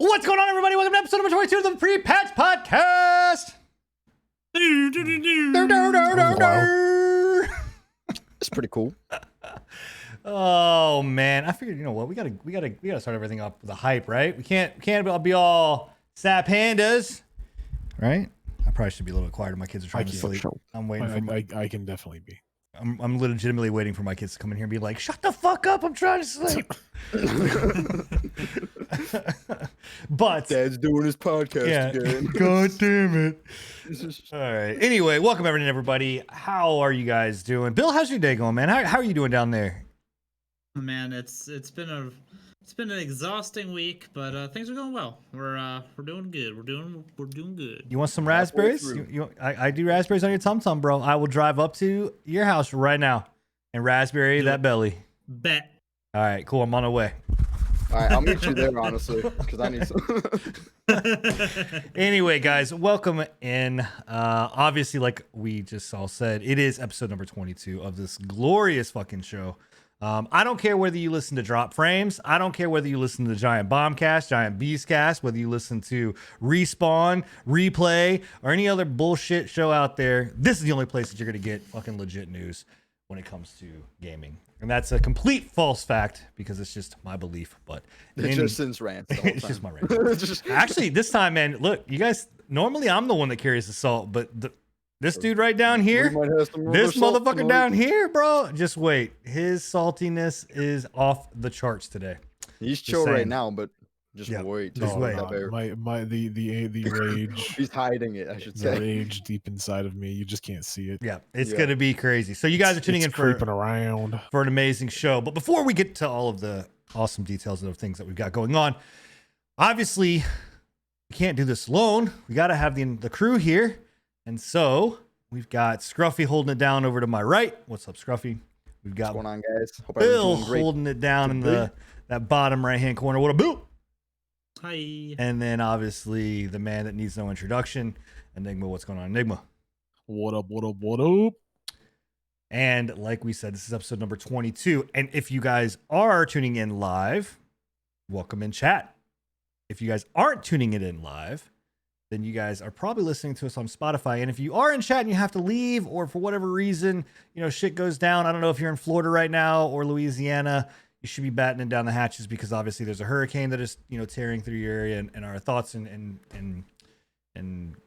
What's going on, everybody? Welcome to episode number 22 of the Pre-Patch Podcast. It's pretty cool. Oh man, I figured, you know what, we gotta start everything off with a hype, right? We can't be all sad pandas, right? I probably should be a little bit quieter. My kids are trying to sleep. I'm waiting for I can definitely be. I'm legitimately waiting for my kids to come in here and be like, shut the fuck up, I'm trying to sleep. But Dad's doing his podcast again. God damn it. All right. Anyway, welcome everybody. How are you guys doing? Bill, how's your day going, man? How are you doing down there? Man, it's been an exhausting week, but things are going well. We're doing good. We're doing good. You want some raspberries? I do raspberries on your tum-tum, bro. I will drive up to your house right now and raspberry that belly. Bet. All right, cool. I'm on the way. All right, I'll meet you there, honestly, because I need some. Anyway, guys, welcome in. Obviously, like we just all said, it is episode number 22 of this glorious fucking show. I don't care whether you listen to Drop Frames. I don't care whether you listen to Giant Bombcast, Giant Beastcast, whether you listen to Respawn, Replay, or any other bullshit show out there. This is the only place that you're going to get fucking legit news when it comes to gaming. And that's a complete false fact because it's just my belief. But It's just since rants. The whole it's time. just my rant. Actually, this time, man, look, you guys, normally I'm the one that carries the salt, but this dude right down here, this motherfucker down here, bro, just wait. His saltiness is off the charts today. He's chill right now, but just wait. Just wait. The rage. He's hiding it, I should The say. rage deep inside of me. You just can't see it. Yeah, it's gonna be crazy. So you guys are tuning in creeping around for an amazing show. But before we get to all of the awesome details of things that we've got going on, obviously we can't do this alone. We got to have the crew here, and so we've got Scruffy holding it down over to my right. What's up, Scruffy? We've got What's going on, guys? Hope Bill everyone's doing great. holding it down in the that bottom right hand corner. What a boot! Hi. And then obviously the man that needs no introduction, Enigma. What's going on, Enigma? What up? What up? What up? And like we said, this is episode number 22. And if you guys are tuning in live, welcome in chat. If you guys aren't tuning it in live, then you guys are probably listening to us on Spotify. And if you are in chat and you have to leave, or for whatever reason, shit goes down. I don't know if you're in Florida right now or Louisiana. You should be battening down the hatches because obviously there's a hurricane that is, tearing through your area, and our thoughts and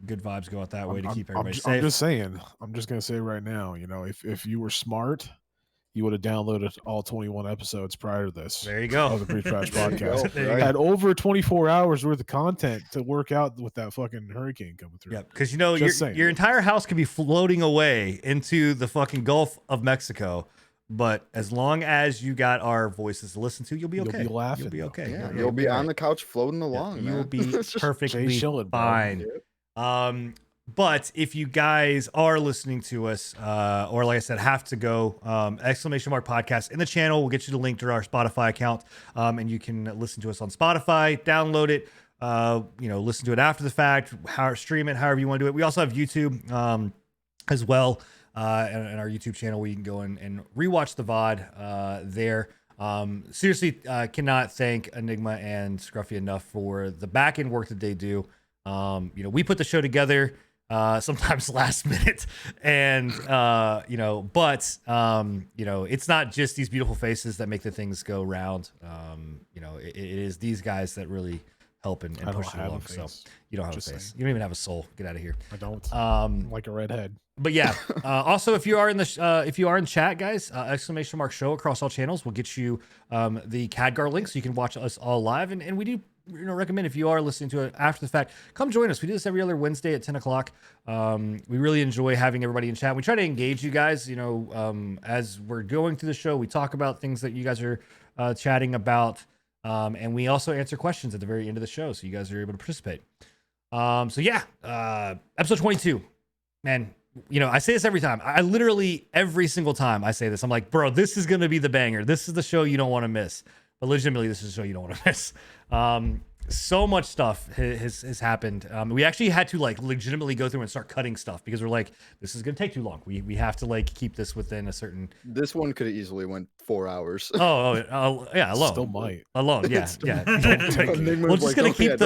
good vibes go out that way to keep everybody safe. I'm just saying. I'm just gonna say right now. If you were smart, you would have downloaded all 21 episodes prior to this. There you go. Of the Pre-Trash podcast. There you I go. had over 24 hours worth of content to work out with that fucking hurricane coming through. Yeah, because your entire house could be floating away into the fucking Gulf of Mexico, but as long as you got our voices to listen to, you'll be okay. You'll be laughing. You'll be okay. Yeah, you'll be on the couch floating along. You'll man. be perfectly chilling, bro. fine. But if you guys are listening to us, or like I said, have to go, ! Podcast in the channel, we'll get you the link to our Spotify account, and you can listen to us on Spotify, download it, listen to it after the fact, stream it, however you want to do it. We also have YouTube as well, and our YouTube channel where you can go and rewatch the VOD there. Seriously, cannot thank Enigma and Scruffy enough for the back end work that they do. We put the show together sometimes last minute, and it's not just these beautiful faces that make the things go round. It is these guys that really help and push it along. So you don't have a face. Saying. You don't even have a soul. Get out of here. I don't. I'm like a redhead. But yeah, also if you are in chat, guys, ! Show across all channels will get you the Khadgar link so you can watch us all live, and we do recommend, if you are listening to it after the fact, come join us. We do this every other Wednesday at 10 o'clock. We really enjoy having everybody in chat. We try to engage you guys, as we're going through the show. We talk about things that you guys are chatting about, and we also answer questions at the very end of the show, so you guys are able to participate. Episode 22, man. I say this every time. I literally, every single time I say this, I'm like, bro, this is going to be the banger. This is the show you don't want to miss. But legitimately, this is a show you don't want to miss. So much stuff has happened. We actually had to legitimately go through and start cutting stuff because we're like, this is going to take too long. We have to keep this within a certain. This one could have easily went 4 hours. Yeah, alone. Still might. Alone, yeah. We're just gonna keep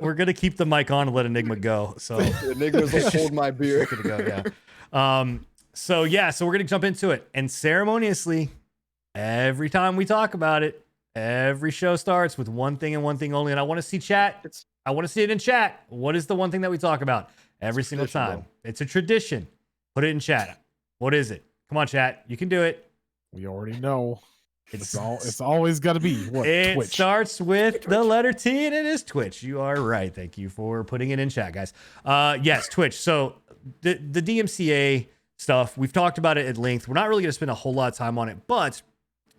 we're gonna keep the mic on and let Enigma go. So Enigma's like, hold my beer. Good to go, yeah. So we're gonna jump into it, and ceremoniously, every time we talk about it, every show starts with one thing and one thing only. And I want to see chat. I want to see it in chat. What is the one thing that we talk about every single time? Bro. It's a tradition. Put it in chat. What is it? Come on, chat. You can do it. We already know. It's always got to be what? It Twitch. starts with the letter T, and it is Twitch. You are right. Thank you for putting it in chat, guys. Yes, Twitch. So the DMCA stuff, we've talked about it at length. We're not really going to spend a whole lot of time on it, but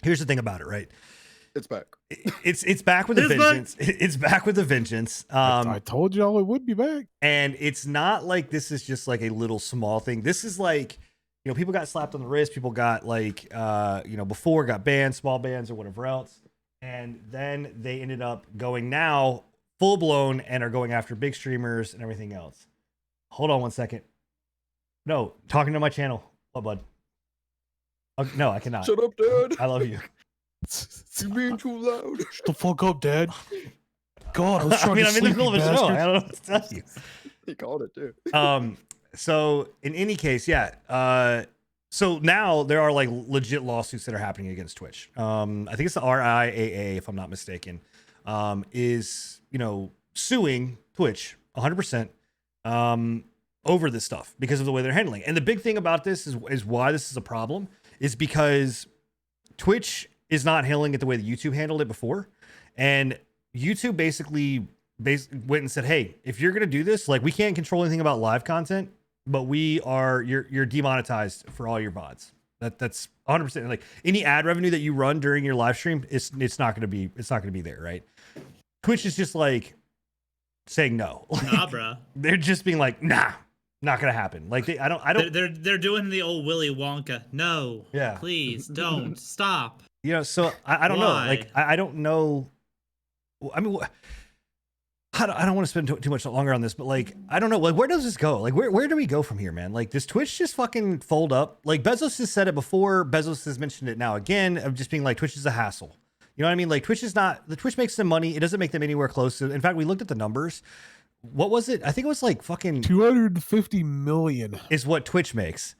here's the thing about it, right? It's back. It's back with a vengeance. It's back with a vengeance. I told y'all it would be back. And it's not like this is just like a little small thing. This is like, people got slapped on the wrist. People got before got banned, small bans or whatever else. And then they ended up going now full blown and are going after big streamers and everything else. Hold on 1 second. No, talking to my channel. What, bud? No, I cannot. Shut up, Dad. I love you. You're being too loud. Shut the fuck up, Dad. God, I was trying to I'm in the middle of a show. I don't know what to tell you. He called it too. So in any case, yeah. So now there are legit lawsuits that are happening against Twitch. I think it's the RIAA, if I'm not mistaken, is suing Twitch 100% over this stuff because of the way they're handling. And the big thing about this is why this is a problem is because Twitch is not handling it the way that YouTube handled it before. And YouTube basically went and said, hey, if you're going to do this, we can't control anything about live content, but you're demonetized for all your VODs. That's 100%. Any ad revenue that you run during your live stream, it's not going to be there. Right. Twitch is just saying no. Nah, bro. They're just being nah, not going to happen. I don't. They're doing the old Willy Wonka. No. Yeah. Please don't stop. So I don't know. Like, Why? I don't know. I mean, I don't want to spend too much longer on this, but like, I don't know. Like, where does this go? Like, where do we go from here, man? Like, does Twitch just fucking fold up? Like, Bezos has said it before. Bezos has mentioned it now again of just being like, Twitch is a hassle. You know what I mean? Like, Twitch makes them money. It doesn't make them anywhere close to. In fact, we looked at the numbers. What was it? I think it was like fucking 250 million. is what Twitch makes.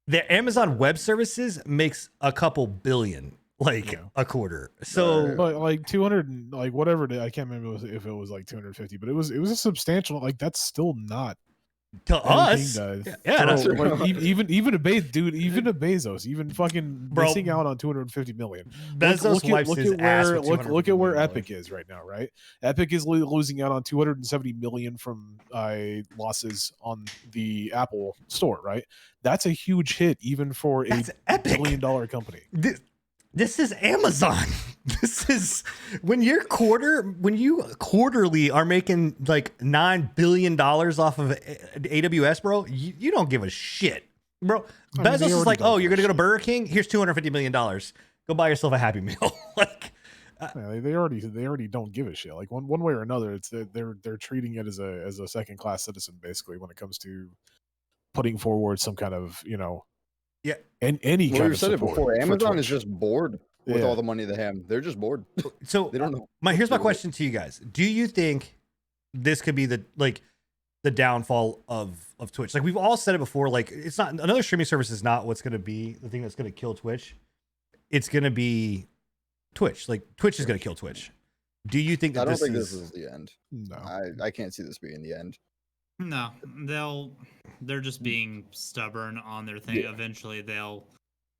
The Amazon Web Services makes a couple billion, like Yeah. a quarter. So But like 200, like whatever it is, I can't remember if it was like 250, but it was a substantial. Like that's still not to us, anything to yeah, that's throw- true. like, even a dude, even a Bezos, even fucking Bro, missing out on 250 million. Bezos wipes his ass with look at where $250 million. Epic is right now, right? Epic is losing out on 270 million from losses on the Apple store, right? That's a huge hit even for That's a Epic. billion-dollar company. This is Amazon. This is when you quarterly are making like $9 billion off of AWS, bro. You don't give a shit, bro. I mean, Bezos they is already like, don't oh, give you're a gonna go to shit. Burger King. Here's $250 million. Go buy yourself a Happy Meal. Like, Yeah, they already don't give a shit. Like one way or another, it's that they're treating it as a second class citizen basically when it comes to putting forward some kind of yeah. and any Well, kind you of said it support before. for Amazon is Twitch. just bored with Yeah. all the money they have. They're just bored. So They don't know. here's my what to do with it. question to you guys. Do you think this could be the downfall of Twitch? Like we've all said it before, like it's not another streaming service is not what's going to be the thing that's going to kill Twitch. It's going to be Twitch. Like Twitch is going to kill Twitch. Do you think that I don't this think is this is the end. No. I can't see this being the end. No, they're just being stubborn on their thing. Yeah. Eventually, they'll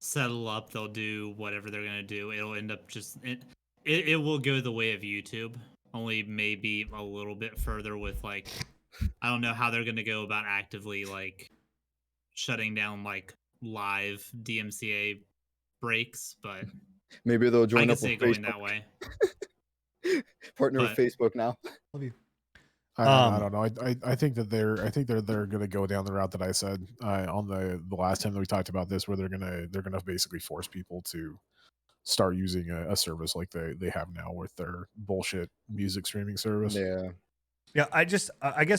settle up. They'll do whatever they're gonna do. It'll end up it will go the way of YouTube, only maybe a little bit further with like I don't know how they're gonna go about actively like shutting down like live DMCA breaks, but Maybe they'll I join can up see with it going Facebook. that way. Partner But- with Facebook now. Love you. I don't know. I think that they're going to go down the route that I said on the last time that we talked about this, where they're gonna basically force people to start using a service like they have now with their bullshit music streaming service. Yeah. Yeah, I guess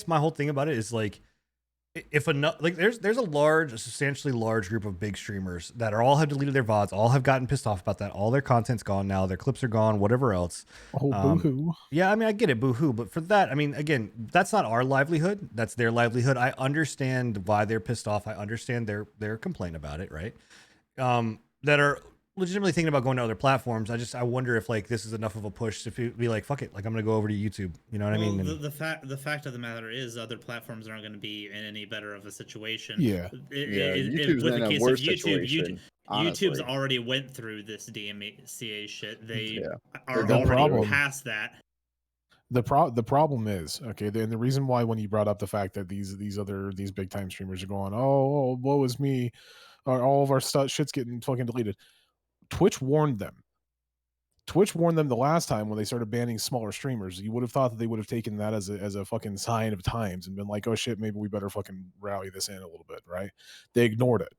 my whole thing about it is like if enough like there's a substantially large group of big streamers that all have deleted their VODs, all have gotten pissed off about that, all their content's gone now, their clips are gone, whatever else. Oh, boo-hoo. Yeah, I mean I get it, boo-hoo, but for that, I mean again, that's not our livelihood, that's their livelihood. I understand why they're pissed off. I understand their complaint about it, right? That are legitimately thinking about going to other platforms. I wonder if like this is enough of a push to be like fuck it, like I'm gonna go over to YouTube. You know what I mean? And- the fact of the matter is, other platforms aren't going to be in any better of a situation. Yeah. YouTube's with in the a case worse of YouTube, situation. YouTube's honestly. already went through this DMCA shit. They Yeah. are The already problem- past that. The problem is and the reason why when you brought up the fact that these big time streamers are going, oh woe is me, all of our shit's getting fucking deleted. Twitch warned them. The last time when they started banning smaller streamers. You would have thought that they would have taken that as a fucking sign of times and been like, oh shit, maybe we better fucking rally this in a little bit, right? They ignored it.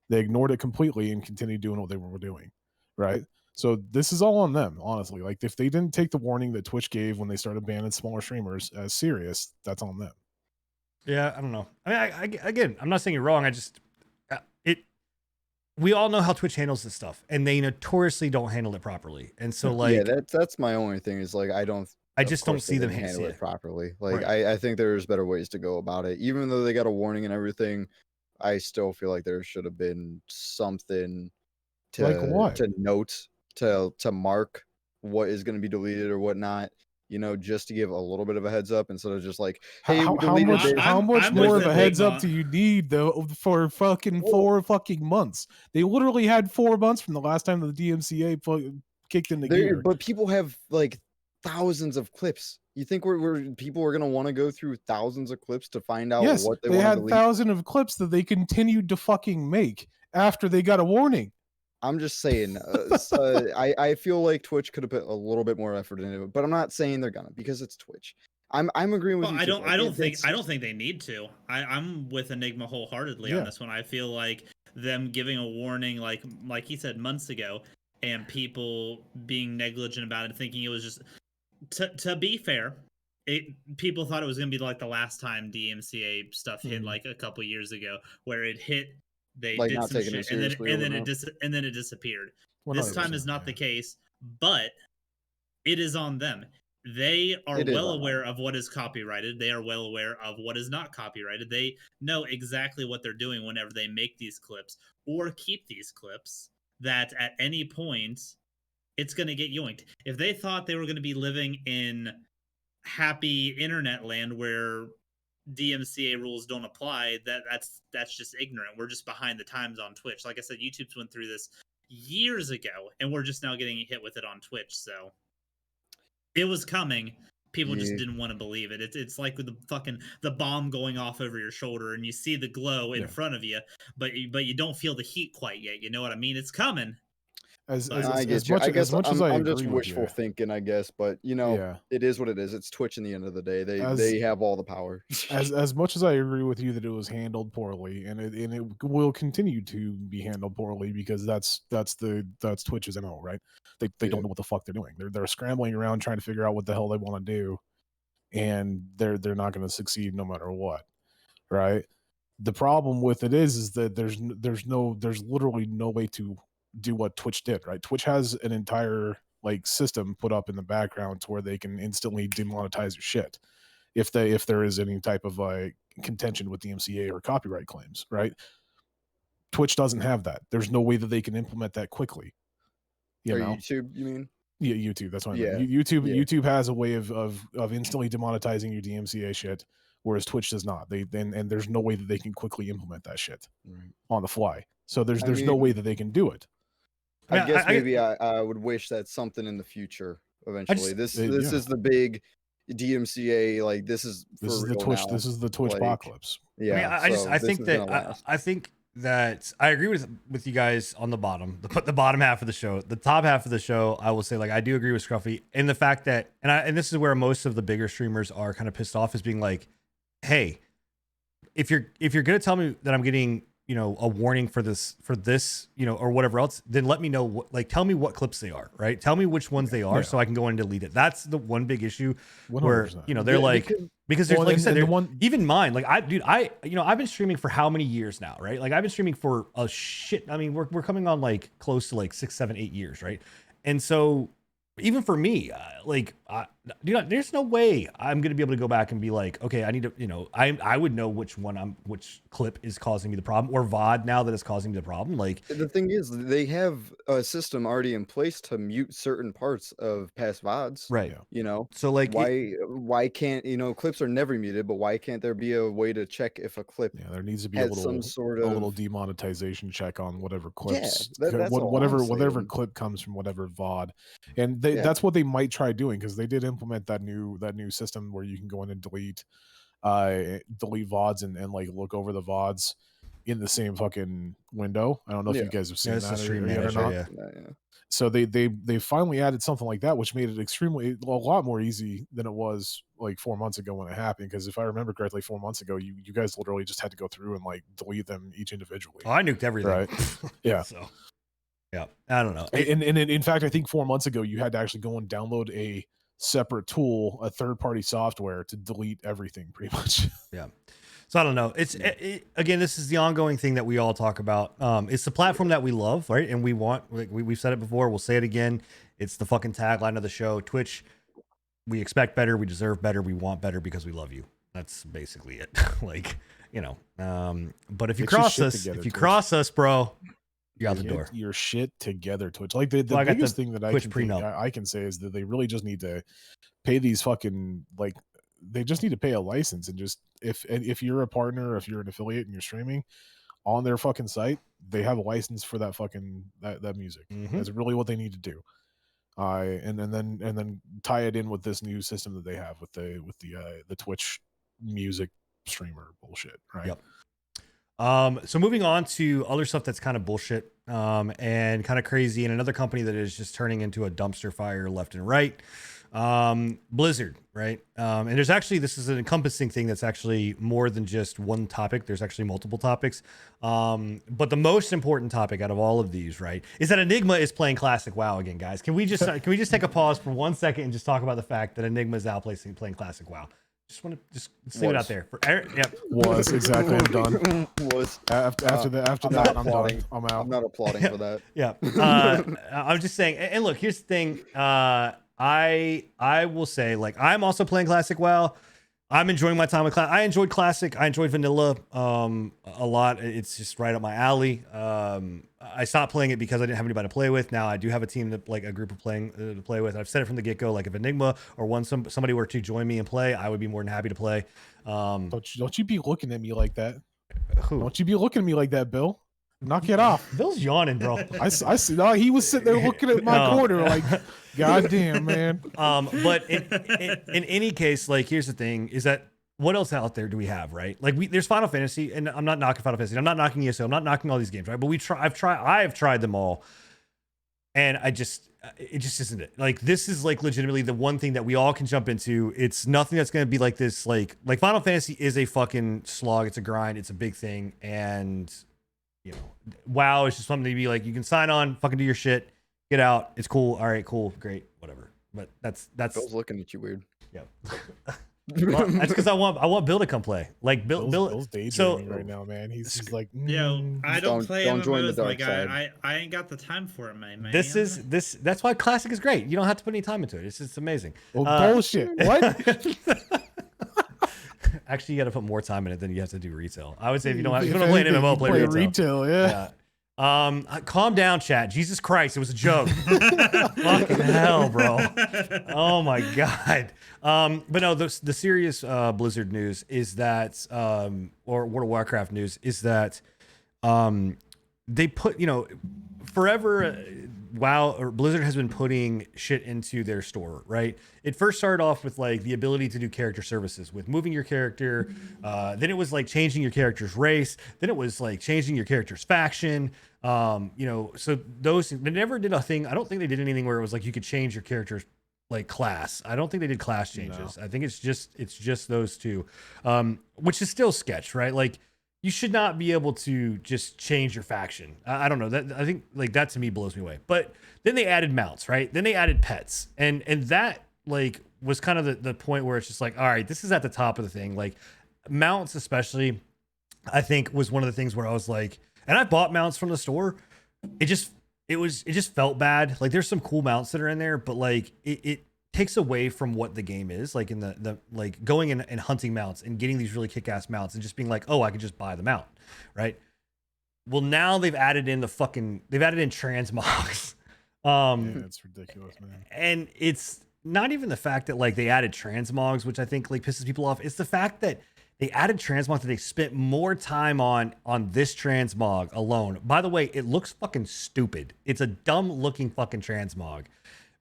They ignored it completely and continued doing what they were doing, right? So this is all on them, honestly. Like if they didn't take the warning that Twitch gave when they started banning smaller streamers as serious, that's on them. Yeah, I don't know. I mean, again, I'm not saying you're wrong. I just we all know how Twitch handles this stuff, and they notoriously don't handle it properly. And so, like, yeah, that's my only thing is like I just don't see them handle handle it properly. Like Right. I think there's better ways to go about it. Even though they got a warning and everything, I still feel like there should have been something to Like what? to note to mark what is going to be deleted or whatnot. You know, just to give a little bit of a heads up instead of just like, hey, we how deleted much this. I'm more with of a the heads big up mo- do you need though for fucking Well- 4 fucking months? They literally had 4 months from the last time the DMCA kicked into gear. But people have like thousands of clips. You think people are gonna want to go through thousands of clips to find out Yes, what they they want to had delete? thousands of clips that they continued to fucking make after they got a warning. I'm just saying. I feel like Twitch could have put a little bit more effort into it, but I'm not saying they're gonna because it's Twitch. I'm agreeing with Well, you. I too. don't. Like, I don't think. it's- I don't think they need to. I'm with Enigma wholeheartedly Yeah. on this one. I feel like them giving a warning, like he said months ago, and people being negligent about it, thinking it was just. To be fair, people thought it was going to be like the last time DMCA stuff hit, like a couple years ago, where it hit. They Like did not some taking it shit, and then seriously or it disappeared. 100%, This time is not the case, but it is on them. They are It is well on aware of what is copyrighted. They are well aware of what is not copyrighted. They know exactly what they're doing whenever they make these clips or keep these clips, that at any point it's going to get yoinked. If they thought they were going to be living in happy internet land where DMCA rules don't apply, that's just ignorant. We're just behind the times on Twitch. Like I said, YouTube's went through this years ago, and we're just now getting hit with it on Twitch. So it was coming. People just didn't want to believe it. It's like with the bomb going off over your shoulder, and you see the glow in front of you, but you don't feel the heat quite yet. You know what I mean? It's coming. I guess I'm just wishful thinking, I guess, but it is what it is. It's Twitch in the end of the day. They have all the power. as much as I agree with you that it was handled poorly, and it will continue to be handled poorly, because that's Twitch's MO, right? They don't know what the fuck they're doing. They're scrambling around trying to figure out what the hell they want to do, and they're not going to succeed no matter what, right? The problem with it is that there's literally no way to do what Twitch did, right? Twitch has an entire system put up in the background to where they can instantly demonetize your shit if there is any type of contention with the DMCA or copyright claims, right? Twitch doesn't have that. There's no way that they can implement that quickly. YouTube, you mean? Yeah, YouTube. That's what I mean. YouTube has a way of instantly demonetizing your DMCA shit, whereas Twitch does not. And there's no way that they can quickly implement that shit on the fly. So there's no way that they can do it. I guess maybe I would wish that something in the future eventually. This is the big DMCA. This is the Twitch. Now. This is the Twitch apocalypse. Yeah. I think that I agree with you guys on the bottom, the bottom half of the show. The top half of the show, I will say, I do agree with Scruffy in the fact that, and this is where most of the bigger streamers are kind of pissed off, is being like, hey, if you're gonna tell me that I'm getting a warning for this, or whatever else, then let me know tell me what clips they are, right? Tell me which ones they are, so I can go and delete it. That's the one big issue 100%. Where, they're because there's, like I said, even mine, I've been streaming for how many years now, right? I've been streaming for a shit. I mean, we're coming on close to 6, 7, 8 years, right? And so even for me, there's no way I'm going to be able to go back and be like, okay, I need to, I would know which clip is causing me the problem, or VOD now that is causing me the problem. The thing is, they have a system already in place to mute certain parts of past VODs. Right. So why can't, clips are never muted, but why can't there be a way to check if a clip there needs to be has some sort of a little demonetization check on whatever clips, that's whatever clip comes from whatever VOD. And that's what they might try doing, because they did implement that new system where you can go in and delete VODs and look over the VODs in the same fucking window. I don't know if you guys have seen that or not. Yeah. So they finally added something like that, which made it a lot more easy than it was 4 months ago when it happened. Because if I remember correctly, 4 months ago, you guys literally just had to go through and delete them each individually. Oh, I nuked everything. Right? Yeah. So. Yeah, I don't know. And in fact, I think 4 months ago, you had to actually go and download a separate tool, a third-party software, to delete everything, pretty much. Yeah. So I don't know. It's again, this is the ongoing thing that we all talk about. It's the platform that we love, right? And we want. We've said it before. We'll say it again. It's the fucking tagline of the show. Twitch. We expect better. We deserve better. We want better because we love you. That's basically it. But if you cross us, bro. You're out the door. Your shit together, Twitch. The biggest thing that I can say is that they really just need to pay these fucking they just need to pay a license, and just if you're a partner, if you're an affiliate and you're streaming on their fucking site, they have a license for that fucking that music. Mm-hmm. That's really what they need to do. And then tie it in with this new system that they have with the Twitch music streamer bullshit, right? Yep. So moving on to other stuff that's kind of bullshit, and kind of crazy, and another company that is just turning into a dumpster fire left and right. Blizzard, right? And there's actually, this is an encompassing thing that's actually more than just one topic. There's actually multiple topics. But the most important topic out of all of these, right, is that Enigma is playing Classic WoW again, guys. Can we just take a pause for 1 second and just talk about the fact that Enigma is now playing Classic WoW? Just want to just leave it out there. Was exactly. I'm done. After that, I'm done. I'm out. I'm not applauding for that. Yeah. I'm just saying. And look, here's the thing. I will say, like, I'm also playing Classic WoW. I'm enjoying my time with Classic. I enjoyed Classic. I enjoyed Vanilla a lot. It's just right up my alley. I stopped playing it because I didn't have anybody to play with. Now I do have a team that, like, a group of to play with. I've said it from the get-go. Like, if Enigma or somebody were to join me and play, I would be more than happy to play. Don't you be looking at me like that. Who? Don't you be looking at me like that, Bill. Knock it off. Bill's yawning, bro. I see. No, he was sitting there looking at my corner like, God damn, man. But in any case, like, here's the thing: is that what else out there do we have, right? Like, there's Final Fantasy, and I'm not knocking Final Fantasy. I'm not knocking ESO. I'm not knocking all these games, right? But I have tried them all, and it just isn't it. Like, this is, like, legitimately the one thing that we all can jump into. It's nothing that's going to be like this. Like Final Fantasy is a fucking slog. It's a grind. It's a big thing, and you know, WoW is just something to be like, you can sign on, fucking do your shit, get out. It's cool. All right, cool, great, whatever. But that's Bill's looking at you weird. Yeah. Well, that's because I want Bill to come play. Like Bill's daydreaming right now, man. He's like, I don't play MMOs, my guy. I ain't got the time for it, man. That's why Classic is great. You don't have to put any time into it. It's amazing. Well, bullshit. What? Actually, you got to put more time in it than you have to do retail. I would say if you don't play an MMO, play retail. Yeah. Calm down, chat. Jesus Christ, it was a joke. Fucking hell, bro. Oh my god. But no, the serious Blizzard news is that, or World of Warcraft news is that, they put, forever. WoW or Blizzard has been putting shit into their store, right? It first started off with, like, the ability to do character services with moving your character. Then it was like changing your character's race. Then it was like changing your character's faction. So they never did a thing. I don't think they did anything where it was like you could change your character's, like, class. I don't think they did class changes. No. I think it's just those two, which is still sketch, right? Like, you should not be able to just change your faction. I don't know. That, I think, like, that to me blows me away. But then they added mounts, right? Then they added pets. And that, like, was kind of the point where it's just like, all right, this is at the top of the thing. Like, mounts especially, I think, was one of the things where I was like, and I bought mounts from the store. It just felt bad. Like, there's some cool mounts that are in there, but, like, it takes away from what the game is, like, in the like going in and hunting mounts and getting these really kick-ass mounts and just being like, oh, I could just buy the mount, right? Well, now they've added in transmogs. Yeah, it's ridiculous, man. And it's not even the fact that, like, they added transmogs, which I think, like, pisses people off. It's the fact that they added transmog that they spent more time on this transmog alone. By the way, it looks fucking stupid. It's a dumb looking fucking transmog.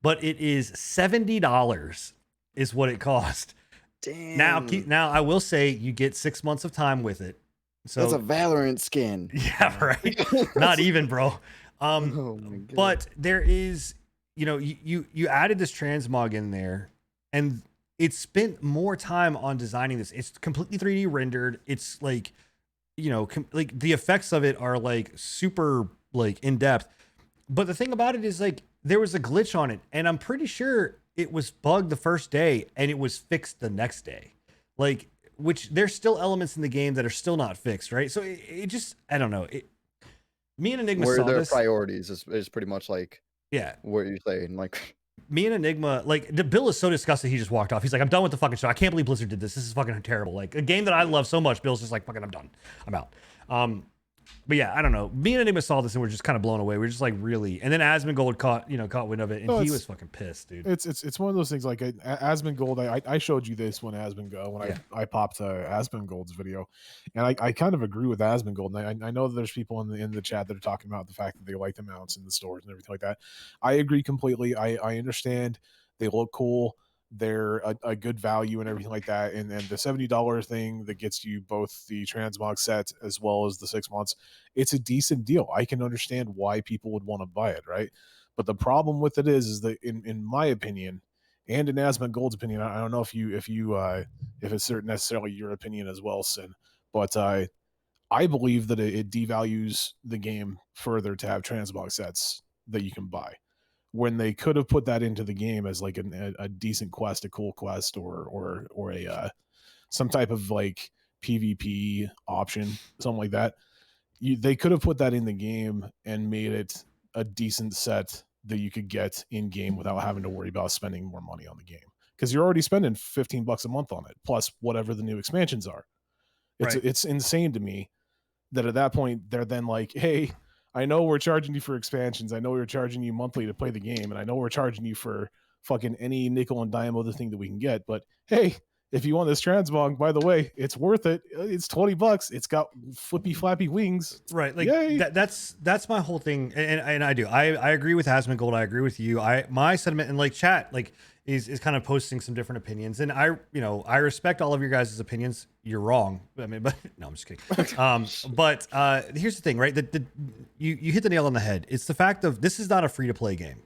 But it is $70 is what it cost. Damn. Now I will say you get 6 months of time with it. So that's a Valorant skin. Yeah, right. Not even, bro. Oh my God. But there is, you added this transmog in there, and it spent more time on designing this. It's completely 3D rendered. It's like, like, the effects of it are, like, super, like, in depth. But the thing about it is, like, there was a glitch on it, and I'm pretty sure it was bugged the first day and it was fixed the next day. Like, which there's still elements in the game that are still not fixed, right? So it just, I don't know. Me and Enigma where saw their this. Priorities is pretty much like, yeah, what you're saying. Like, me and Enigma, like, the Bill is so disgusted he just walked off. He's like, I'm done with the fucking show. I can't believe Blizzard did this. This is fucking terrible. Like, a game that I love so much, Bill's just like, fucking, I'm done. I'm out. But yeah, I don't know. Me and Enigma saw this and we're just kind of blown away. We're just like, really? And then Asmongold caught wind of it, and he was fucking pissed, dude. It's one of those things. Like, Asmongold, I showed you this when I popped Asmongold's video, and I kind of agree with Asmongold. And I know that there's people in the chat that are talking about the fact that they like the mounts in the stores and everything like that. I agree completely. I understand they look cool. They're a good value and everything like that, and the $70 thing that gets you both the transmog set as well as the 6 months, it's a decent deal. I can understand why people would want to buy it, right? But the problem with it is that in my opinion, And in Asmongold's opinion, I don't know if it's necessarily your opinion as well, Sin, but I believe that it devalues the game further to have transmog sets that you can buy, when they could have put that into the game as like a decent quest, a cool quest, or a some type of like PvP option, something like that. They could have put that in the game and made it a decent set that you could get in game without having to worry about spending more money on the game, because you're already spending $15 a month on it plus whatever the new expansions are. It's insane to me that at that point they're then like, hey, I know we're charging you for expansions, I know we're charging you monthly to play the game, and I know we're charging you for fucking any nickel and dime other thing that we can get, but hey, if you want this transmog, by the way, it's worth it. It's $20. It's got flippy flappy wings. Right. Like that's my whole thing. And I do. I agree with Asmongold. I agree with you. My sentiment, and like chat like is kind of posting some different opinions. And I respect all of your guys' opinions. You're wrong. I mean, but no, I'm just kidding. But here's the thing, right? You hit the nail on the head. It's the fact of this is not a free to play game.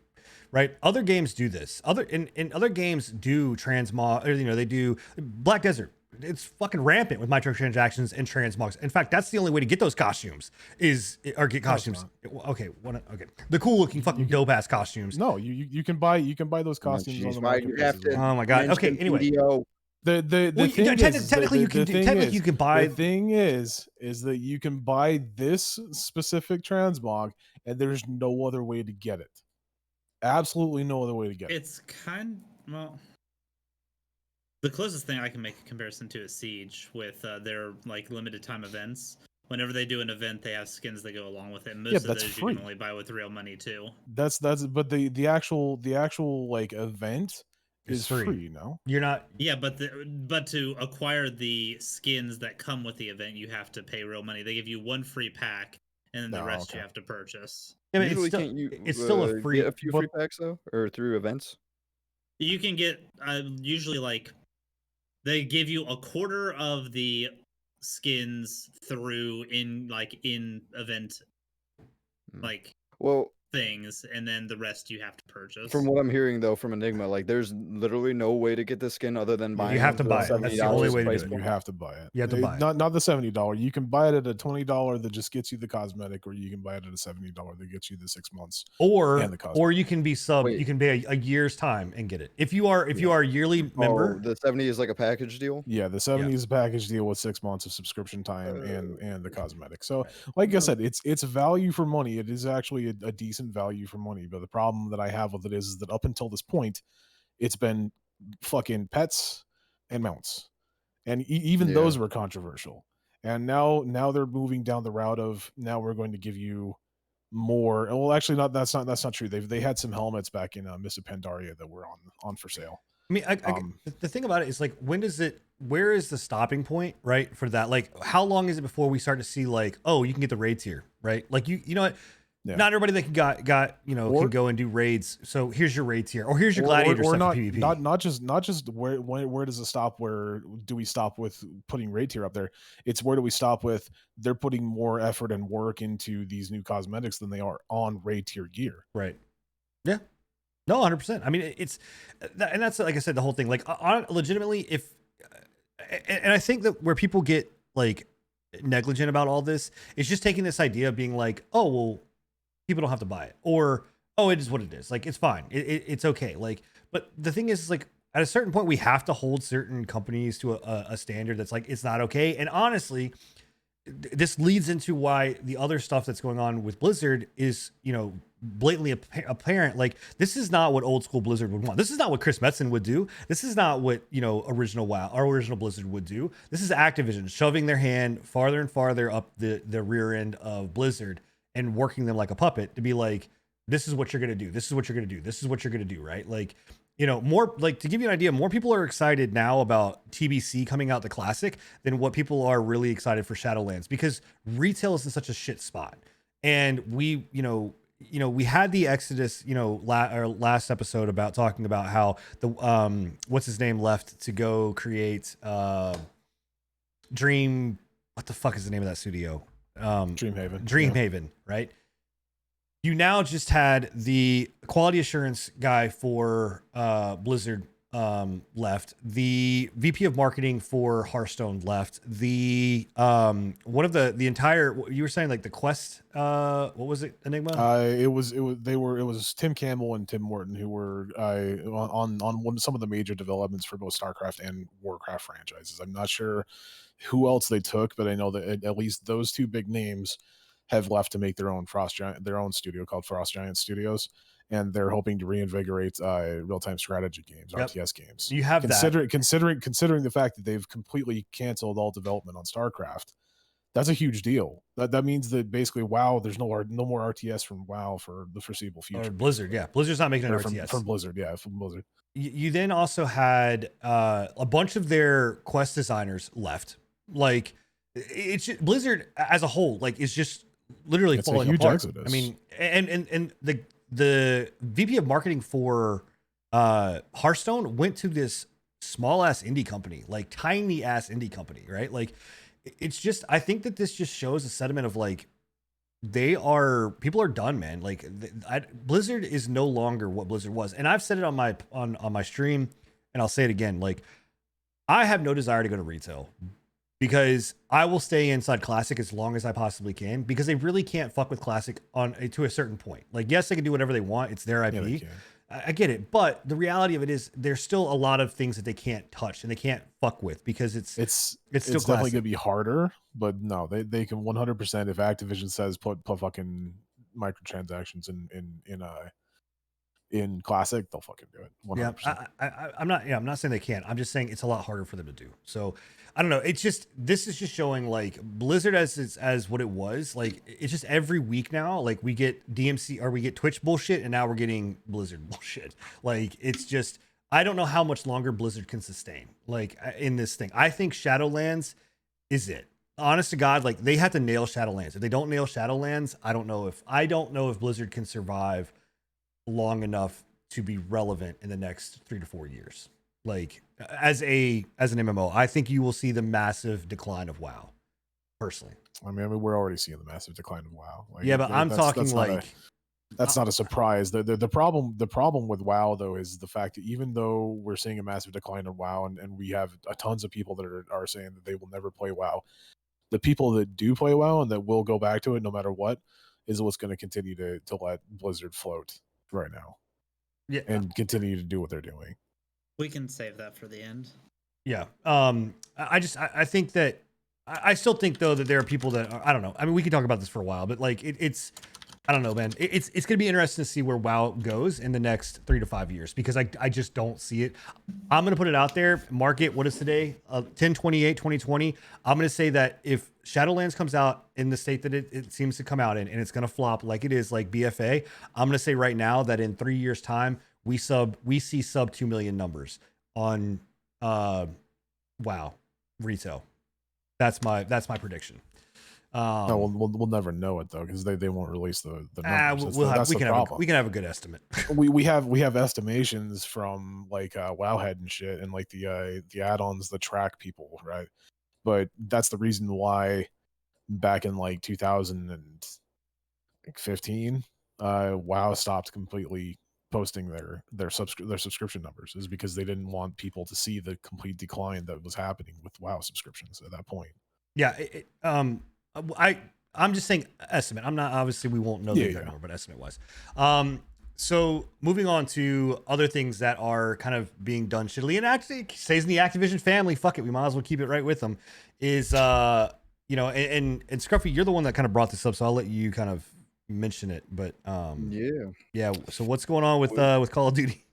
Right, other games do this. Other games do transmog. They do Black Desert. It's fucking rampant with microtransactions and transmogs. In fact, that's the only way to get those costumes get costumes. Okay, the cool looking fucking dope ass costumes. No, you can buy those costumes on the marketplace. Oh my god. Okay, anyway. Technically you can buy. The thing is that you can buy this specific transmog, and there's no other way to get it. Absolutely no other way to get it. It's the closest thing I can make a comparison to is Siege with their like limited time events. Whenever they do an event, they have skins that go along with it. Most of those free. You can only buy with real money too. But the actual like event is free. No, you're not. Yeah, but to acquire the skins that come with the event, you have to pay real money. They give you one free pack, and then the rest you have to purchase. Yeah, it's still a free. Get a few free packs though, or through events. You can get usually like they give you a quarter of the skins through in event things, and then the rest you have to purchase. From what I'm hearing though from Enigma, like there's literally no way to get the skin other than buying. You have to buy it. That's the only way to do it. You have to buy it. You have to buy it. Not the $70. You can buy it at a $20 that just gets you the cosmetic, or you can buy it at a $70 that gets you the 6 months. Or you can be you can pay a year's time and get it. If you are a yearly member, the 70 is like a package deal. Yeah, the 70 is a package deal with 6 months of subscription time and the cosmetic. So, like I said, it's value for money. It is actually a decent value for money. But the problem that I have with it is that up until this point, it's been fucking pets and mounts, and even those were controversial. And now they're moving down the route of now we're going to give you more. Well, actually, that's not true. They had some helmets back in Mists of Pandaria that were on for sale. I mean, the thing about it is like, where is the stopping point, right? For that, like, how long is it before we start to see like, oh, you can get the raids here, right? Like you know what? Yeah. Not everybody that can go and do raids. So here's your raids here, or here's your gladiator stuff not, for PvP. Not just where does it stop? Where do we stop with putting raid tier up there? It's where do we stop with they're putting more effort and work into these new cosmetics than they are on raid tier gear. Right. Yeah. No, 100%. I mean, and that's like I said, the whole thing. Like, legitimately, and I think that where people get like negligent about all this is just taking this idea of being like, oh well, people don't have to buy it, or oh, it is what it is. Like, it's fine. It's okay. Like, but the thing is like at a certain point, we have to hold certain companies to a standard that's like, it's not okay. And honestly, this leads into why the other stuff that's going on with Blizzard is, blatantly apparent. Like, this is not what old school Blizzard would want. This is not what Chris Metzen would do. This is not what, original Blizzard would do. This is Activision shoving their hand farther and farther up the rear end of Blizzard and working them like a puppet to be like, this is what you're going to do. This is what you're going to do. This is what you're going to do. Right. Like, more like, to give you an idea, more people are excited now about TBC coming out the classic than what people are really excited for Shadowlands, because retail is in such a shit spot. And we had the Exodus, our last episode about talking about how the what's his name left to go create Dream. What the fuck is the name of that studio? Dreamhaven. Dreamhaven, right? you now just had the quality assurance guy for Blizzard left, the VP of marketing for Hearthstone left, the one of the entire, you were saying like the Quest, what was it, Enigma? It was Tim Campbell and Tim Morton who were on some of the major developments for both StarCraft and Warcraft franchises. I'm not sure who else they took, but I know that at least those two big names have left to make their own studio called Frost Giant Studios, and they're hoping to reinvigorate real-time strategy games, RTS games. You have considering the fact that they've completely canceled all development on StarCraft. That's a huge deal. That means that basically WoW, there's no more RTS from WoW for the foreseeable future. Or Blizzard, yeah. Blizzard's not making an RTS. From Blizzard, yeah, from Blizzard. You then also had a bunch of their Quest designers left. Like, it's just, Blizzard as a whole, like, is just literally falling apart. Exodus. I mean, and the VP of marketing for Hearthstone went to this small ass indie company, like tiny ass indie company, right? Like, it's just, I think that this just shows a sentiment of like, people are done, man. Like, Blizzard is no longer what Blizzard was. And I've said it on my stream, and I'll say it again. Like, I have no desire to go to retail, because I will stay inside Classic as long as I possibly can, because they really can't fuck with Classic to a certain point. Like, yes, they can do whatever they want. It's their IP. Yeah, I get it. But the reality of it is there's still a lot of things that they can't touch and they can't fuck with, because it's still definitely going to be harder. But no, they can 100%, if Activision says put fucking microtransactions in Classic, they'll fucking do it. 100%. Yeah, I'm not saying they can't. I'm just saying it's a lot harder for them to do. So I don't know. This is just showing like Blizzard as what it was. Like, it's just every week now, like we get DMC or we get Twitch bullshit, and now we're getting Blizzard bullshit. Like, it's just, I don't know how much longer Blizzard can sustain like in this thing. I think Shadowlands is it. Honest to God, like, they have to nail Shadowlands. If they don't nail Shadowlands, I don't know if Blizzard can survive long enough to be relevant in the next 3 to 4 years. Like, as an MMO, I think you will see the massive decline of WoW. Personally, I mean, we're already seeing the massive decline of WoW. Like, yeah, but I'm talking like that's not a surprise. The problem with WoW though is the fact that even though we're seeing a massive decline of WoW, and we have tons of people that are saying that they will never play WoW, the people that do play WoW and that will go back to it no matter what is what's going to continue to let Blizzard float right now. Yeah, and continue to do what they're doing. We can save that for the end. Yeah. I think that I still think though that there are people that are, I don't know. I mean, we could talk about this for a while, but like it's I don't know, man. It's going to be interesting to see where WoW goes in the next 3 to 5 years, because I just don't see it. I'm going to put it out there. Market, what is today? 10/28/2020. I'm going to say that if Shadowlands comes out in the state that it seems to come out in, and it's going to flop like it is, like BFA, I'm going to say right now that in 3 years' time, we see sub 2 million numbers on WoW retail. That's my prediction. No, we'll never know it though, because they won't release the numbers. We can have a good estimate. we have estimations from like Wowhead and shit, and like the add-ons that track people, right? But that's the reason why back in like 2015, WoW stopped completely posting their subscription numbers, is because they didn't want people to see the complete decline that was happening with WoW subscriptions at that point. Yeah, I'm just saying estimate. I'm not, obviously we won't know the exact number, but estimate wise. So moving on to other things that are kind of being done shittily, and actually stays in the Activision family. Fuck it, we might as well keep it right with them. Is and Scruffy, you're the one that kind of brought this up, so I'll let you kind of mention it. But yeah. So what's going on with Call of Duty?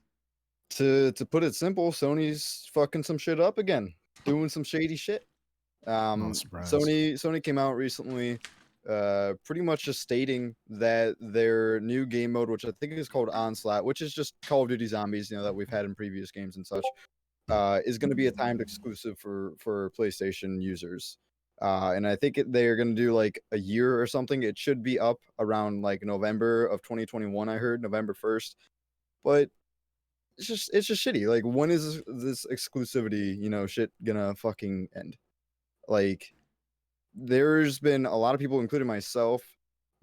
To put it simple, Sony's fucking some shit up again, doing some shady shit. Sony came out recently, pretty much just stating that their new game mode, which I think is called Onslaught, which is just Call of Duty Zombies, that we've had in previous games and such, is going to be a timed exclusive for PlayStation users. And I think they're going to do like a year or something. It should be up around like November of 2021. I heard November 1st, but it's just shitty. Like, when is this exclusivity, shit gonna fucking end? Like, there's been a lot of people, including myself,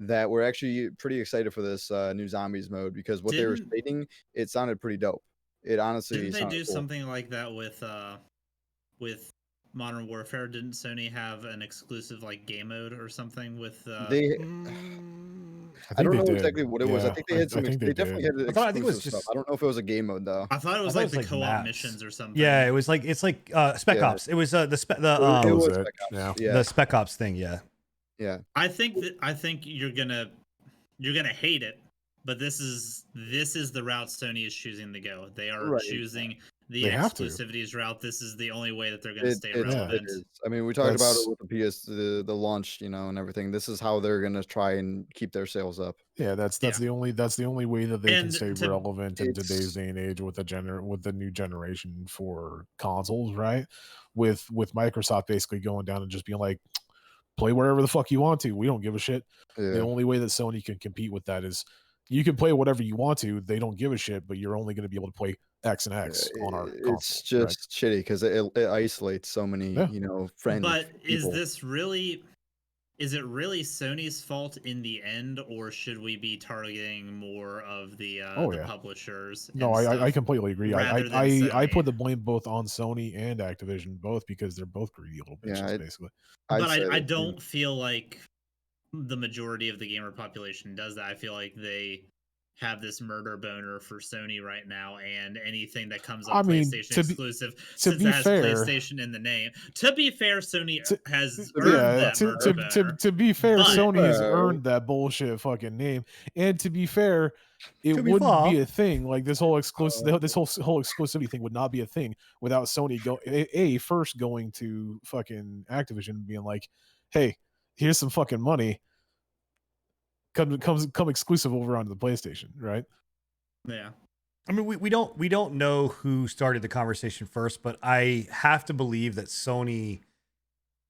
that we're actually pretty excited for this new zombies mode because what they were Didn't- stating, it sounded pretty dope. It honestly Didn't they sounded do cool. something like that with Modern Warfare? Didn't Sony have an exclusive like game mode or something with They, I don't they know did. exactly what it was. I Yeah, think they had some. I think They definitely did. had I thought- I think it was exclusive stuff. just- I don't know if it was a game mode though. I thought it was I thought like it was, the like, co-op maps. missions or something. Yeah, it was like it's like Spec Yeah. Ops. It was the It Spec was it. Spec Ops. Yeah. Yeah, the Spec Ops thing. Yeah. yeah. I think you're gonna hate it, but this is the route Sony is choosing to go. They are Right. choosing the They have to. exclusivities route. This is the only way that they're gonna stay It relevant. is. I mean, we talked about That's- it with the PS, the launch, and everything. This is how they're gonna try and keep their sales up. Yeah, that's Yeah. the only way that they And can stay to- relevant in it's- today's day and age with the new generation for consoles, right? With Microsoft basically going down and just being like, play wherever the fuck you want to. We don't give a shit. The Yeah, only way that Sony can compete with that is you can play whatever you want to. They don't give a shit, but you're only going to be able to play X and X on our console. it's just shitty because it isolates so many, Yeah. friends. But is people. it really Sony's fault in the end, or should we be targeting more of the Oh, yeah. publishers? No, and I stuff? completely agree. rather than I Sony. put the blame both on Sony and Activision, both because they're both greedy little bitches, Yeah, basically. But say I that, don't feel like the majority of the gamer population does that. I feel like they have this murder boner for Sony right now, and anything that comes up I mean, PlayStation to be- exclusive, to since be it has fair- PlayStation in the name. To be fair, Sony has to be- earned Yeah, that murder boner. to be fair, But- Sony has Uh, earned that bullshit fucking name. And to be fair, it To be wouldn't fair. be a thing. Like this whole whole exclusivity thing would not be a thing without Sony first going to fucking Activision and being like, "Hey, here's some fucking money. Come exclusive over onto the PlayStation," right? Yeah. I mean, we don't know who started the conversation first, but I have to believe that Sony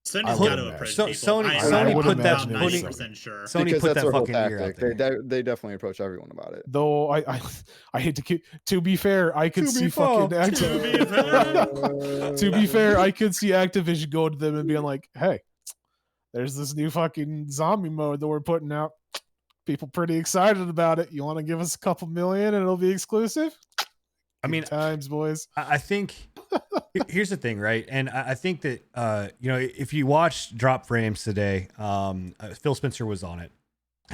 Sony's would got to imagine. approach So- people. Sony- Sony I'm put that- about put it- 90% sure. Sony because put that's that their whole fucking gear out tactic. there. They definitely approach everyone about it. Though I hate to be fair, I could To be see fair. fucking To be fair. to be fair, I could see Activision going to them and being like, "Hey, there's this new fucking zombie mode that we're putting out. People pretty excited about it. You want to give us a couple million and it'll be exclusive?" I mean, Good times, boys. I think here's the thing, right? And I think that if you watch Drop Frames today, Phil Spencer was on it,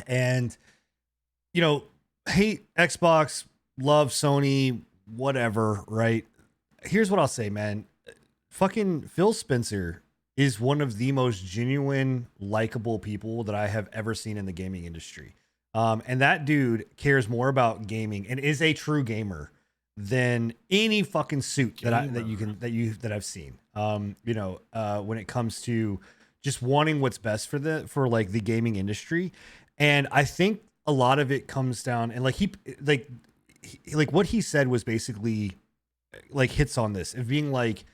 and hate Xbox, love Sony, whatever, right? Here's what I'll say, man. Fucking Phil Spencer is one of the most genuine, likable people that I have ever seen in the gaming industry. And that dude cares more about gaming and is a true gamer than any fucking suit that I've seen. When it comes to just wanting what's best for like the gaming industry. And I think a lot of it comes down and like what he said was basically like hits on this of being like,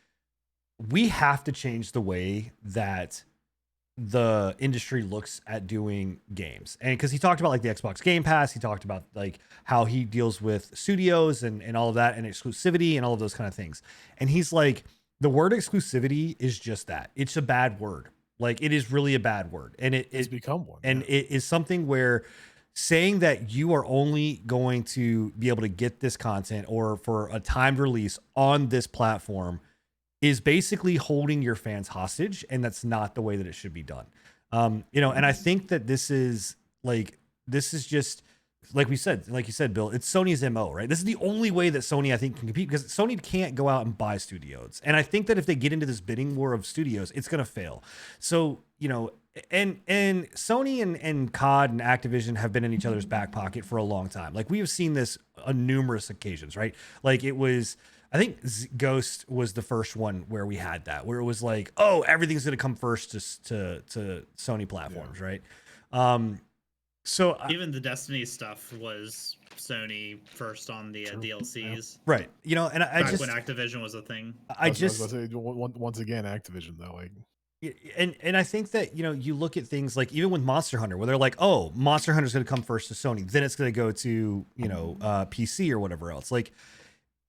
we have to change the way that the industry looks at doing games. And because he talked about like the Xbox Game Pass, he talked about like how he deals with studios and all of that and exclusivity and all of those kind of things. And he's like, the word exclusivity is just that. It's a bad word. Like it is really a bad word. And It's become one. and it is something where saying that you are only going to be able to get this content or for a timed release on this platform is basically holding your fans hostage, and that's not the way that it should be done. And I think that this is just like you said, Bill, it's Sony's MO, right? This is the only way that Sony, I think, can compete because Sony can't go out and buy studios. And I think that if they get into this bidding war of studios, it's going to fail. So, and Sony and COD and Activision have been in each other's back pocket for a long time. Like we have seen this on numerous occasions, right? Like it was, I think Ghost was the first one where we had that, where it was like, oh, everything's going to come first to Sony platforms, right? So Even the Destiny stuff was Sony first on the DLCs. right, and I Back just when Activision was a thing. I was just about to say, once again, Activision though, like and I think that you look at things like even with Monster Hunter, where they're like, oh, Monster Hunter is going to come first to Sony, then it's going to go to PC or whatever else. Like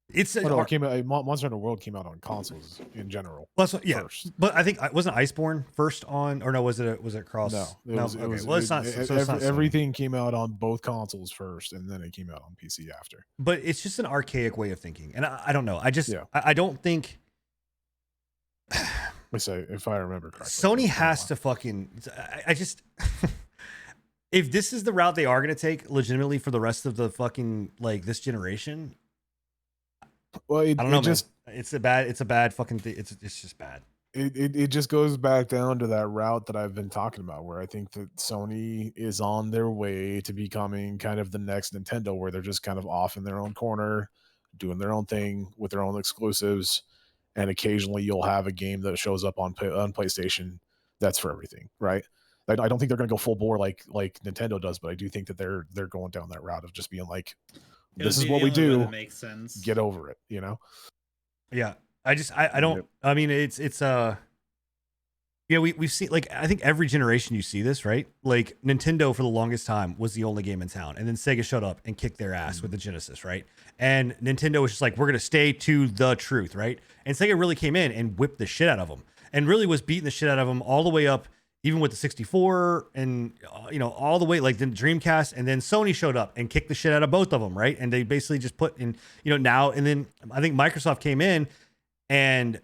It's Oh, no, it came out. Monster Hunter World came out on consoles in general. yeah, first. but I think wasn't Iceborne first on, or no? Was it cross? No, no, was, okay. it was. Well, it's not. So it's not Sony. Everything came out on both consoles first, and then it came out on PC after. But it's just an archaic way of thinking, and I don't know. I just Yeah. I don't think. I say, if I remember correctly, Sony has to fucking. I just. If this is the route they are going to take, legitimately for the rest of the fucking like this generation, well, I don't know, man. It's a bad fucking thing. It's just bad. It just goes back down to that route that I've been talking about, where I think that Sony is on their way to becoming kind of the next Nintendo, where they're just kind of off in their own corner, doing their own thing with their own exclusives, and occasionally you'll have a game that shows up on PlayStation that's for everything, right? I don't think they're going to go full bore like Nintendo does, but I do think that they're going down that route of just being like, this is what we do. Makes sense. Get over it, you know? Yeah. I don't. I mean, it's we've seen, like, I think every generation you see this, right? Like Nintendo for the longest time was the only game in town, and then Sega showed up and kicked their ass with the Genesis, right? And Nintendo was just like, we're gonna stay to the truth, right? And Sega really came in and whipped the shit out of them, and really was beating the shit out of them all the way up, even with the 64 and all the way, like the Dreamcast, and then Sony showed up and kicked the shit out of both of them, right? And they basically just put in, now, and then I think Microsoft came in. And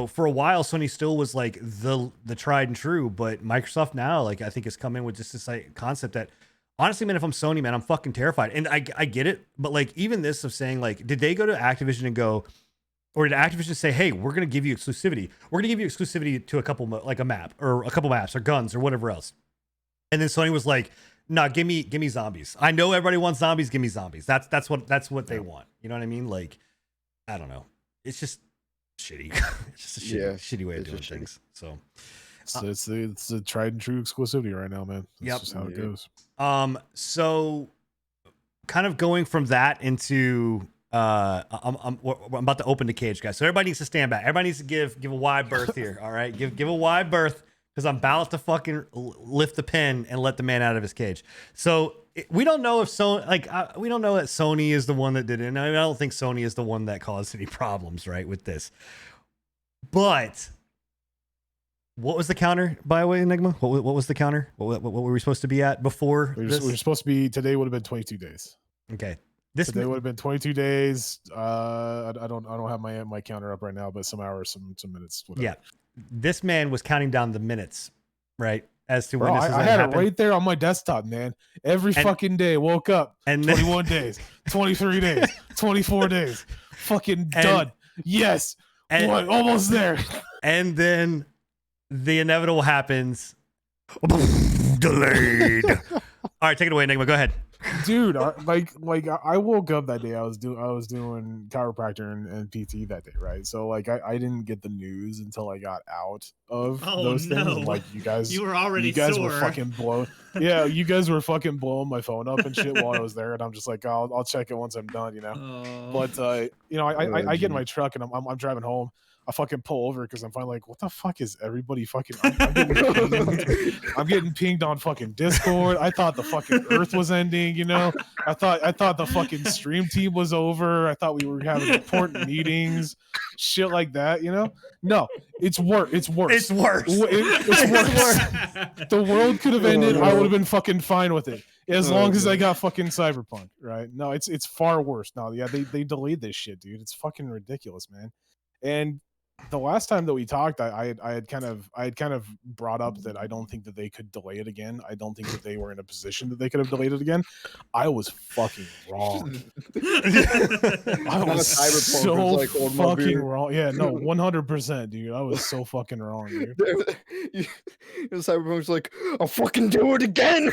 for a while, Sony still was like the tried and true, but Microsoft now, like, I think has come in with just this like concept that, honestly, man, if I'm Sony, man, I'm fucking terrified. And I get it, but like even this of saying, like, did they go to Activision and go, or did Activision say, hey, we're gonna give you exclusivity? We're gonna give you exclusivity to a couple, like a map or a couple maps or guns or whatever else. And then Sony was like, no, give me zombies. I know everybody wants zombies. Give me zombies. That's what they want. You know what I mean? Like, I don't know. It's just shitty. It's just a shitty way of doing things. So it's the tried and true exclusivity right now, man. That's just how it goes. So kind of going from that into I'm about to open the cage, guys. So everybody needs to stand back. Everybody needs to give a wide berth here. All right, give a wide berth, because I'm about to fucking lift the pin and let the man out of his cage. So we don't know if we don't know that Sony is the one that did it. And I don't think Sony is the one that caused any problems, right, with this. But what was the counter, by the way, Enigma? What was the counter? What were we supposed to be at before? We were supposed to be, today would have been 22 days. Okay. Today would have been 22 days. I don't have my counter up right now, but some hours, some minutes, whatever. Yeah. This man was counting down the minutes, right? As to when this is I had it right there on my desktop, man. Every fucking day, woke up, and 21 days, 23 days, 24 days, fucking done. Yes, almost there. And then the inevitable happens. Delayed. All right, take it away, Enigma. Go ahead. Dude, I woke up that day. I was doing chiropractor and PT that day, right? So like I didn't get the news until I got out of those things. And, like you were already were fucking blown. Yeah, you guys were fucking blowing my phone up and shit while I was there, and I'm just like, I'll check it once I'm done, you know. But I get in my truck and I'm driving home. I fucking pull over because I'm finally like, what the fuck is everybody fucking? I'm getting pinged on fucking Discord. I thought the fucking Earth was ending, you know. I thought the fucking stream team was over. I thought we were having important meetings, shit like that, you know. No, it's worse. It's worse. It's worse. It's worse. The world could have ended. I would have been fucking fine with it. As long as I got fucking Cyberpunk, right? No, it's far worse. No, yeah, they delayed this shit, dude. It's fucking ridiculous, man. And the last time that we talked, I had kind of brought up that I don't think that they could delay it again. I don't think that they were in a position that they could have delayed it again. I was fucking wrong. I was so fucking wrong. Yeah, no, 100%, dude. I was so fucking wrong, dude. Cyberpunk's like, I'll fucking do it again.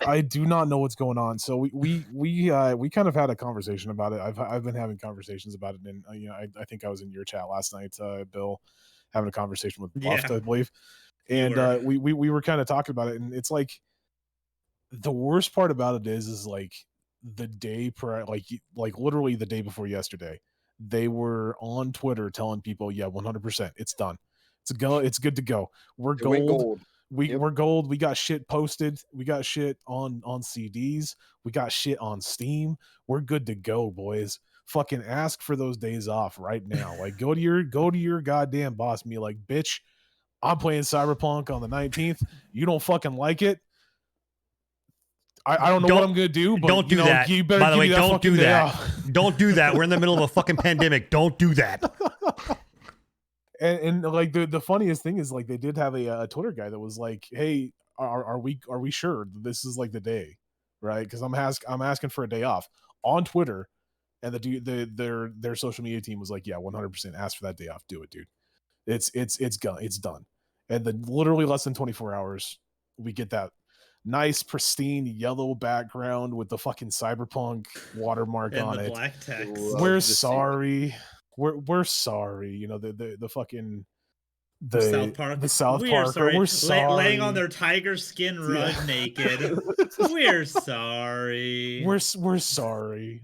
I do not know what's going on. So we kind of had a conversation about it. I've been having conversations about it, and I think I was in your chat last night, Bill, having a conversation with Buff, I believe, and we were kind of talking about it, and it's like the worst part about it is like the day like literally the day before yesterday, they were on Twitter telling people, yeah, 100%, it's done, it's good to go, we're gold. We're gold. We got shit posted. We got shit on CDs. We got shit on Steam. We're good to go, boys. Fucking ask for those days off right now. Like go to your goddamn boss and be like, bitch, I'm playing Cyberpunk on the 19th. You don't fucking like it. I don't know what I'm gonna do, but don't do that. You better By the way, give me don't do that. off. Don't do that. We're in the middle of a fucking pandemic. Don't do that. And like the funniest thing is like they did have a Twitter guy that was like, "Hey, are we sure this is like the day, right? Because I'm asking for a day off on Twitter." And their social media team was like, yeah, 100% ask for that day off. Do it, dude. It's done. And then literally less than 24 hours, we get that nice pristine yellow background with the fucking Cyberpunk watermark and on the it. black text. We're sorry. We're sorry. You know, the fucking South Park. The South We're Park. sorry. We're sorry. Laying on their tiger skin rug naked. We're sorry. We're sorry.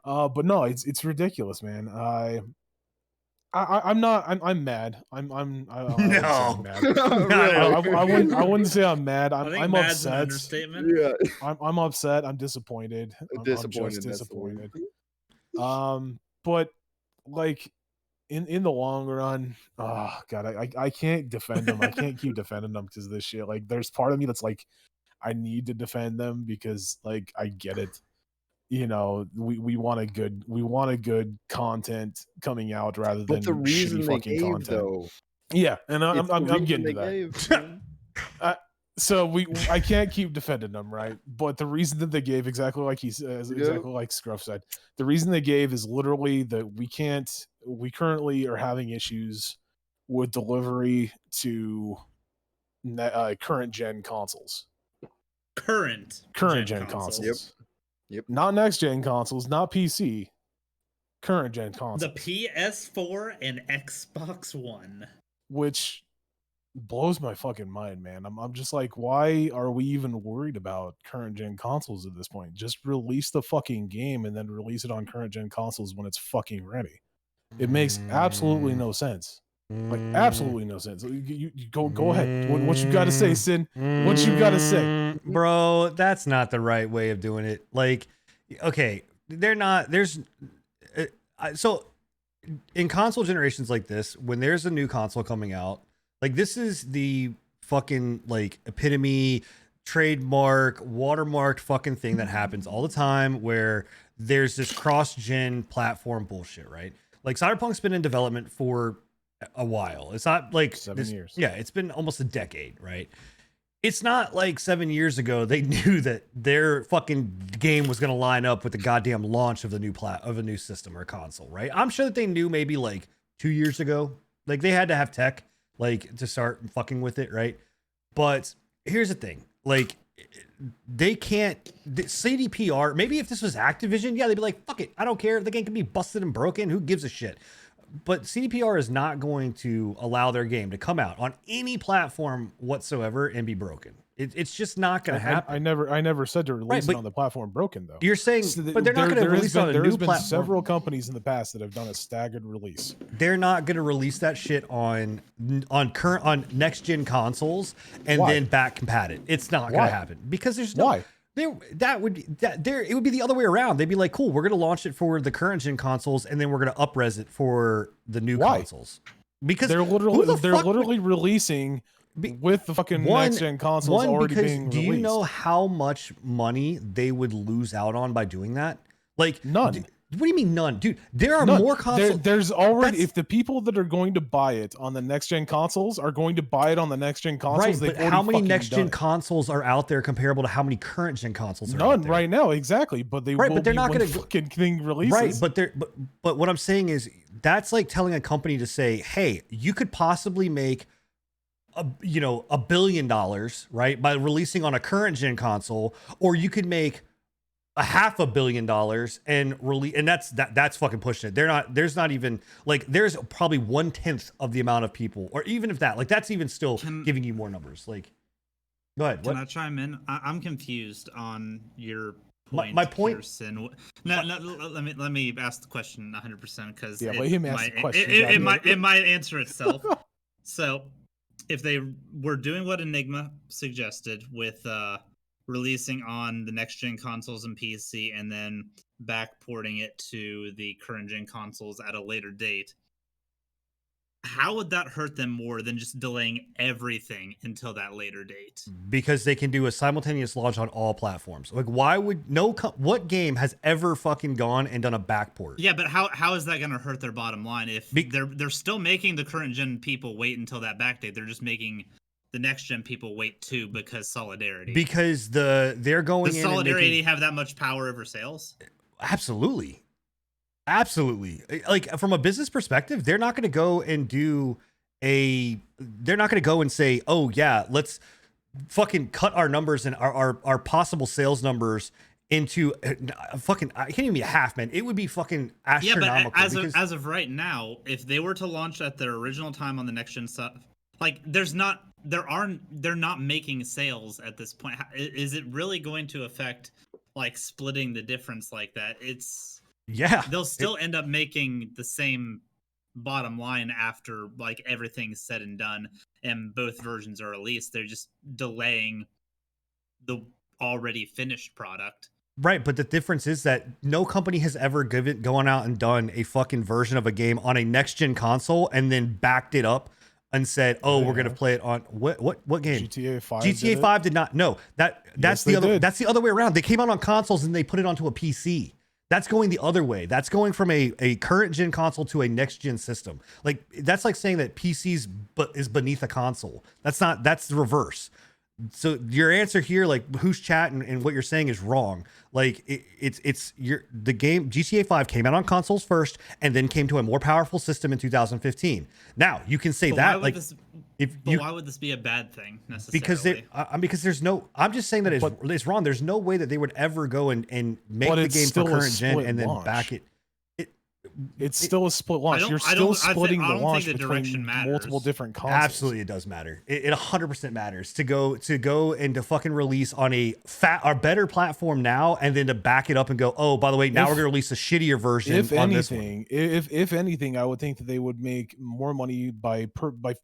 But no, it's ridiculous, man. I'm not. I'm mad. I'm No. mad. I wouldn't say I'm mad. I think I'm mad's an upset. understatement. Yeah. I'm upset. I'm disappointed. I'm just disappointed. But like in the long run, oh god, I can't defend them. I can't keep defending them because of this shit. Like, there's part of me that's like, I need to defend them because like I get it. You know, we want a good content coming out rather than But the reason shitty they fucking gave, content. though, Yeah, and it's the I'm reason getting they to that. gave. So I can't keep defending them, right? But the reason that they gave, exactly like he says, exactly like Scruff said, the reason they gave is literally that we currently are having issues with delivery to current gen consoles. Current gen consoles. Yep. Not next gen consoles, not PC. Current gen consoles. The PS4 and Xbox One. Which blows my fucking mind, man. I'm just like, why are we even worried about current gen consoles at this point? Just release the fucking game and then release it on current gen consoles when it's fucking ready. It makes absolutely no sense. Like, absolutely no sense. You go ahead. What you got to say, Sin? What you got to say? Bro, that's not the right way of doing it. Like, okay, so in console generations like this, when there's a new console coming out, like, this is the fucking like epitome, trademark, watermarked fucking thing that happens all the time, where there's this cross-gen platform bullshit, right? Like, Cyberpunk's been in development for a while. It's not like 7 years. Yeah, it's been almost a decade, right? It's not like 7 years ago they knew that their fucking game was going to line up with the goddamn launch of the new system or console, right? I'm sure that they knew maybe like 2 years ago. Like, they had to have tech like to start fucking with it, right? But here's the thing, like, they can't CDPR. Maybe if this was Activision, yeah, they'd be like, fuck it, I don't care, the game can be busted and broken, who gives a shit? But CDPR is not going to allow their game to come out on any platform whatsoever and be broken. It's just not going to happen. I never said to release Right, it on the platform broken, though. You're saying, but they're not going to release it on a new There's been platform. several companies in the past that have done a staggered release. They're not going to release that shit on next gen consoles and Why? then back compat it. It's not going Why? to happen because there's no. Why? It would be the other way around. They'd be like, cool, we're going to launch it for the current gen consoles and then we're going to up-res it for the new Why? consoles. Because they're fuck literally releasing with the fucking next gen consoles already being do released. you know how much money they would lose out on by doing that? Like, none. What do you mean none, dude? There are None. more consoles. There's already, That's- if the people that are going to buy it on the next gen consoles are going to buy it on the next gen consoles, Right, but how many next gen consoles are out there comparable to how many current gen consoles are out none there? right now, exactly. But they Right, will but they're be not when gonna- fucking thing releases. Right, but what I'm saying is that's like telling a company to say, hey, you could possibly make $1 billion, right, by releasing on a current gen console, or you could make $500 million and release, and that's fucking pushing it. There's not even like, there's probably 1/10 of the amount of people, or even if that, like, that's even still giving you more numbers. Like, go ahead. Can I chime in? I'm confused on your point. My point. Pearson. No, let me ask the question 100% because Yeah, let him ask the question. It might answer itself. So, if they were doing what Enigma suggested with releasing on the next gen consoles and PC and then backporting it to the current gen consoles at a later date, how would that hurt them more than just delaying everything until that later date? Because they can do a simultaneous launch on all platforms. Like, why would what game has ever fucking gone and done a backport? Yeah, but how is that going to hurt their bottom line if they're still making the current gen people wait until that back date? They're just making the next gen people wait too because solidarity. Because they're going Does in solidarity have that much power over sales? Absolutely. Absolutely. Like, from a business perspective, they're not going to go and they're not going to go and say, oh yeah, let's fucking cut our numbers and our possible sales numbers into fucking, I can't even be a half, man. It would be fucking astronomical. Yeah, but as of right now, if they were to launch at their original time on the next gen stuff, like they're not making sales at this point. Is it really going to affect like splitting the difference like that? They'll still end up making the same bottom line after like everything's said and done and both versions are released. They're just delaying the already finished product. Right, but the difference is that no company has ever gone out and done a fucking version of a game on a next gen console and then backed it up and said, "Oh, we're gonna play it on what game?" GTA 5. GTA 5 did not. No, that's Yes, the they other. did. That's the other way around. They came out on consoles and they put it onto a PC. That's going the other way. That's going from a current gen console to a next gen system. Like, that's like saying that PC's is beneath a console. That's not. That's the reverse. So your answer here, like who's chatting and what you're saying is wrong. Like the game GTA 5 came out on consoles first and then came to a more powerful system in 2015. Now you can say that like why would this be a bad thing necessarily? Because there's no. I'm just saying that it's wrong. There's no way that they would ever go and make the game for current gen and then back it. It's still a split launch. You're still splitting the launch between multiple different consoles. Absolutely, it does matter. It 100% matters to go and to fucking release on a better platform now, and then to back it up and go, oh, by the way, now we're gonna release a shittier version. If on anything, this one. if anything, I would think that they would make more money by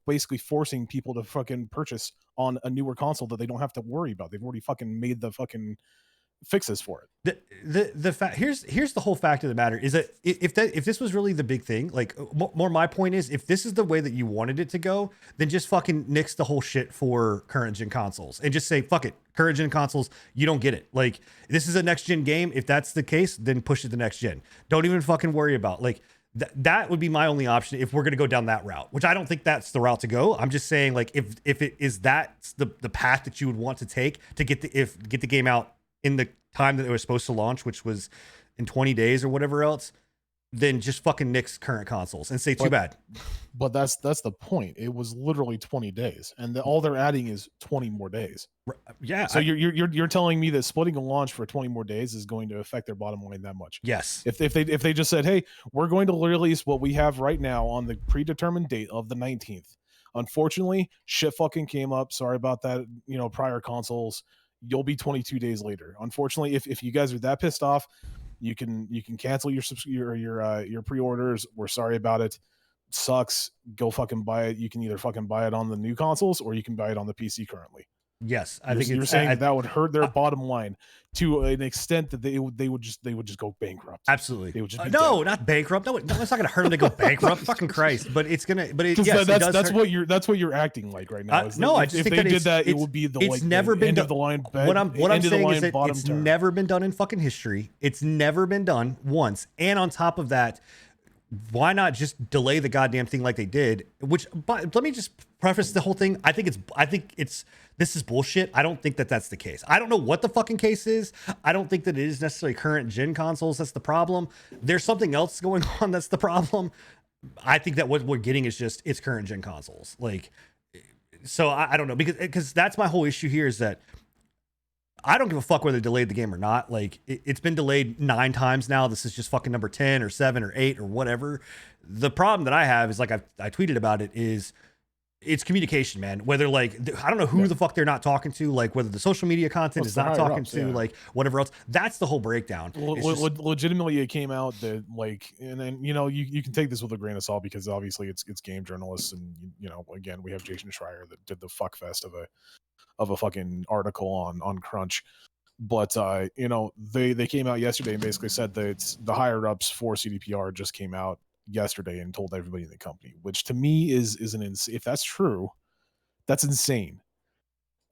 basically forcing people to fucking purchase on a newer console that they don't have to worry about. They've already fucking made the fucking fixes for it. The fact here's the whole fact of the matter is that if this was really the big thing, like more my point is, if this is the way that you wanted it to go, then just fucking nix the whole shit for current gen consoles and just say fuck it, current gen consoles, you don't get it. Like, this is a next gen game. If that's the case, then push it to next gen. Don't even fucking worry about like that would be my only option if we're going to go down that route, which I don't think that's the route to go. I'm just saying, like, if it is that's the path that you would want to take to get the game out in the time that it was supposed to launch, which was in 20 days or whatever else, then just fucking nix current consoles and say too bad. But that's the point. It was literally 20 days, and all they're adding is 20 more days. Yeah. So you're telling me that splitting a launch for 20 more days is going to affect their bottom line that much? Yes. If they just said, hey, we're going to release what we have right now on the predetermined date of the 19th. Unfortunately, shit fucking came up. Sorry about that. Prior consoles. You'll be 22 days later. Unfortunately, if you guys are that pissed off, you can cancel your pre-orders. We're sorry about it. Sucks. Go fucking buy it. You can either fucking buy it on the new consoles or you can buy it on the PC currently. Yes, I think you're saying that would hurt their bottom line to an extent that they would just go bankrupt. Absolutely, they would just be not bankrupt. No, it's not going to hurt them to go bankrupt. Fucking Christ! But it's gonna. But yes, that's what you're acting like right now. I just think they did that, it would be the never been end of the line. What I'm saying is that it's never been done in fucking history. It's never been done once. And on top of that, why not just delay the goddamn thing like they did? But let me just preface the whole thing. I think this is bullshit. I don't think that that's the case. I don't know what the fucking case is. I don't think that it is necessarily current gen consoles that's the problem. There's something else going on that's the problem. I think that what we're getting is just it's current gen consoles. Like, so I don't know, because that's my whole issue here is that I don't give a fuck whether they delayed the game or not. Like, it's been delayed 9 times now. This is just fucking number 10 or 7 or 8 or whatever. The problem that I have is, like I tweeted about it, is it's communication, man. Whether like I don't know who the fuck they're not talking to, like whether the social media content is not talking to, like whatever else. That's the whole breakdown. Legitimately, it came out that like, and then you can take this with a grain of salt because obviously it's game journalists, and again we have Jason Schreier that did the fuck fest of a fucking article on Crunch. But they came out yesterday and basically said that the higher ups for CDPR just came out yesterday and told everybody in the company, which to me is if that's true, that's insane.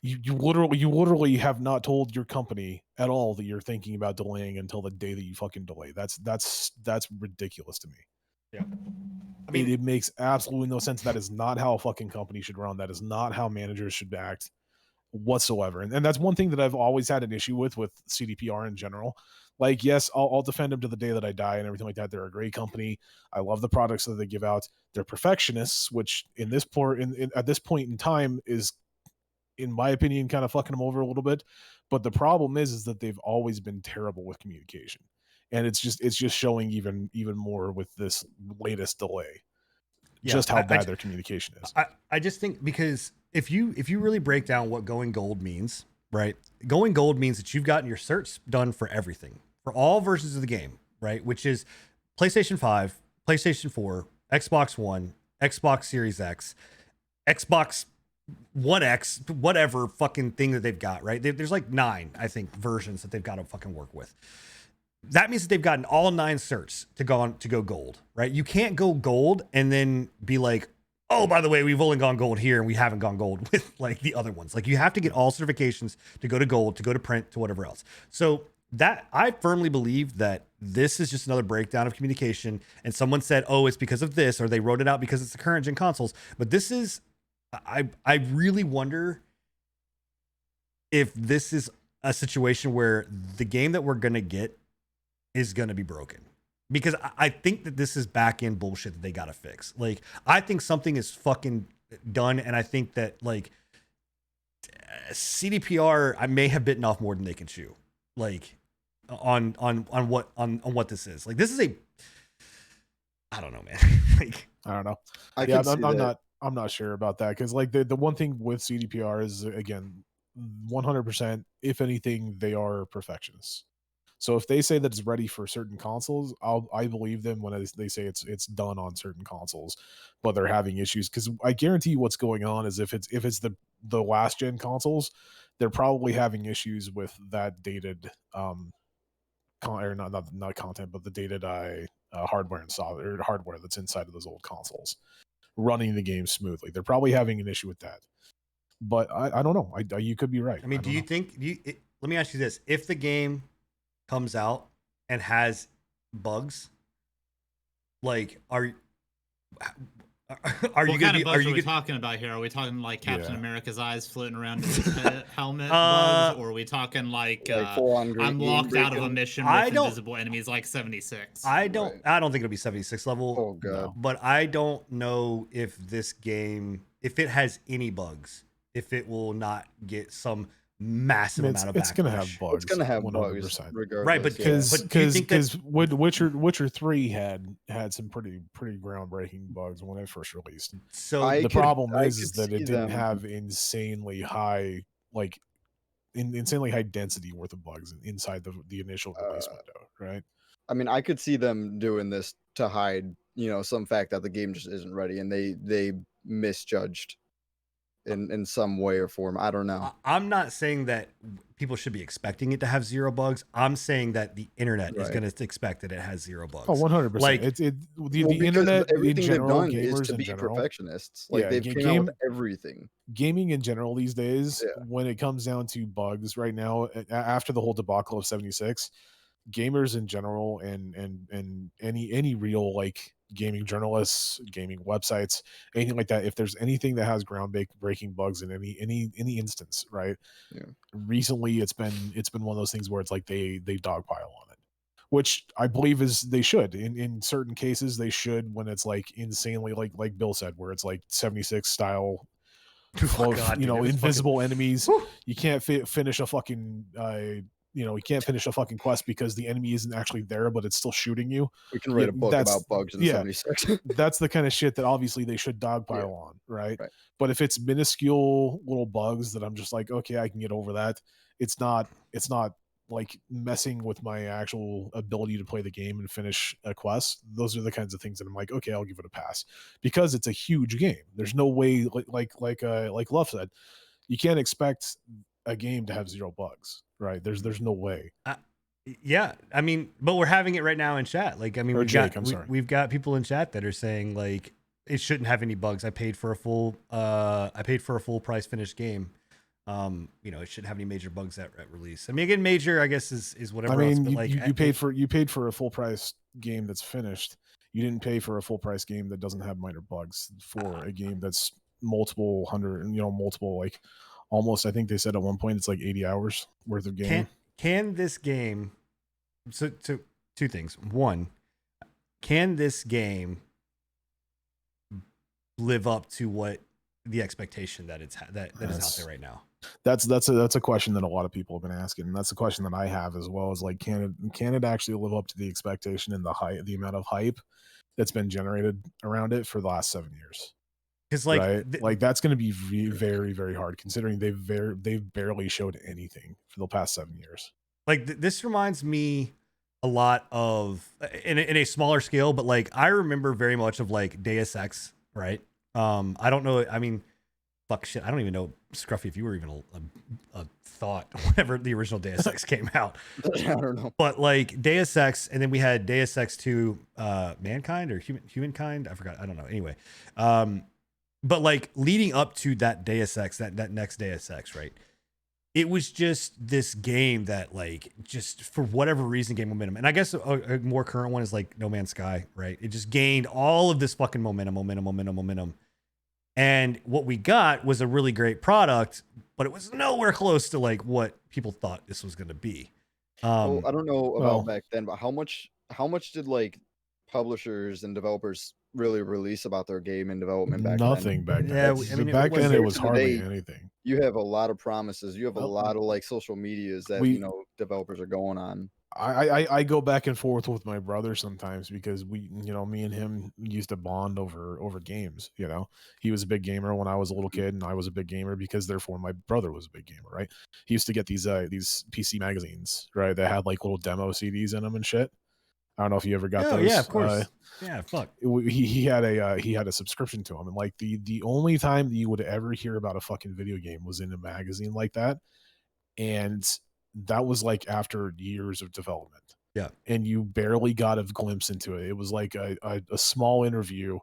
You literally have not told your company at all that you're thinking about delaying until the day that you fucking delay. That's ridiculous to me. Yeah. I mean, it makes absolutely no sense. That is not how a fucking company should run. That is not how managers should act whatsoever. And that's one thing that I've always had an issue with CDPR in general. Like, yes, I'll defend them to the day that I die and everything like that. They're a great company. I love the products that they give out. They're perfectionists, which at this point in time is, in my opinion, kind of fucking them over a little bit. But the problem is that they've always been terrible with communication, and it's just showing even more with this latest delay. Yeah, just how bad their communication is. I just think because if you really break down what going gold means, right? Going gold means that you've gotten your certs done for everything, for all versions of the game, right? Which is PlayStation 5, PlayStation 4, Xbox One, Xbox Series X, Xbox One X, whatever fucking thing that they've got, right? There's like 9, I think, versions that they've got to fucking work with. That means that they've gotten all 9 certs to go gold, right? You can't go gold and then be like, oh, by the way, we've only gone gold here and we haven't gone gold with like the other ones. Like you have to get all certifications to go to gold, to go to print, to whatever else. So that I firmly believe that this is just another breakdown of communication. And someone said, oh, it's because of this, or they wrote it out because it's the current gen consoles. But this is, I really wonder if this is a situation where the game that we're going to get is going to be broken. Because I think that this is back end bullshit that they got to fix. Like, I think something is fucking done. And I think that like CDPR, I may have bitten off more than they can chew. Like on what this is. Like, this is I don't know, man. Like, I don't know. I'm not sure about that. Cause like the one thing with CDPR is, again, 100%, if anything, they are perfectionists. So if they say that it's ready for certain consoles, I believe them when they say it's done on certain consoles, but they're having issues. Because I guarantee you what's going on is if it's the last gen consoles, they're probably having issues with that dated or not content, but the dated hardware and software or hardware that's inside of those old consoles running the game smoothly. They're probably having an issue with that. But I don't know. You could be right. I mean, do you think? Let me ask you this: if the game comes out and has bugs, like are you going to are we talking about here? Are we talking like Captain America's eyes floating around in his helmet bugs, or are we talking like I'm locked out of a mission with invisible enemies like 76? I don't think it'll be 76 level. Oh god. But I don't know if this game, if it has any bugs, if it will not get some massive amount of backlash. It's gonna have bugs. It's gonna have 100%. bugs, regardless. Right, but because Witcher 3 had some pretty groundbreaking bugs when it first released. So the problem is that it didn't have insanely high density worth of bugs inside the initial release window, right? I mean, I could see them doing this to hide, some fact that the game just isn't ready, and they misjudged in some way or form. I don't know. I'm not saying that people should be expecting it to have 0 bugs. I'm saying that the internet is going to expect that it has 0 bugs. Oh, 100%. Like the internet in general, gamers is to be perfectionists. Like they've came out with everything. Gaming in general these days, when it comes down to bugs right now, after the whole debacle of 76, gamers in general and any real like gaming journalists, gaming websites, anything like that, if there's anything that has groundbreaking bugs in any instance, right? Recently it's been one of those things where it's like they dogpile on it, which I believe is they should in certain cases. They should, when it's like insanely like Bill said, where it's like 76 style invisible enemies. You can't finish a fucking you can't finish a fucking quest because the enemy isn't actually there, but it's still shooting you. We can write a book that's- about bugs in yeah. 76. That's the kind of shit that obviously they should dogpile on, right? But if it's minuscule little bugs that I'm just like, okay, I can get over that. It's not like messing with my actual ability to play the game and finish a quest. Those are the kinds of things that I'm like, okay, I'll give it a pass because it's a huge game. There's no way, like Luff said, you can't expect a game to have 0 bugs, right? There's no way. Yeah, I mean, but we're having it right now in chat. Like, I mean, we've got people in chat that are saying like it shouldn't have any bugs. I paid for a full price finished game. It shouldn't have any major bugs at release. I mean, again, major, I guess is whatever. I mean, else, but like, you paid for a full price game that's finished. You didn't pay for a full price game that doesn't have minor bugs for a game that's multiple hundred, multiple, like almost, I think they said at one point it's like 80 hours worth of game. Can this game, so two things. One, can this game live up to what the expectation that is out there right now? That's a question that a lot of people have been asking, and that's a question that I have as well. Is like, can it actually live up to the expectation and the amount of hype that's been generated around it for the last 7 years? Because like that's going to be very, very hard considering they've barely showed anything for the past 7 years. Like this reminds me a lot of in a smaller scale, but like I remember very much of like Deus Ex, right? I don't know. I mean, fuck shit. I don't even know, Scruffy, if you were even a thought whenever the original Deus Ex came out. I don't know. But like Deus Ex, and then we had Deus Ex 2, Mankind or Humankind. I forgot. I don't know. Anyway, but like leading up to that Deus Ex, that next Deus Ex, right? It was just this game that like just for whatever reason gained momentum. And I guess a more current one is like No Man's Sky, right? It just gained all of this fucking momentum. And what we got was a really great product, but it was nowhere close to like what people thought this was going to be. I don't know about back then, but how much did like publishers and developers really release about their game in development back Nothing then? back then. Yeah, I mean, back then it was today, hardly anything. You have a lot of promises. You have a lot of like social medias that developers are going on. I go back and forth with my brother sometimes because me and him used to bond over games. He was a big gamer when I was a little kid, and I was a big gamer because therefore my brother was a big gamer, right? He used to get these PC magazines, right? That had like little demo CDs in them and shit. I don't know if you ever got those. Yeah, of course. Fuck. He had a subscription to them, and like the only time that you would ever hear about a fucking video game was in a magazine like that, and that was like after years of development. Yeah. And you barely got a glimpse into it. It was like a small interview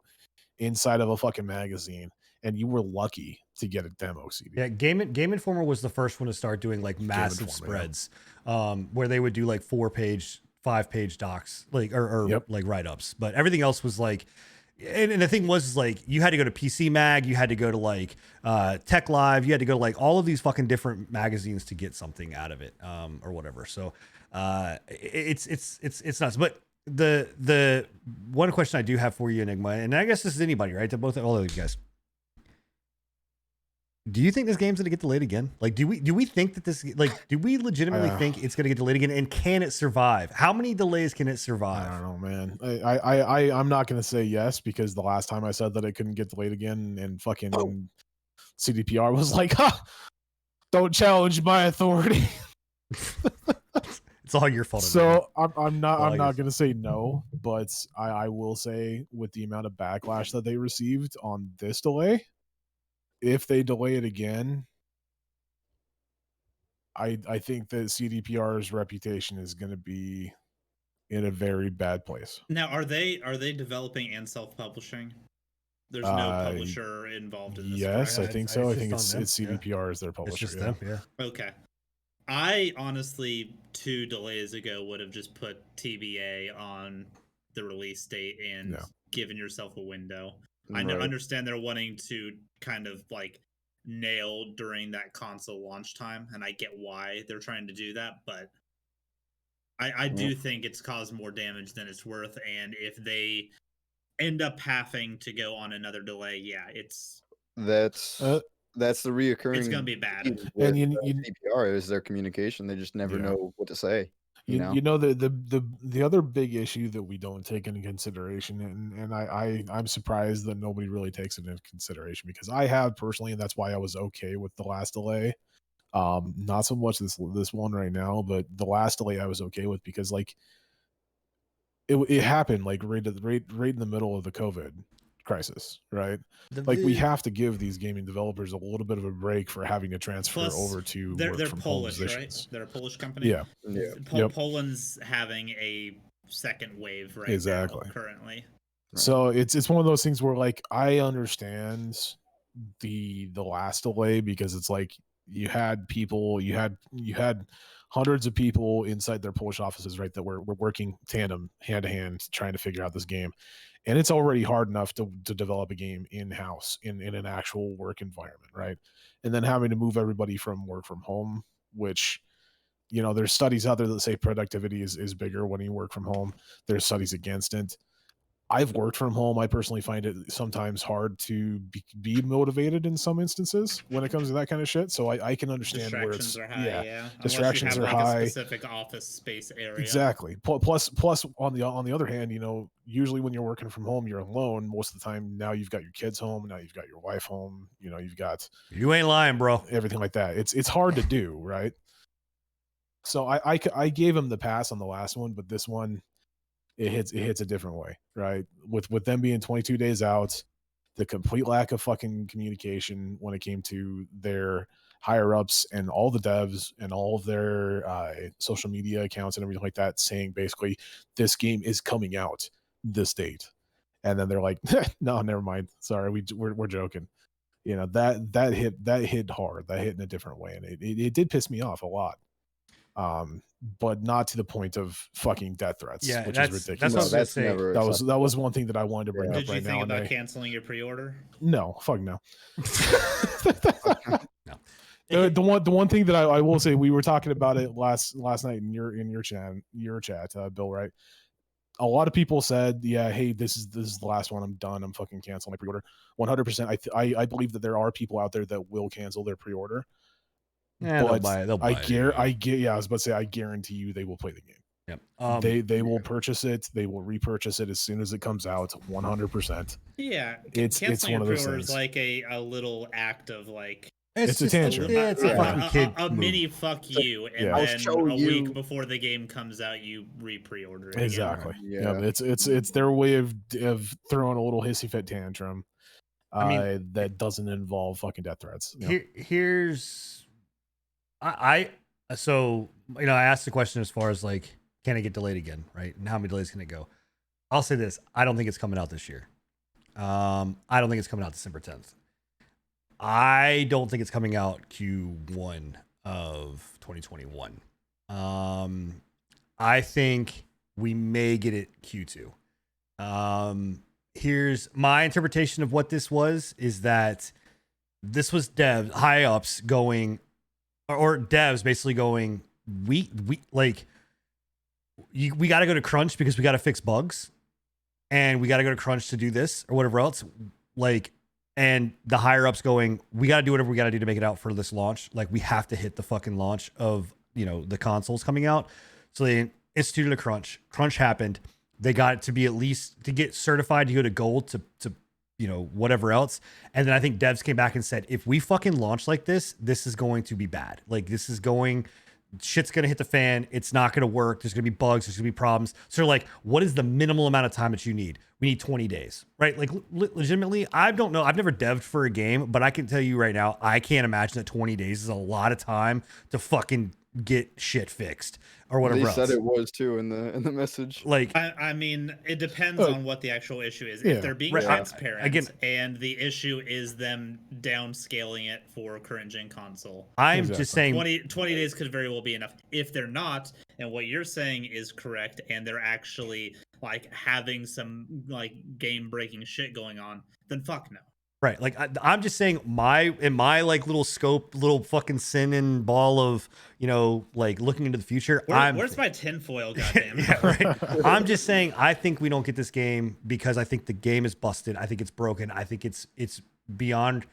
inside of a fucking magazine, and you were lucky to get a demo CD. Yeah, Game Informer was the first one to start doing like massive spreads, where they would do like 4-page, 5-page docs, like or like write-ups. But everything else was like, and the thing was like you had to go to PC Mag, you had to go to like Tech Live, you had to go to like all of these fucking different magazines to get something out of it, or whatever. So it's nuts. But the one question I do have for you, Enigma, and I guess this is anybody, right? To all of you guys. Do you think this game's gonna get delayed again? Like, do we think that this, like, do we legitimately think it's gonna get delayed again? And can it survive? How many delays can it survive? I don't know, man. I'm not gonna say yes because the last time I said that it couldn't get delayed again, and fucking CDPR was like, don't challenge my authority. It's all your fault. So I'm not gonna say no, but I will say with the amount of backlash that they received on this delay, if they delay it again, I think that CDPR's reputation is going to be in a very bad place. Now, are they developing and self-publishing? There's no publisher involved in this. Yes, correct? I think so. I think it's CDPR as their publisher. It's just them, yeah. Okay. I honestly 2 delays ago would have just put TBA on the release date and given yourself a window. I understand they're wanting to kind of like nail during that console launch time, and I get why they're trying to do that, but I do think it's caused more damage than it's worth, and if they end up having to go on another delay, that's That's the reoccurring. It's gonna be bad. theme And with, you CPR is their communication. They just never Yeah. know what to say. You know? the other big issue that we don't take into consideration, and I'm surprised that nobody really takes it into consideration, because I have personally, and that's why I was okay with the last delay. Not so much this one right now, but the last delay I was okay with, because like it happened like right in the middle of the COVID crisis, right? Like we have to give these gaming developers a little bit of a break for having to transfer Plus, over to they're work from home Polish, right? positions. They're a Polish company. Yeah, Yeah. Yep. Poland's having a second wave right Exactly. now currently. So it's one of those things where like I understand the last delay, because it's like you had hundreds of people inside their Polish offices, right, that were working tandem, hand to hand, trying to figure out this game. And it's already hard enough to develop a game in-house in an actual work environment, right? And then having to move everybody from work from home, which, you know, there's studies out there that say productivity is bigger when you work from home. There's studies against it. I've worked from home. I personally find it sometimes hard to be motivated in some instances when it comes to that kind of shit. So I can understand where it's Distractions are high, yeah. distractions Unless you have are like high. a specific office space area. Exactly. Plus on the other hand, you know, usually when you're working from home, you're alone most of the time. Now you've got your kids home. Now you've got your wife home. You know, you've got You ain't lying, bro. everything like that. It's hard to do, right? So I gave him the pass on the last one, but this one, it hits a different way, right? With them being 22 days out, the complete lack of fucking communication when it came to their higher ups and all the devs and all of their social media accounts and everything like that, saying basically this game is coming out this date, and then they're like, no, never mind, sorry, we're joking. You know, that hit hard, that hit in a different way, and it did piss me off a lot. But not to the point of fucking death threats, Yeah, which that's is ridiculous. that's what I was gonna that's say. never That acceptable. was one thing that I wanted to bring Yeah. up Did you right think now. about And canceling your pre-order? no, fuck no. No. The one thing that I will say, we were talking about it last night in your chat, Bill, right? A lot of people said, yeah, hey, this is the last one. I'm done. I'm fucking canceling my pre-order. 100%. I believe that there are people out there that will cancel their pre-order. Yeah, they'll But buy it. They'll buy it. yeah, I was about to say, I guarantee you they will play the game. Yep. They will purchase it. They will repurchase it as soon as it comes out. 100%. Yeah, It's canceling one of your those pre-order is things. like a little act of like It's a just tantrum. Yeah, it's a fucking kid. a move. mini fuck you, and Yeah. I'll then show a you. week before the game comes out, you pre-order it again. Exactly. Yeah. Yeah, it's their way of throwing a little hissy fit tantrum. I mean, that doesn't involve fucking death threats. You know? Here's I so you know, I asked the question as far as like, can it get delayed again, right? And how many delays can it go? I'll say this: I don't think it's coming out this year. I don't think it's coming out December 10th. I don't think it's coming out Q1 of 2021. I think we may get it Q2. Here's my interpretation of what this was: is that this was devs, high ups going, or devs basically going, we like, we got to go to crunch because we got to fix bugs, and we got to go to crunch to do this or whatever else. Like, and the higher ups going, we got to do whatever we got to do to make it out for this launch. Like, we have to hit the fucking launch of, you know, the consoles coming out. So they instituted a crunch. Crunch happened. They got it to be at least to get certified to go to gold to you know, whatever else. And then I think devs came back and said, if we fucking launch like this, this is going to be bad. Like, this is going, shit's going to hit the fan. It's not going to work. There's going to be bugs. There's going to be problems. So they're like, what is the minimal amount of time that you need? We need 20 days, right? Like, legitimately, I don't know. I've never dev'd for a game, but I can tell you right now, I can't imagine that 20 days is a lot of time to fucking get shit fixed or whatever They else. said it was too in the message. Like, I mean, it depends on what the actual issue is. yeah. If they're being Right, transparent, again- and the issue is them downscaling it for current gen console, I'm Exactly. just saying, 20 days could very well be enough. If they're not, and what you're saying is correct, and they're actually like having some like game breaking shit going on, then fuck no. right. Like, I'm just saying in my like little scope, little fucking sin and ball of, you know, like looking into the future. Where's my tinfoil? Goddamn. Yeah, right. I'm just saying, I think we don't get this game because I think the game is busted. I think it's broken. I think it's beyond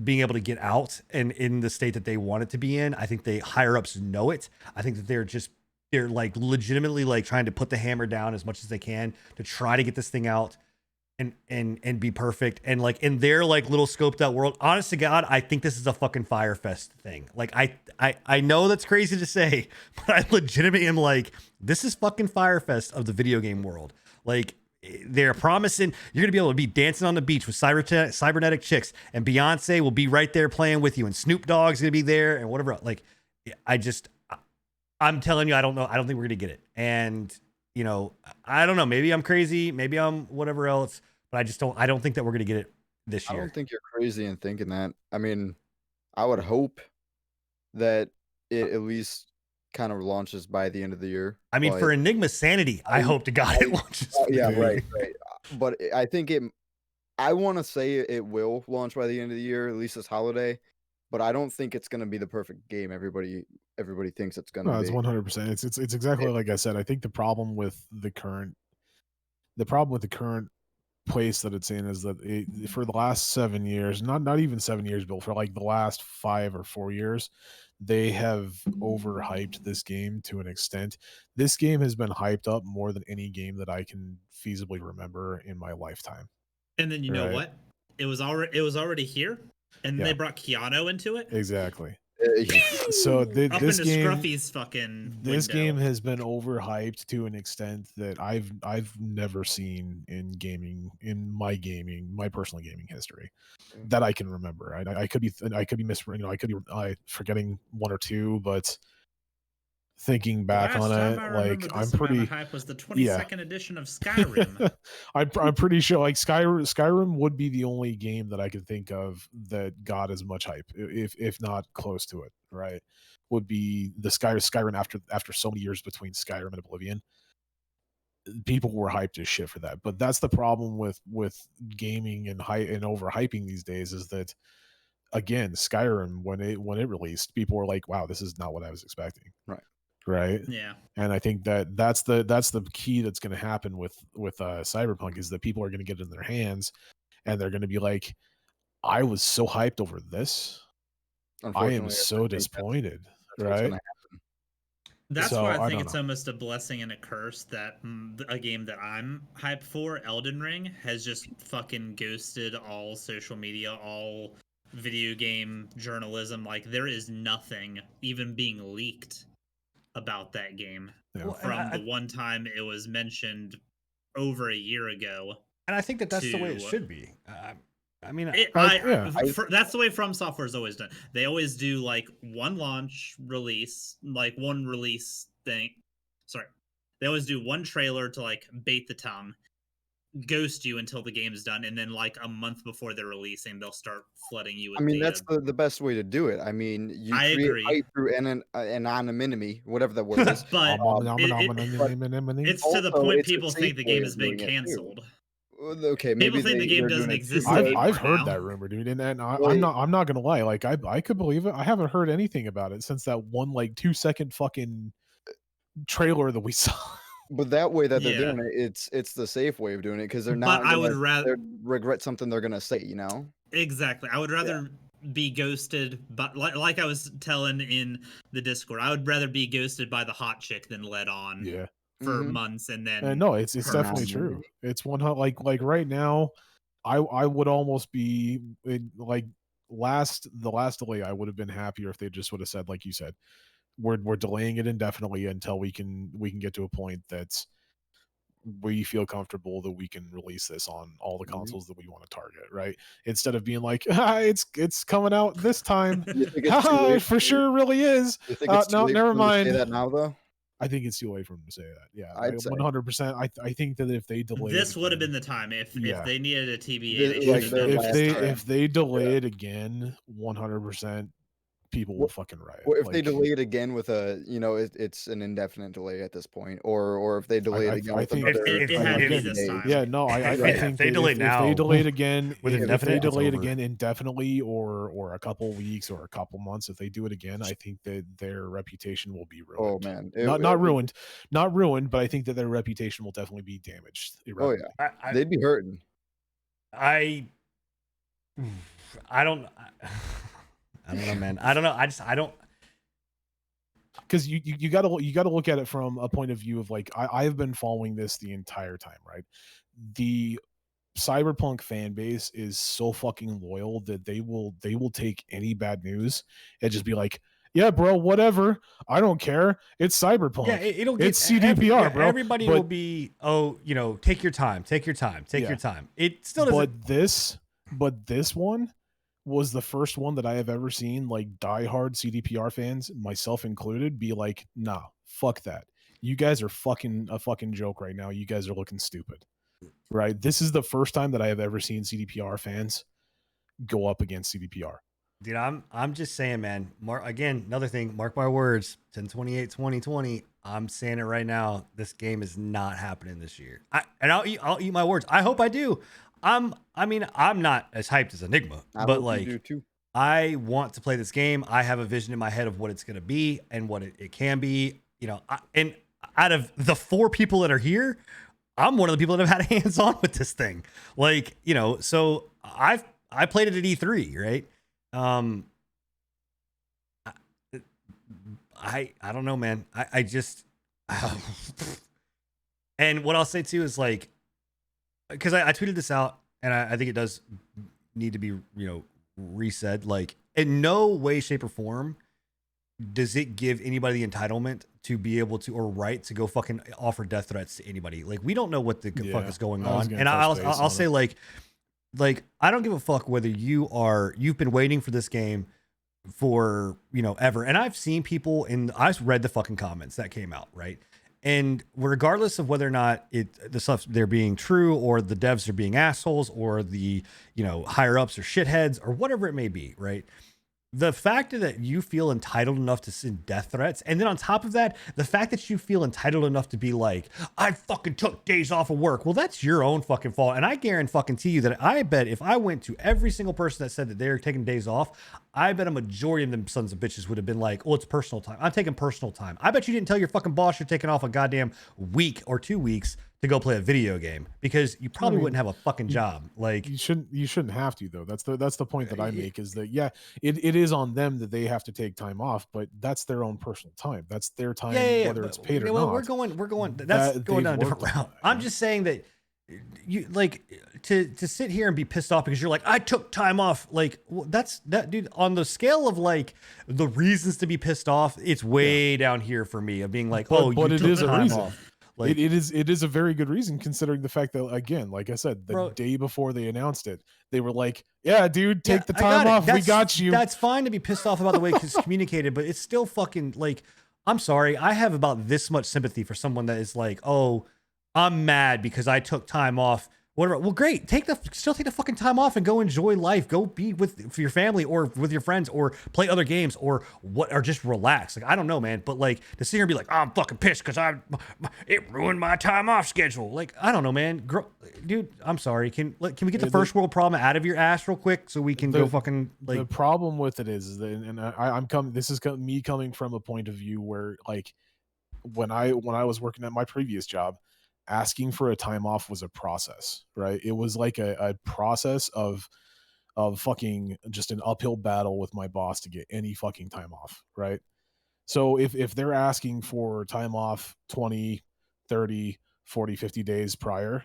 being able to get out and in the state that they want it to be in. I think they higher ups know it. I think that they're like legitimately like trying to put the hammer down as much as they can to try to get this thing out and be perfect. And like in their like little scoped out world, honest to God, I think this is a fucking Fire Fest thing. Like I know that's crazy to say, but I legitimately am like, this is fucking Fire Fest of the video game world. Like they're promising you're gonna be able to be dancing on the beach with cybernetic chicks, and Beyonce will be right there playing with you, and Snoop Dogg's gonna be there, and whatever. Like, I'm telling you, I don't know. I don't think we're gonna get it. And you know, I don't know. Maybe I'm crazy. Maybe I'm whatever else. But I just don't. I don't think that we're gonna get it this year. I don't think you're crazy in thinking that. I mean, I would hope that it at least kind of launches by the end of the year. I mean, for Enigma Sanity, I hope to God it launches. Yeah, right. But I think I want to say it will launch by the end of the year, at least this holiday. But I don't think it's going to be the perfect game everybody thinks it's going to be. It's 100%. It's exactly like I said. I think the problem with the current place that it's in is that for the last 7 years, not even 7 years, Bill, for like the last 5 or 4 years, they have overhyped this game to an extent. This game has been hyped up more than any game that I can feasibly remember in my lifetime. And then you know what? It was already here, and they brought Keanu into it. Exactly. So up this into game, Scruffy's fucking this window. game has been overhyped to an extent that I've never seen in my personal gaming history that I can remember. I could be forgetting one or two, but thinking back on it, like I'm pretty hype was the 22nd edition of Skyrim. I'm pretty sure like Skyrim would be the only game that I could think of that got as much hype, if not close to it. Right, would be the Skyrim after so many years between Skyrim and Oblivion. People were hyped as shit for that, but that's the problem with gaming and overhyping these days is that again, Skyrim when it released, people were like, "Wow, this is not what I was expecting." Right. Yeah. And I think that's the key that's going to happen with Cyberpunk is that people are going to get it in their hands and they're going to be like, I was so hyped over this. I am so disappointed. Right. That's why I think it's almost a blessing and a curse that a game that I'm hyped for, Elden Ring, has just fucking ghosted all social media, all video game journalism. Like there is nothing even being leaked about that game from the one time it was mentioned over a year ago. And I think that's the way it should be. I mean, that's the way From Software is always done. They always do like one release thing. Sorry. They always do one trailer to like bait the tongue, ghost you until the game's done, and then like a month before they're releasing, they'll start flooding you with that's the best way to do it. I mean, you create hype through anonymity, whatever that word is. But it's to the point people think the game has been canceled. Okay, maybe people think the game doesn't exist. I've heard that rumor, dude, and I'm not gonna lie. Like I could believe it. I haven't heard anything about it since that one like 2-second fucking trailer that we saw. But that way that they're doing it, it's the safe way of doing it because they're not. But I would rather regret something they're gonna say. You know. Exactly. I would rather be ghosted, but like I was telling in the Discord, I would rather be ghosted by the hot chick than led on. Yeah. For months and then no, it's definitely true. It's one like right now, I would almost be like the last delay. I would have been happier if they just would have said, like you said, we're delaying it indefinitely until we can get to a point that's we feel comfortable that we can release this on all the consoles that we want to target, right? Instead of being like, it's coming out this time. It for sure really is. No, never mind. Say that now though. I think it's too late for them to say that. Yeah, 100%. I think that if they delay this would have been the time if they needed a TBA. If they delay it again, 100%, people will fucking riot. Or if they delay it again with a, it's an indefinite delay at this point, or if they delay it again with another. It had to be this time. Yeah, no, I think they delay now. If they delay it again, if they delay it again indefinitely, or a couple weeks or a couple months, if they do it again, I think that their reputation will be ruined. Oh man, not ruined, but I think that their reputation will definitely be damaged. Oh yeah, they'd be hurting. I don't know, man. I don't know. I don't. Because you got to look at it from a point of view of like I've been following this the entire time, right? The Cyberpunk fan base is so fucking loyal that they will take any bad news and just be like, yeah, bro, whatever. I don't care. It's Cyberpunk. Yeah, it'll get it's CDPR, bro. Everybody will be, take your time, take your time. It still doesn't. But this one was the first one that I have ever seen like diehard CDPR fans, myself included, be like, nah, fuck that. You guys are a fucking joke right now. You guys are looking stupid. Right? This is the first time that I have ever seen CDPR fans go up against CDPR. Dude, I'm just saying, man. Again, another thing, mark my words, 10/28/2020. I'm saying it right now. This game is not happening this year. I'll eat my words. I hope I do. I'm not as hyped as Enigma, but like I want to play this game. I have a vision in my head of what it's going to be and what it can be, and out of the 4 people that are here, I'm one of the people that have had hands on with this thing. Like, so I played it at E3, right? I don't know, man. I just, and what I'll say too is like, because I tweeted this out, and I think it does need to be, resaid. Like, in no way, shape, or form does it give anybody the entitlement to be able to, or right to go fucking offer death threats to anybody. Like, we don't know what the fuck is going on. And I'll say like I don't give a fuck whether you've been waiting for this game for ever. And I've seen people, and I've read the fucking comments that came out, right? And regardless of whether or not the stuff they're being true, or the devs are being assholes, or the higher ups are shitheads, or whatever it may be, right? The fact that you feel entitled enough to send death threats, and then on top of that, the fact that you feel entitled enough to be like, I fucking took days off of work. Well, that's your own fucking fault. And I guarantee you that I bet if I went to every single person that said that they're taking days off, I bet a majority of them sons of bitches would have been like, oh, it's personal time. I'm taking personal time. I bet you didn't tell your fucking boss you're taking off a goddamn week or 2 weeks to go play a video game, because you probably wouldn't have a fucking job. Like, you shouldn't have to, though. That's the point that I make, is that it is on them that they have to take time off, but that's their own personal time. That's their time, whether it's paid or not. We're going that's going down a different route. I'm just saying that you like to sit here and be pissed off because you're like, I took time off. Like, well, that's that, dude. On the scale of like the reasons to be pissed off, it's way down here for me of being like, but it is a reason. Off. Like, it is a very good reason, considering the fact that, again, like I said, the day before they announced it, they were like, yeah, dude, take the time off. We got you. That's fine to be pissed off about the way it's communicated, but it's still fucking like, I'm sorry. I have about this much sympathy for someone that is like, oh, I'm mad because I took time off. Whatever. Well, great. Still take the fucking time off and go enjoy life. Go be for your family or with your friends, or play other games, or just relax. Like, I don't know, man. But like to sit here and be like, oh, I'm fucking pissed because it ruined my time off schedule. Like, I don't know, man. Dude, I'm sorry. Can we get the first world problem out of your ass real quick so we can go fucking like. The problem with it is that, and I'm coming. This is me coming from a point of view where, like, when I was working at my previous job, asking for a time off was a process, right? It was like a process of fucking just an uphill battle with my boss to get any fucking time off, right? So if they're asking for time off 20, 30, 40, 50 days prior,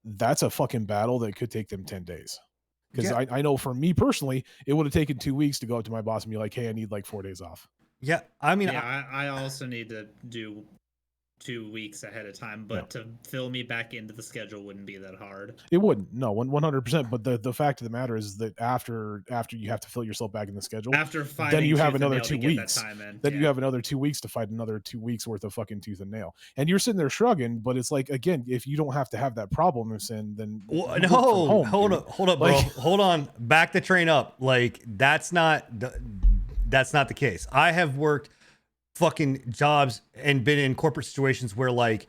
that's a fucking battle that could take them 10 days. Because I know for me personally, it would have taken 2 weeks to go up to my boss and be like, hey, I need like 4 days off. Yeah, I mean, I also need to do 2 weeks ahead of time, but to fill me back into the schedule wouldn't be that hard. It wouldn't, no, 100%. But the fact of the matter is that after you have to fill yourself back in the schedule, after fighting, then you have another 2 weeks. Then you have another 2 weeks to fight another 2 weeks worth of fucking tooth and nail. And you're sitting there shrugging, but it's like, again, if you don't have to have that problem, then hold up, bro. Like, hold on, back the train up. Like, that's not the case. I have worked fucking jobs and been in corporate situations where, like,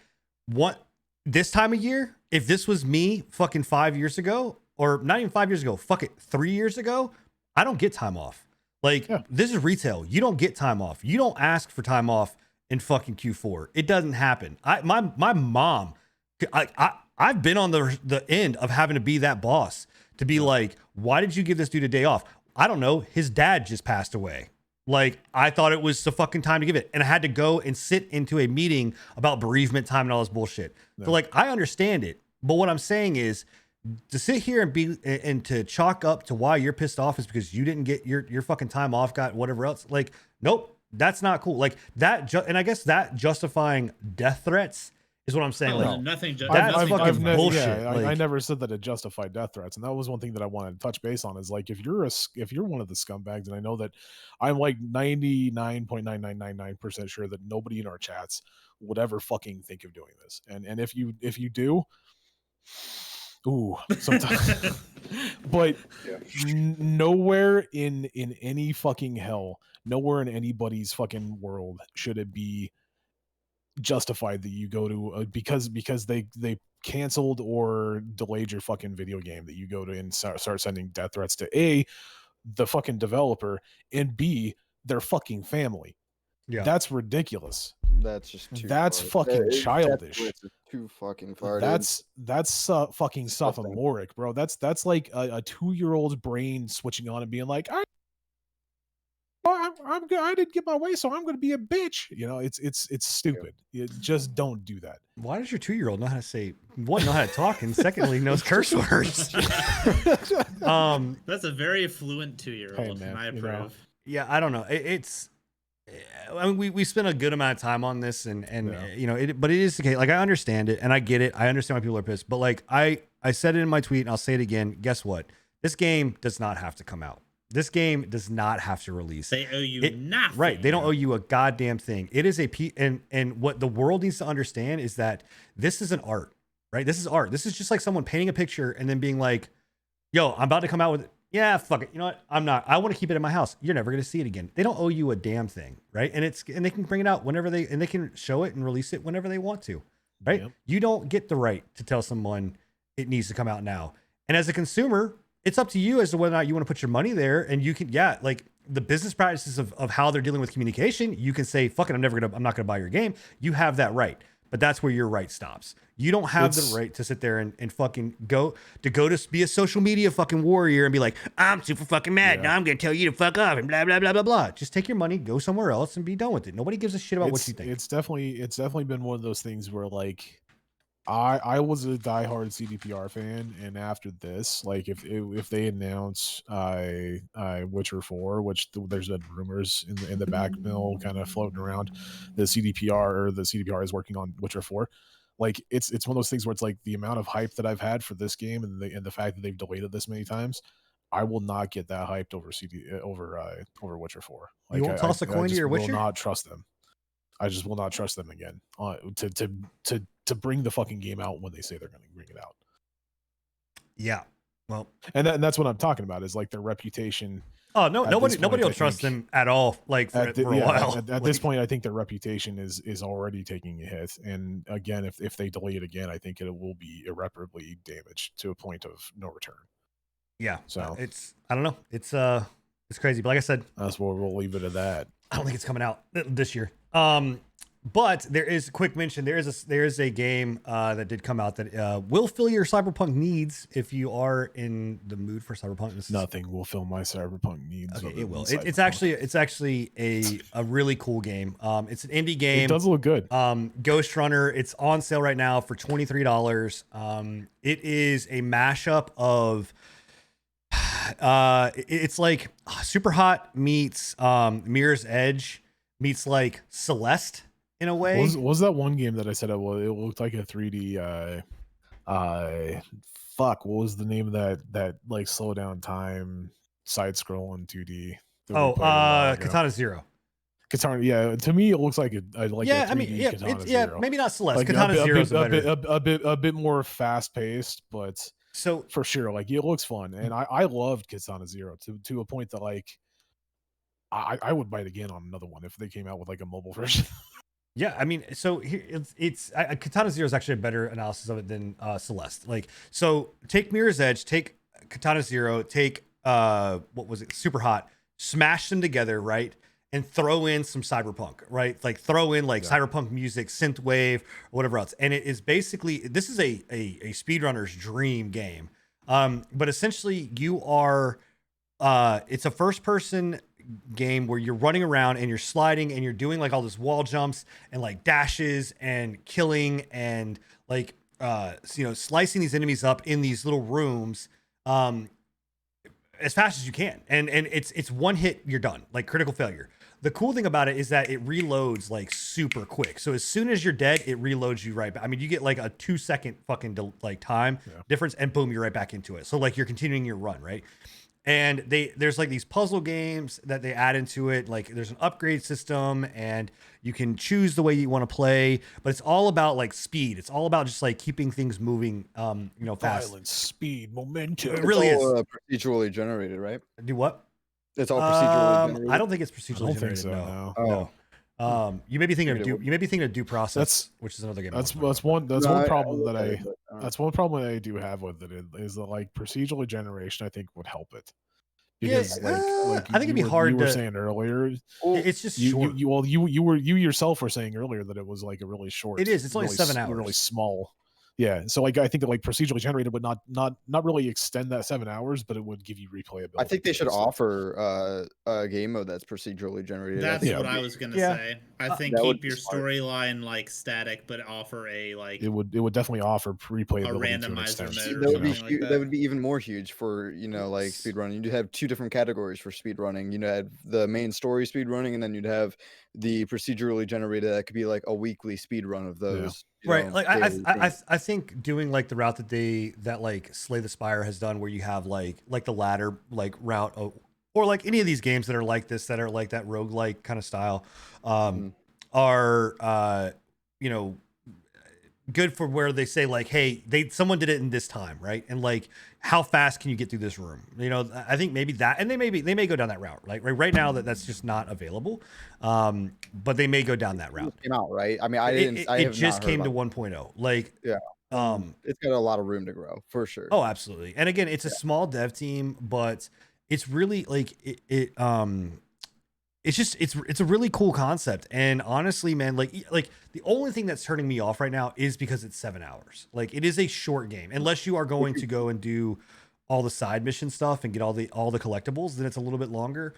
this time of year, if this was me fucking 5 years ago, or not even 5 years ago, fuck it, 3 years ago, I don't get time off. Like, this is retail. You don't get time off. You don't ask for time off in fucking Q4. It doesn't happen. My mom, I've been on the end of having to be that boss to be like, why did you give this dude a day off? I don't know. His dad just passed away. Like, I thought it was the fucking time to give it. And I had to go and sit into a meeting about bereavement time and all this bullshit. Yeah. So, like, I understand it. But what I'm saying is, to sit here and to chalk up to why you're pissed off is because you didn't get your fucking time off, got whatever else. Like, nope, that's not cool. Like that, and I guess that justifying death threats is what I'm saying. Oh, Like, nothing. That's fucking bullshit. Yeah, I Like- never said that it justified death threats, and that was one thing that I wanted to touch base on. Is like if you're one of the scumbags, and I know that I'm like 99.9999% sure that nobody in our chats would ever fucking think of doing this, and if you do, ooh, sometimes. But Yeah. nowhere in any fucking hell, nowhere in anybody's fucking world should it be justified that you go to because they canceled or delayed your fucking video game, that you go to and start sending death threats to A, the fucking developer, and B, their fucking family. Yeah. That's ridiculous. That's just too That's far. fucking Death childish. threats is too fucking far. dude. That's fucking Disgusting. sophomoric, bro. That's like a 2-year-old's brain switching on and being like, I'm good. I didn't get my way, so I'm going to be a bitch. You know, it's stupid. Just don't do that. why does your 2-year-old know how to say, one, know how to talk, and secondly, knows curse words? That's a very fluent 2-year-old. Hey, man, I you approve. know. Yeah, I don't know. I mean, we spent a good amount of time on this, and Yeah. you know, but it is the case. Like, I understand it, and I get it. I understand why people are pissed. But like, I said it in my tweet, and I'll say it again. Guess what? This game does not have to come out. This game does not have to release. They owe you nothing. Right. They don't owe you a goddamn thing. It is and what the world needs to understand is that this is an art, right? This is art. This is just like someone painting a picture and then being like, yo, I'm about to come out with, yeah, fuck it. You know what? I want to keep it in my house. You're never going to see it again. They don't owe you a damn thing, right? And they can bring it out whenever they can show it and release it whenever they want to, right? Yep. You don't get the right to tell someone it needs to come out now. And as a consumer, it's up to you as to whether or not you want to put your money there. And you can, yeah, like the business practices of how they're dealing with communication, you can say, fuck it, I'm not going to buy your game. You have that right. But that's where your right stops. You don't have the right to sit there and fucking go to be a social media fucking warrior and be like, I'm super fucking mad. Yeah. Now I'm going to tell you to fuck up and blah, blah, blah, blah, blah. Just take your money, go somewhere else and be done with it. Nobody gives a shit about what you think. It's definitely been one of those things where like I was a diehard CDPR fan, and after this, like if they announce Witcher 4, which there's been rumors in the back mill kind of floating around, the CDPR is working on Witcher 4. Like it's one of those things where it's like the amount of hype that I've had for this game and the fact that they've delayed it this many times, I will not get that hyped over Witcher 4. Like, You won't toss a coin to just your Witcher? will not trust them. I just will not trust them again to bring the fucking game out when they say they're going to bring it out. Yeah. Well, And that's what I'm talking about, is like their reputation. oh, no, At nobody this point, will I trust think- them at all. Like for a while. At this point, I think their reputation is already taking a hit. And again, if they delay it again, I think it will be irreparably damaged to a point of no return. Yeah. So- I don't know. It's crazy. But like I said, That's where we'll leave it at that. I don't think it's coming out this year. But there is quick mention. There is a game that did come out that will fill your cyberpunk needs if you are in the mood for cyberpunk. This is- Nothing will fill my cyberpunk needs. Okay, other it will. than It's Cyberpunk. actually a really cool game. It's an indie game. It does look good. Ghost Runner. It's on sale right now for $23. It is a mashup of. It's like Super Hot meets Mirror's Edge meets like Celeste in a way. What was that one game that I said it looked like a 3D fuck, what was the name of that like slow down time side scrolling 2D? that we Oh, played a while ago? Katana Zero. Katana, yeah. To me, it looks like a Yeah, a 3D I mean, yeah, Katana yeah, Zero. maybe not Celeste. Like Katana Zero is better. a bit more fast paced, but So for sure, like it looks fun, and I loved Katana Zero to a point that like I would bite again on another one if they came out with like a mobile version. yeah, I mean, so here it's Katana Zero is actually a better analysis of it than Celeste. Like, so take Mirror's Edge, take Katana Zero, take what was it, Super Hot, smash them together, right? And throw in some cyberpunk, right? Like throw in like cyberpunk music, synthwave, or whatever else. And it is basically, this is a speedrunner's dream game. But essentially, you are. It's a first-person game where you're running around and you're sliding and you're doing like all this wall jumps and like dashes and killing and like slicing these enemies up in these little rooms as fast as you can. And it's one hit, you're done, like critical failure. The cool thing about it is that it reloads like super quick. So as soon as you're dead, it reloads you right back. I mean, you get like a 2-second fucking time difference, and boom, you're right back into it. So like you're continuing your run, right? And there's like these puzzle games that they add into it. Like there's an upgrade system, and you can choose the way you want to play. But it's all about like speed. It's all about just like keeping things moving, fast. Violence, speed, momentum. It really it's all, is. Procedurally generated, right? Do what? It's all procedurally generated. I don't think it's I procedurally don't think generated. so. No. No. No. You may be thinking of Maybe it you may be thinking of Due Process, That's- which is another game. That's I one No, one problem looked that at I it, but, that's one problem that I do have with it is that like procedurally generation I think would help it. Because Yeah, like I think it'd be you ward were to- saying earlier, well, It's just you short. you yourself were saying earlier that it was like a really short. It is. It's only really 7 really hours. small. Yeah, so like I think that like procedurally generated would not really extend that 7 hours, but it would give you replayability. I think they should basically. offer a game mode that's procedurally generated. I That's think Yeah. what that'd I be- was gonna Yeah. say. I think that would keep be your smart. storyline like static, but offer a like It would definitely offer replayability to an randomizer extent. mode or That would be something like huge. that. That would be even more huge for like Yes. speedrunning. You'd have 2 different categories for speedrunning. You'd have the main story speedrunning, and then you'd have the procedurally generated. That could be like a weekly speedrun of those. you Right, know, like daily things. I think doing like the route that like Slay the Spire has done, where you have like the ladder like route, or like any of these games that are like this, that are like that roguelike kind of style, are good for where they say like, hey, someone did it in this time, right? And like, how fast can you get through this room? I think maybe that, and they may go down that route, like right now that's just not available, but they may go down that route. It came out, right? I mean, I didn't. It I have just not heard came to about 1.0. Like, Yeah. It's got a lot of room to grow for sure. oh, absolutely. And again, it's a small dev team, but it's really like it's a really cool concept. And honestly, man, like the only thing that's turning me off right now is because it's 7 hours. Like, it is a short game. Unless you are going to go and do all the side mission stuff and get all the collectibles, then it's a little bit longer.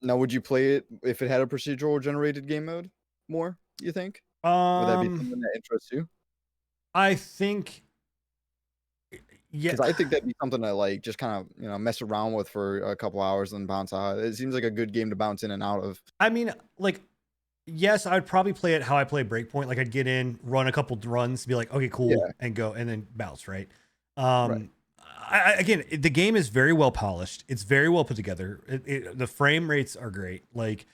Now, would you play it if it had a procedural generated game mode more? You think? Would that be something that interests you? I think, yeah, Because I think that'd be something to like just kind of mess around with for a couple hours and bounce out. It seems like a good game to bounce in and out of. I mean, like, yes, I'd probably play it how I play Breakpoint. Like, I'd get in, run a couple runs, be like, okay, cool, Yeah. and go, and then bounce, right? Right. Again, the game is very well polished. It's very well put together. The frame rates are great. Like,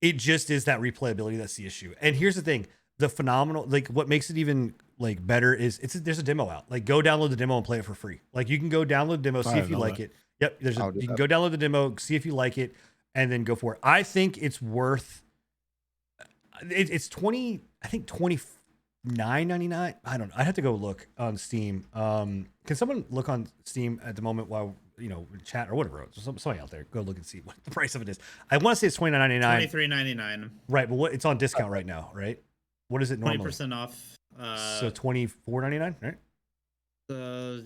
it just is that replayability that's the issue. And here's the thing: the phenomenal, like, what makes it even like better is there's a demo out. Like, go download the demo and play it for free. Like, you can go download the demo, see if you like it. Yep, I'll do you can that. go download the demo, see if you like it, and then go for it. I think it's worth. It's 20. I think $29.99. I don't know. I'd have to go look on Steam. Can someone look on Steam at the moment while chat or whatever? Somebody out there, go look and see what the price of it is. I want to say it's $29.99. $23.99. Right, but it's on discount right now, right? What is it normally? 20% off. So $24.99, right? No,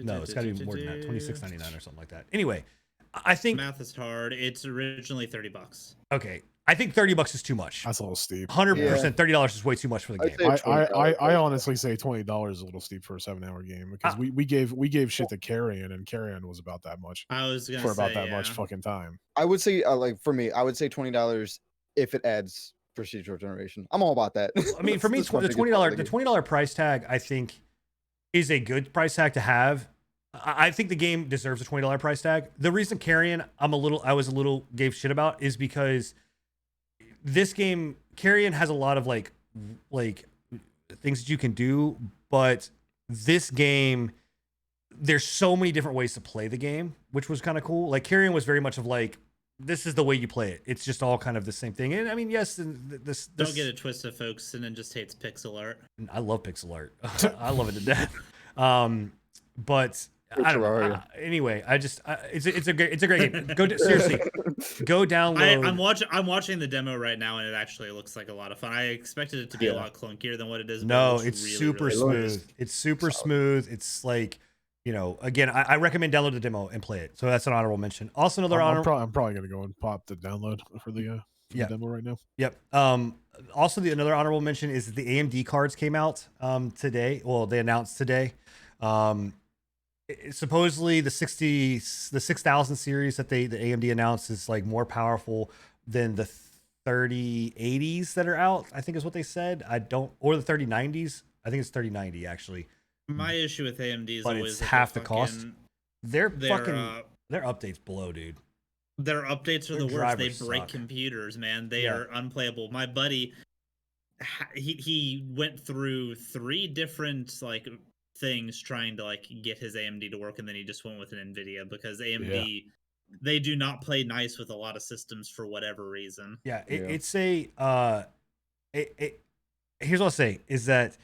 No, it's got to be more than that. $26.99 or something like that. Anyway, I think Math is hard. It's originally $30. okay. I think $30 is too much. That's a little steep. 100%. $30 is way too much for the I'd game. say I honestly say $20 is a little steep for a 7-hour game because we gave shit to Carrion and Carrion was about that much I was gonna for about say, that much yeah. fucking time. I would say, like for me, I would say $20 if it adds procedural generation. I'm all about that. I mean, for me, That's my the biggest part of $20 the game. $20 price tag, I think, is a good price tag to have. I think the game deserves a $20 price tag. The reason Carrion gave shit about is because this game, Carrion has a lot of like things that you can do, but this game, there's so many different ways to play the game, which was kind of cool. Like, Carrion was very much of like, this is the way you play it. It's just all kind of the same thing. And I mean, yes, this Don't get it twisted, folks. And then just hates pixel art. I love pixel art. I love it to death. But I don't know. Terraria. Anyway, it's a great game. Seriously, Go download. I'm watching the demo right now, and it actually looks like a lot of fun. I expected it to be a lot clunkier than what it is. But No, it looks it's really, super really smooth. It's super smooth. It's like, again, I recommend download the demo and play it. So that's an honorable mention. Also, another I'm honorable. probably gonna go and pop the download for the demo right now. Yep. Also, another honorable mention is the AMD cards came out today. Well, they announced today. Supposedly the 6000 series that the AMD announced is like more powerful than the 3080s that are out. I think is what they said. Or the 3090s. I think it's 3090 actually. My issue with AMD is But always it's that half the cost. Their their updates blow, dude. Their updates are Their the worst. They drivers break suck. computers, man. They are unplayable. My buddy, he went through 3 different like things trying to like get his AMD to work, and then he just went with an NVIDIA because AMD they do not play nice with a lot of systems for whatever reason. Yeah, it's a here's what I'll say is that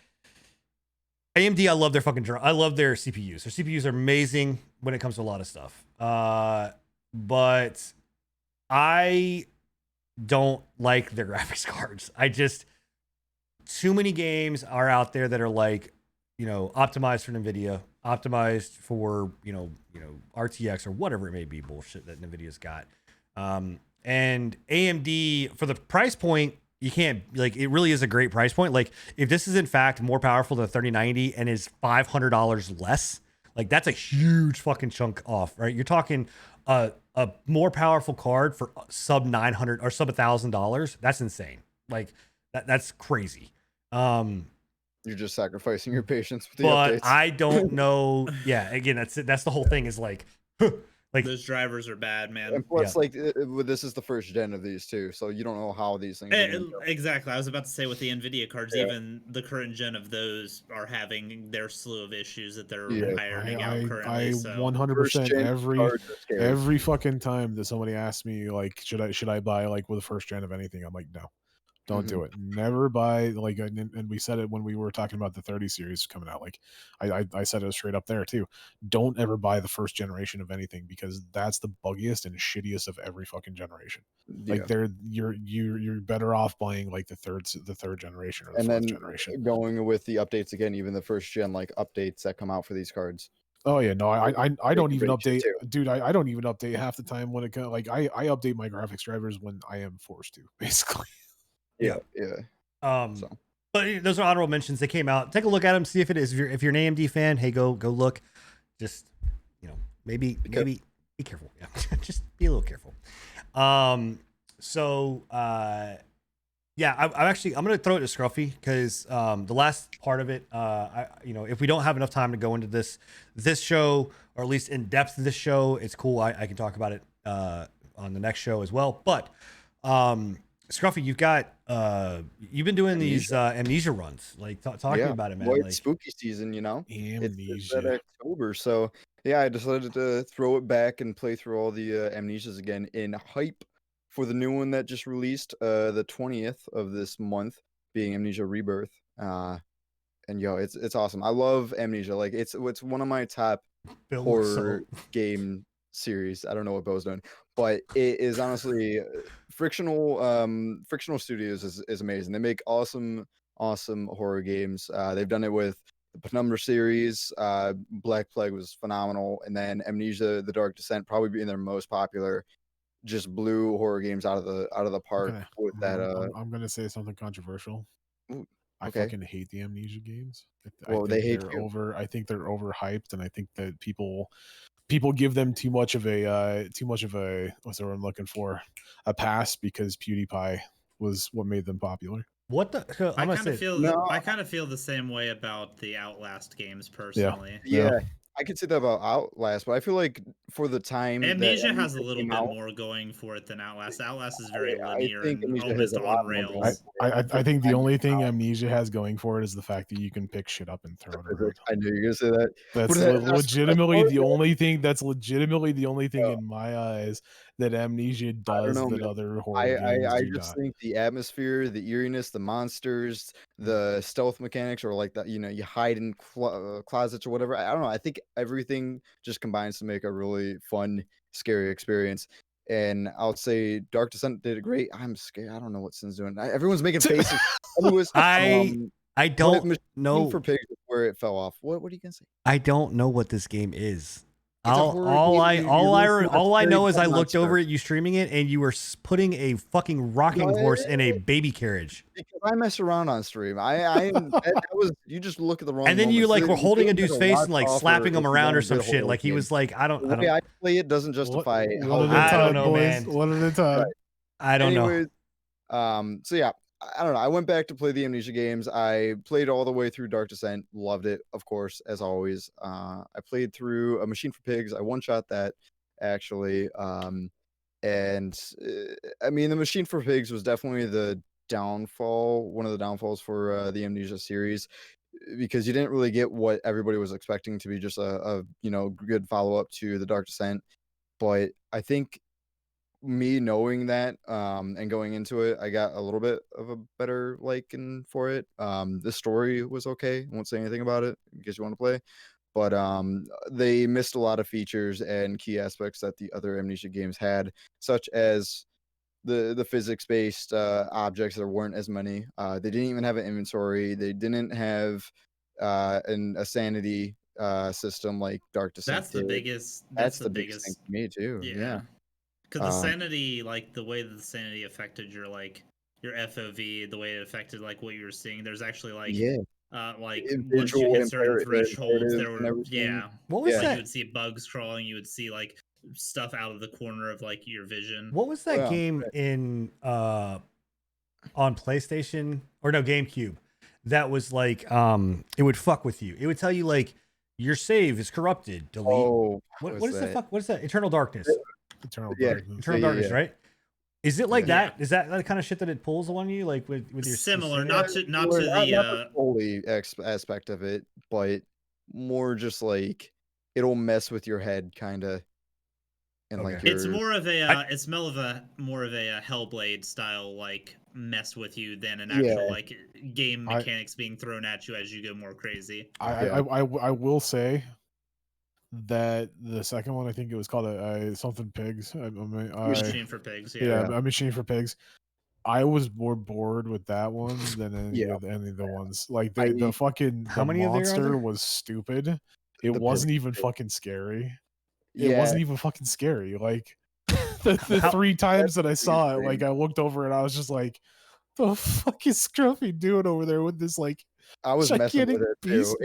AMD, I love their I love their CPUs. Their CPUs are amazing when it comes to a lot of stuff. But I don't like their graphics cards. Too many games are out there that are like, optimized for NVIDIA, optimized for, RTX or whatever it may be bullshit that NVIDIA's got. And AMD for the price point, you can't it really is a great price point. Like if this is in fact more powerful than 3090 and is $500 less, like that's a huge fucking chunk off, right? You're talking a more powerful card for sub $900 or sub $1,000. That's insane. Like that's crazy. You're just sacrificing your patience with the but updates. I don't know. Yeah, again, that's the whole thing is like Those drivers are bad, man. And plus, this is the first gen of these too, so you don't know how these things. Exactly. I was about to say with the NVIDIA cards, even the current gen of those are having their slew of issues that they're ironing out currently. I 100% every fucking time that somebody asks me like, should I buy like with the first gen of anything, I'm like, no. Don't do it. Never buy and we said it when we were talking about the 30 series coming out. Like I said it straight up there too. Don't ever buy the first generation of anything because that's the buggiest and shittiest of every fucking generation. Like you're better off buying like the third generation or the fourth generation. Going with the updates again, even the first gen like updates that come out for these cards. Oh yeah, no, I don't even update, dude. I don't even update half the time when it comes. Like I update my graphics drivers when I am forced to, basically. Yeah. But those are honorable mentions. They came out. Take a look at them. See if it is. If you're an AMD fan, hey, go look. Just maybe be careful. Yeah, just be a little careful. I'm gonna throw it to Scruffy because the last part of it, if we don't have enough time to go into this show or at least in depth of this show, it's cool. I can talk about it on the next show as well. But Scruffy, you've been doing these amnesia runs. Like talk to me about it, man. Well, it's spooky season, It's that October, so I decided to throw it back and play through all the amnesias again in hype for the new one that just released the 20th of this month, being Amnesia Rebirth. It's awesome. I love Amnesia. Like it's one of my top horror game series. I don't know what Bo's doing, but it is honestly Frictional Studios is amazing. They make awesome horror games. They've done it with the Penumbra series. Black Plague was phenomenal, and then Amnesia: The Dark Descent probably being their most popular. Just blew horror games out of the park with that. I'm gonna say something controversial. Ooh, I fucking hate the Amnesia games. They hate you. I think they're overhyped, and I think that people give them too much of a what's the word I'm looking for, a pass because PewDiePie was what made them popular. What the? I kind of feel the same way about the Outlast games personally. Yeah. I could say that about Outlast, but I feel like for the time, Amnesia has a little bit more going for it than Outlast. Outlast is very linear and almost on rails. I think the only thing Amnesia has going for it is the fact that you can pick shit up and throw it around. I knew you were gonna say that. That's legitimately the only thing. That's legitimately the only thing in my eyes that Amnesia does that other horror games I do just not. think the atmosphere, the eeriness, the monsters, the stealth mechanics, or like that, you hide in closets or whatever. I don't know. I think everything just combines to make a really fun, scary experience. and I'll say Dark Descent did it great. I'm scared. I don't know what Sin's doing. Everyone's making faces. Anyways, I but don't Machine know. for Pigs is where it fell off. What are you gonna say? I don't know what this game is. It's a horror game. All I know is I looked monster. over at you streaming it, and you were putting a fucking rocking horse in a baby carriage. Because I mess around on stream. That was you just look at the wrong. And then you moments. like were The holding a game dude's has face lot and like to offer slapping him if you around or wanna some get a shit. hold Like of he the was game. like, I The don't way I play it doesn't justify how one at a I time, don't know, boys. man. One at a time. Right. I don't know. Anyways, so yeah, I don't know. I went back to play the Amnesia games. I played all the way through Dark Descent. Loved it, of course, as always. I played through A Machine for Pigs. I one shot that actually. And I mean, The Machine for Pigs was definitely the downfall, one of the downfalls for the Amnesia series, because you didn't really get what everybody was expecting to be just a good follow up to the Dark Descent. But I think me knowing that and going into it, I got a little bit of a better liking for it. The story was okay. I won't say anything about it in case you want to play, but they missed a lot of features and key aspects that the other Amnesia games had, such as the physics based objects. There weren't as many. They didn't even have an inventory. They didn't have a sanity system like Dark Descent. That's the did. biggest. That's the biggest thing for me too. Yeah. Because the sanity, like the way that the sanity affected your FOV, the way it affected like what you were seeing. There's actually like once you Visual hit certain imperative- thresholds, there imperatives and were everything. What was Yeah. like that? you would see bugs crawling, you would see like stuff out of the corner of like your vision. What was that Yeah. game in on PlayStation or no GameCube that was like it would fuck with you. It would tell you like your save is corrupted. Delete. Oh, what was is the that? fuck? What is that? Eternal Darkness. Eternal Yeah. Darkness. Eternal Yeah, Darkness, yeah. right? Is it like Yeah. that? Is that the kind of shit that it pulls on you, like with your Similar, your- not to Not the holy aspect of it, but more just like it'll mess with your head, kind of, and like Okay. it's your more of a I- it's more of a Hellblade style like mess with you than an Yeah. actual like game I- mechanics being thrown at you as you go more crazy. I will say that the second one, I think it was called something pigs. Machine for Pigs. Yeah, a machine for pigs. I was more bored with that one than any Yeah. of the ones. Like I- the fucking How the many of there are monster there? was stupid. It The wasn't pig- even fucking scary. Yeah, It wasn't even fucking scary. Like the How- 3 times that I saw it, insane. like I looked over and I was just like, the fuck is Scruffy doing over there with this like I was messing gigantic with it too. beast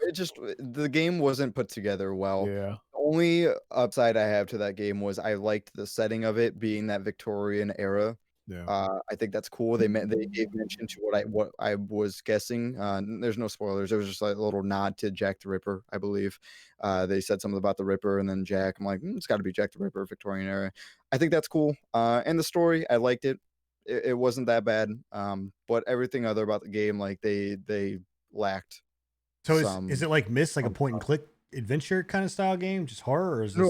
It just the game wasn't put together well. yeah. The only upside I have to that game was I liked the setting of it being that Victorian era. Yeah. I think that's cool. They gave mention to what I was guessing. There's no spoilers. There was just like a little nod to Jack the Ripper, I believe. They said something about the Ripper and then Jack. I'm like, it's got to be Jack the Ripper, Victorian era. I think that's cool. And the story, I liked it. It wasn't that bad. But everything other about the game, like they lacked. So some- is it like Myst, like a some point and click adventure kind of style game, just horror, or is this?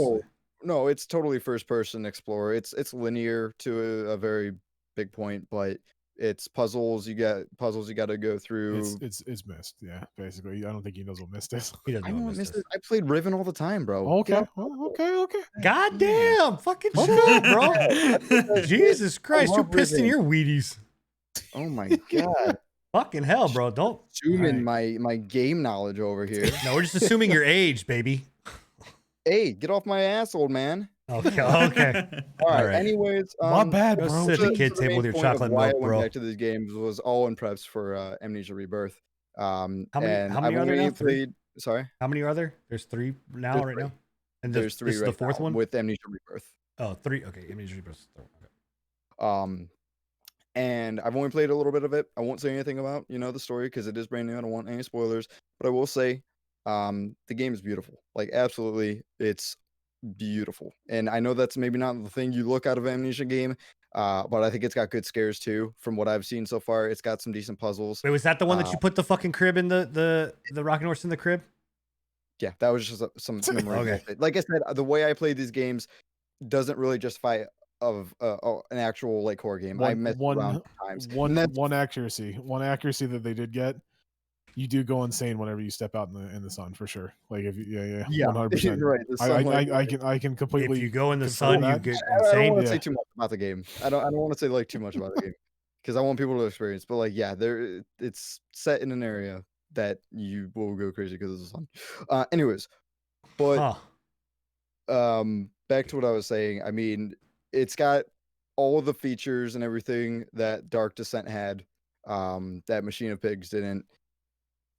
No, it's totally first person explorer. It's linear to a very big point, but it's puzzles. You got to go through. It's Mist, yeah. Basically, I don't think he knows what Mist is. He doesn't I know know what Myst Mr. is. I played Riven all the time, bro. Okay, Get okay. God damn, fucking shut up, bro. Jesus Christ, you're love pissed in Riven. your Wheaties. Oh my god. Fucking hell, bro. Don't. Assuming Alright. my game knowledge over here. No, we're just assuming your age, baby. Hey, get off my ass, old man. Okay. Okay. All right. Alright. Anyways, My bad, Go bro. sit at the so kid the table main with your point of chocolate why milk, I went bro. back to these games was all in preps for Amnesia Rebirth. How many and are I've there only now? 3? played. Sorry, How many are there? There's 3 now, There's right 3. now. And there's 3 this is right the 4th now one. with Amnesia Rebirth. Oh, 3. Okay, Amnesia Rebirth. Okay. And I've only played a little bit of it. I won't say anything about the story because it is brand new. I don't want any spoilers, but I will say the game is beautiful. Like absolutely, it's beautiful. And I know that's maybe not the thing you look out of an Amnesia game, but I think it's got good scares too. From what I've seen so far, it's got some decent puzzles. Wait, was that the one that you put the fucking crib in the rocking horse in the crib? Yeah, that was just some memory. Okay. bullshit. Like I said, the way I play these games doesn't really justify of an actual like horror game. I messed around times. And that's One accuracy that they did get. you do go insane whenever you step out in the sun for sure. Like if Yeah, 100%. right. The sunlight. I can completely. If you go in the confirm sun, you that. get I don't insane. want to Yeah. say too much about the game. I don't want to say like too much about the game because I want people to experience. But like, yeah, it's set in an area that you will go crazy because of the sun. Anyways, but Huh. back to what I was saying. I mean, it's got all of the features and everything that Dark Descent had, that Machine of Pigs didn't,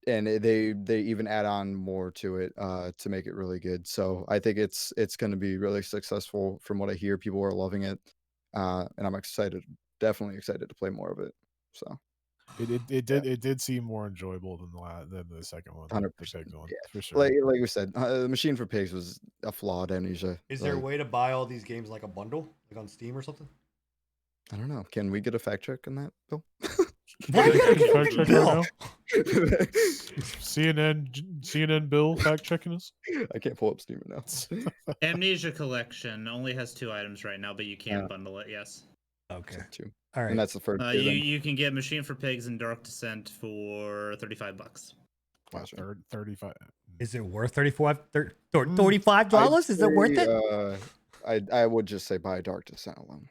and they even add on more to it to make it really good. So I think it's going to be really successful. From what I hear, people are loving it, and I'm excited, definitely excited to play more of it. So It did seem more enjoyable than the second one, 100%, one, yeah. for sure. Like we said, Machine for Pigs was a flawed Amnesia. Is there a Like, way to buy all these games like a bundle, like on Steam or something? I don't know. Can we get a fact check on that, Bill? Why you gotta get Fact it check Bill? right now. CNN Bill fact checking us. I can't pull up Steam right now. Amnesia Collection only has 2 items right now, but you can bundle it. Yes. Okay. Two. All right. And that's the first. tier You then. you can get Machine for Pigs and Dark Descent for $35. Wow, Gotcha. 35. Is it worth $35? Is it worth it? I would just say buy Dark Descent alone.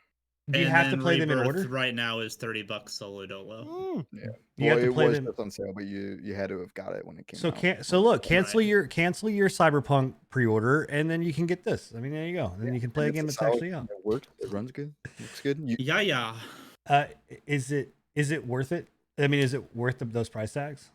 Do you And have to then play them in Rebirth order? right now is $30 solo dolo. Yeah. You have to it play was them. just on sale, but you had to have got it when it came So out. look, cancel Right. your Cyberpunk pre-order, and then you can get this. I mean, there you go. Then you can play a It's game that's solid actually game. out. It works. It runs good. Looks good. Yeah. Is it worth it? I mean, is it worth those price tags?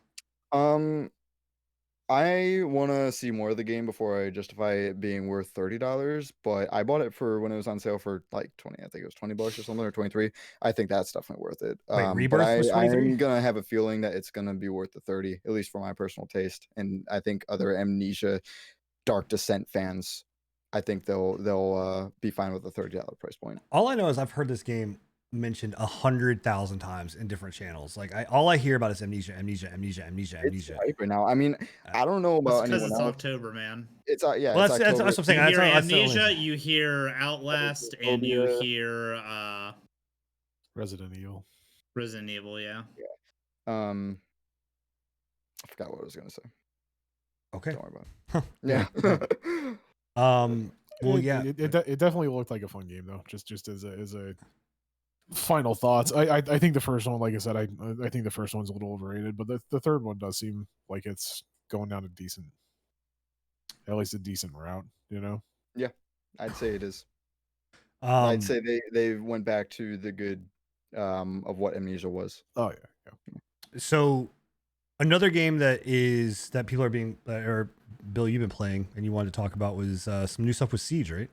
I want to see more of the game before I justify it being worth $30. But I bought it for when it was on sale for like 20. I think it was $20 or something, or 23. I think that's definitely worth it. Wait, But Rebirth was 23? I'm gonna have a feeling that it's gonna be worth the 30, at least for my personal taste. And I think other Amnesia Dark Descent fans, I think they'll be fine with the $30 price point. All I know is I've heard this game mentioned 100,000 times in different channels. Like all I hear about is Amnesia. It's hype right now. I mean, I don't know That's about because anyone it's else. October, man. It's Well, that's October. what I'm saying. You hear That's the only- Amnesia, you hear Outlast, and you Phobia. hear Resident Evil. Resident Evil. Yeah. I forgot what I was gonna say. Okay. Don't worry Huh. about it. Well, yeah. It definitely looked like a fun game though. Just as a final thoughts. I think the first one, like I said, I think the first one's a little overrated, but the third one does seem like it's going down at least a decent route. You know. Yeah, I'd say it is. Um, I'd say they went back to the good of what Amnesia was. Oh yeah. So another game that people are being or Bill, you've been playing and you wanted to talk about was some new stuff with Siege, right?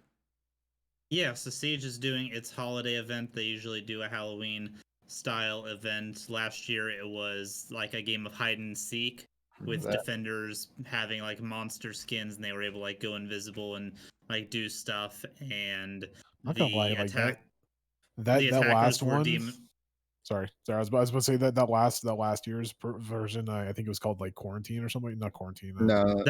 Yes, the Siege is doing its holiday event. They usually do a Halloween style event. Last year it was like a game of hide and seek with That- defenders having like monster skins, and they were able to like go invisible and like do stuff. And Not gonna lie, like attack that the last attackers were one. Sorry. I was about to say that last year's version. I think it was called like Quarantine or something. Not Quarantine. No,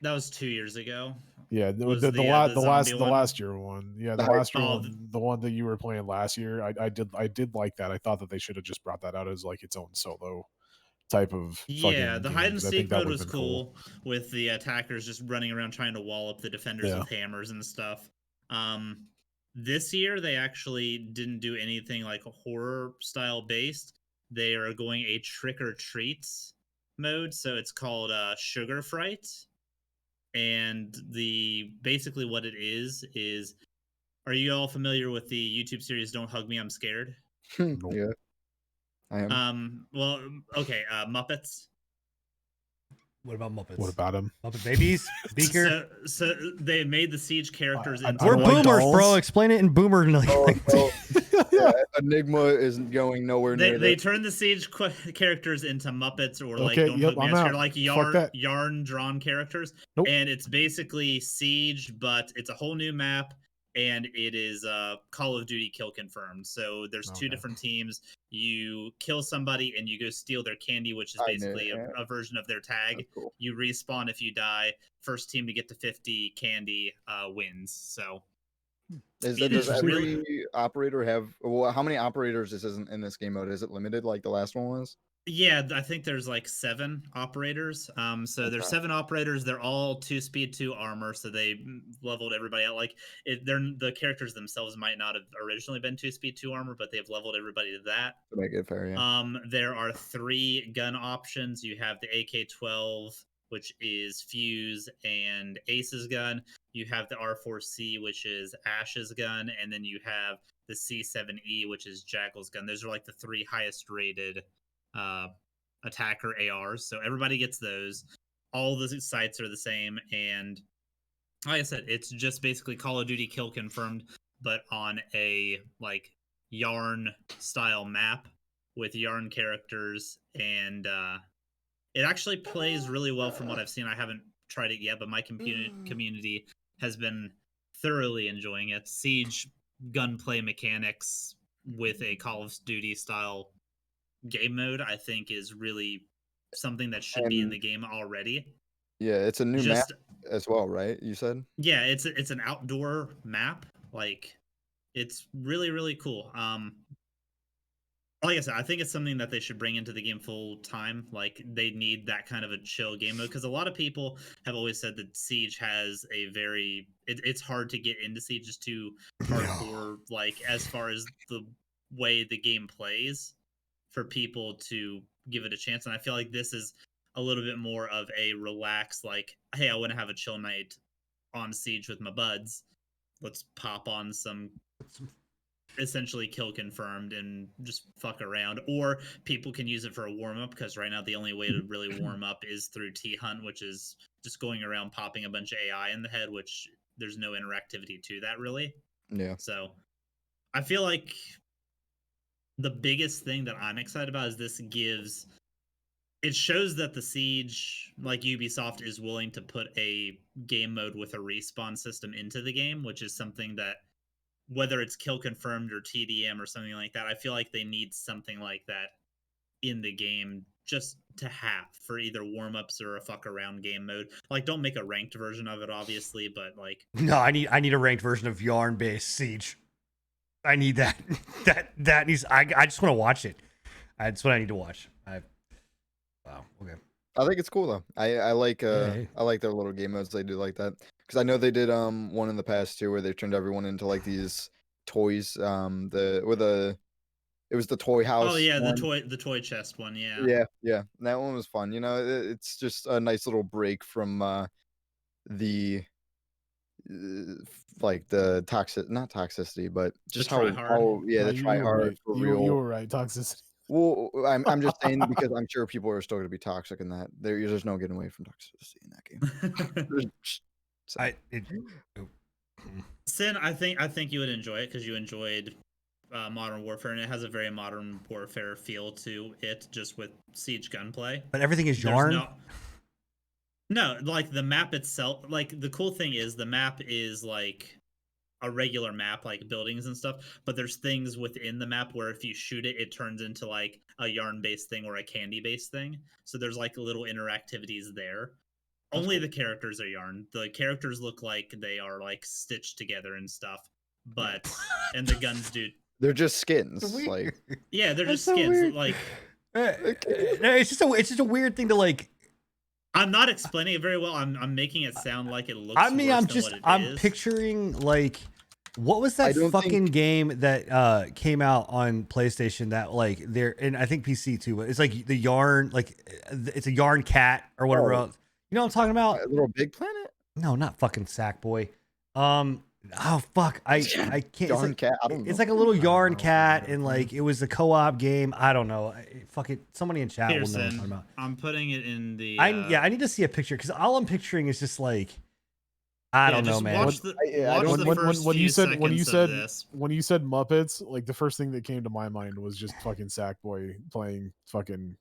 that was 2 years ago. Yeah, Was the the zombie one? last year one. Yeah, the The last year Oh, one, the one that you were playing last year. I did like that. I thought that they should have just brought that out as like its own solo type of. Yeah, fucking the hide and games. I think seek that mode would've was been cool with the attackers just running around trying to wall up the defenders Yeah. with hammers and stuff. This year they actually didn't do anything like a horror style based. They are going a trick or treats mode, so it's called Sugar Fright. And basically what it is are you all familiar with the YouTube series Don't Hug Me, I'm Scared? Nope. yeah, I am. Well, okay, Muppets. What about Muppets? What about him? Muppet Babies? Beaker? So they made the Siege characters I into We're don't like boomers, dolls. bro. Explain it in boomer. Yeah, Enigma is going nowhere near They this. turn the Siege characters into Muppets or like Okay, Don't yep, Hug Me, I'm I'm Scared, out. like Fuck that. yarn drawn characters. Nope. And it's basically Siege, but it's a whole new map, and it is Call of Duty kill confirmed. So there's two Okay. different teams. You kill somebody and you go steal their candy, which is I knew, basically yeah. a version of their tag. That's cool. You respawn if you die. First team to get to 50 candy wins. So Does It is every operator have? Well, how many operators is in this game mode? Is it limited like the last one was? Yeah, I think there's like 7 operators. So there's Okay. 7 operators. They're all 2 speed, 2 armor. So they leveled everybody out. Like they're the characters themselves might not have originally been 2 speed, 2 armor, but they've leveled everybody to that. To make it fair, yeah. There are 3 gun options. You have the AK-12, which is Fuse and Ace's gun. You have the R4C, which is Ash's gun, and then you have the C7E, which is Jackal's gun. Those are like the 3 highest rated uh, attacker ARs. So everybody gets those. All the sites are the same, and like I said, it's just basically Call of Duty Kill Confirmed, but on a like yarn style map with yarn characters, and it actually plays really well from what I've seen. I haven't tried it yet, but my community has been thoroughly enjoying it. Siege gunplay mechanics with a Call of Duty style game mode, I think, is really something that should be in the game already. Yeah, it's a new map Just as well, right? You said? yeah, it's an outdoor map. Like it's really really cool. Like I said, I think it's something that they should bring into the game full time. Like they need that kind of a chill game mode because a lot of people have always said that Siege has a very it's hard to get into Siege, just too hardcore. Like as far as the way the game plays for people to give it a chance, and I feel like this is a little bit more of a relaxed, like, hey, I want to have a chill night on Siege with my buds. Let's pop on some essentially Kill Confirmed and just fuck around. Or people can use it for a warm up because right now the only way to really warm up is through T Hunt, which is just going around popping a bunch of AI in the head, which there's no interactivity to that really. Yeah. So I feel like the biggest thing that I'm excited about is this gives it shows that the Siege, like Ubisoft, is willing to put a game mode with a respawn system into the game, which is something that, whether it's Kill Confirmed or TDM or something like that, I feel like they need something like that in the game just to have for either warm-ups or a fuck around game mode. Like, don't make a ranked version of it, obviously, but like, No, I need a ranked version of yarn based Siege. I need that. that needs. I just want to watch it. That's what I need to watch. Wow. Okay. I think it's cool though. I like Hey. I like their little game modes. They do like that because I know they did one in the past too where they turned everyone into like these toys. It was the toy house. oh yeah, one. the toy chest one, yeah. Yeah. That one was fun. You know, it's just a nice little break from the like the not toxicity, but just how No, the try you were hard right. for You real. were right. Toxicity. Well, I'm just saying because I'm sure people are still going to be toxic in that. There's no getting away from toxicity in that game. Sin, I think you would enjoy it because you enjoyed Modern Warfare, and it has a very Modern Warfare feel to it, just with Siege gunplay. But everything is There's yarn. No, like the map itself. Like the cool thing is the map is like a regular map, like buildings and stuff. But there's things within the map where if you shoot it, it turns into like a yarn-based thing or a candy-based thing. So there's like little interactivities there. Only the characters are yarn. The characters look like they are like stitched together and stuff. But and the guns do. They're just skins. Like Yeah, they're just That's so skins. weird. Like It's just a weird thing to like. I'm not explaining it very well. I'm making it sound like it looks. I mean, worse than what it is. picturing like, what was that fucking game that came out on PlayStation that like there, and I think PC too, but it's like the yarn, like it's a yarn cat or whatever else. You know what I'm talking about? Little Big Planet? No, not fucking Sackboy. Oh fuck, I can't. Yarn cat. I don't know. It's like a little yarn cat, and like it was a co-op game. I don't know. Fuck it. Somebody in chat will know what I'm talking about. I'm putting it in the. I need to see a picture because all I'm picturing is just like, I don't know, man. Watch the, watch the first when few you said this. when you said Muppets, like the first thing that came to my mind was just fucking Sackboy playing fucking.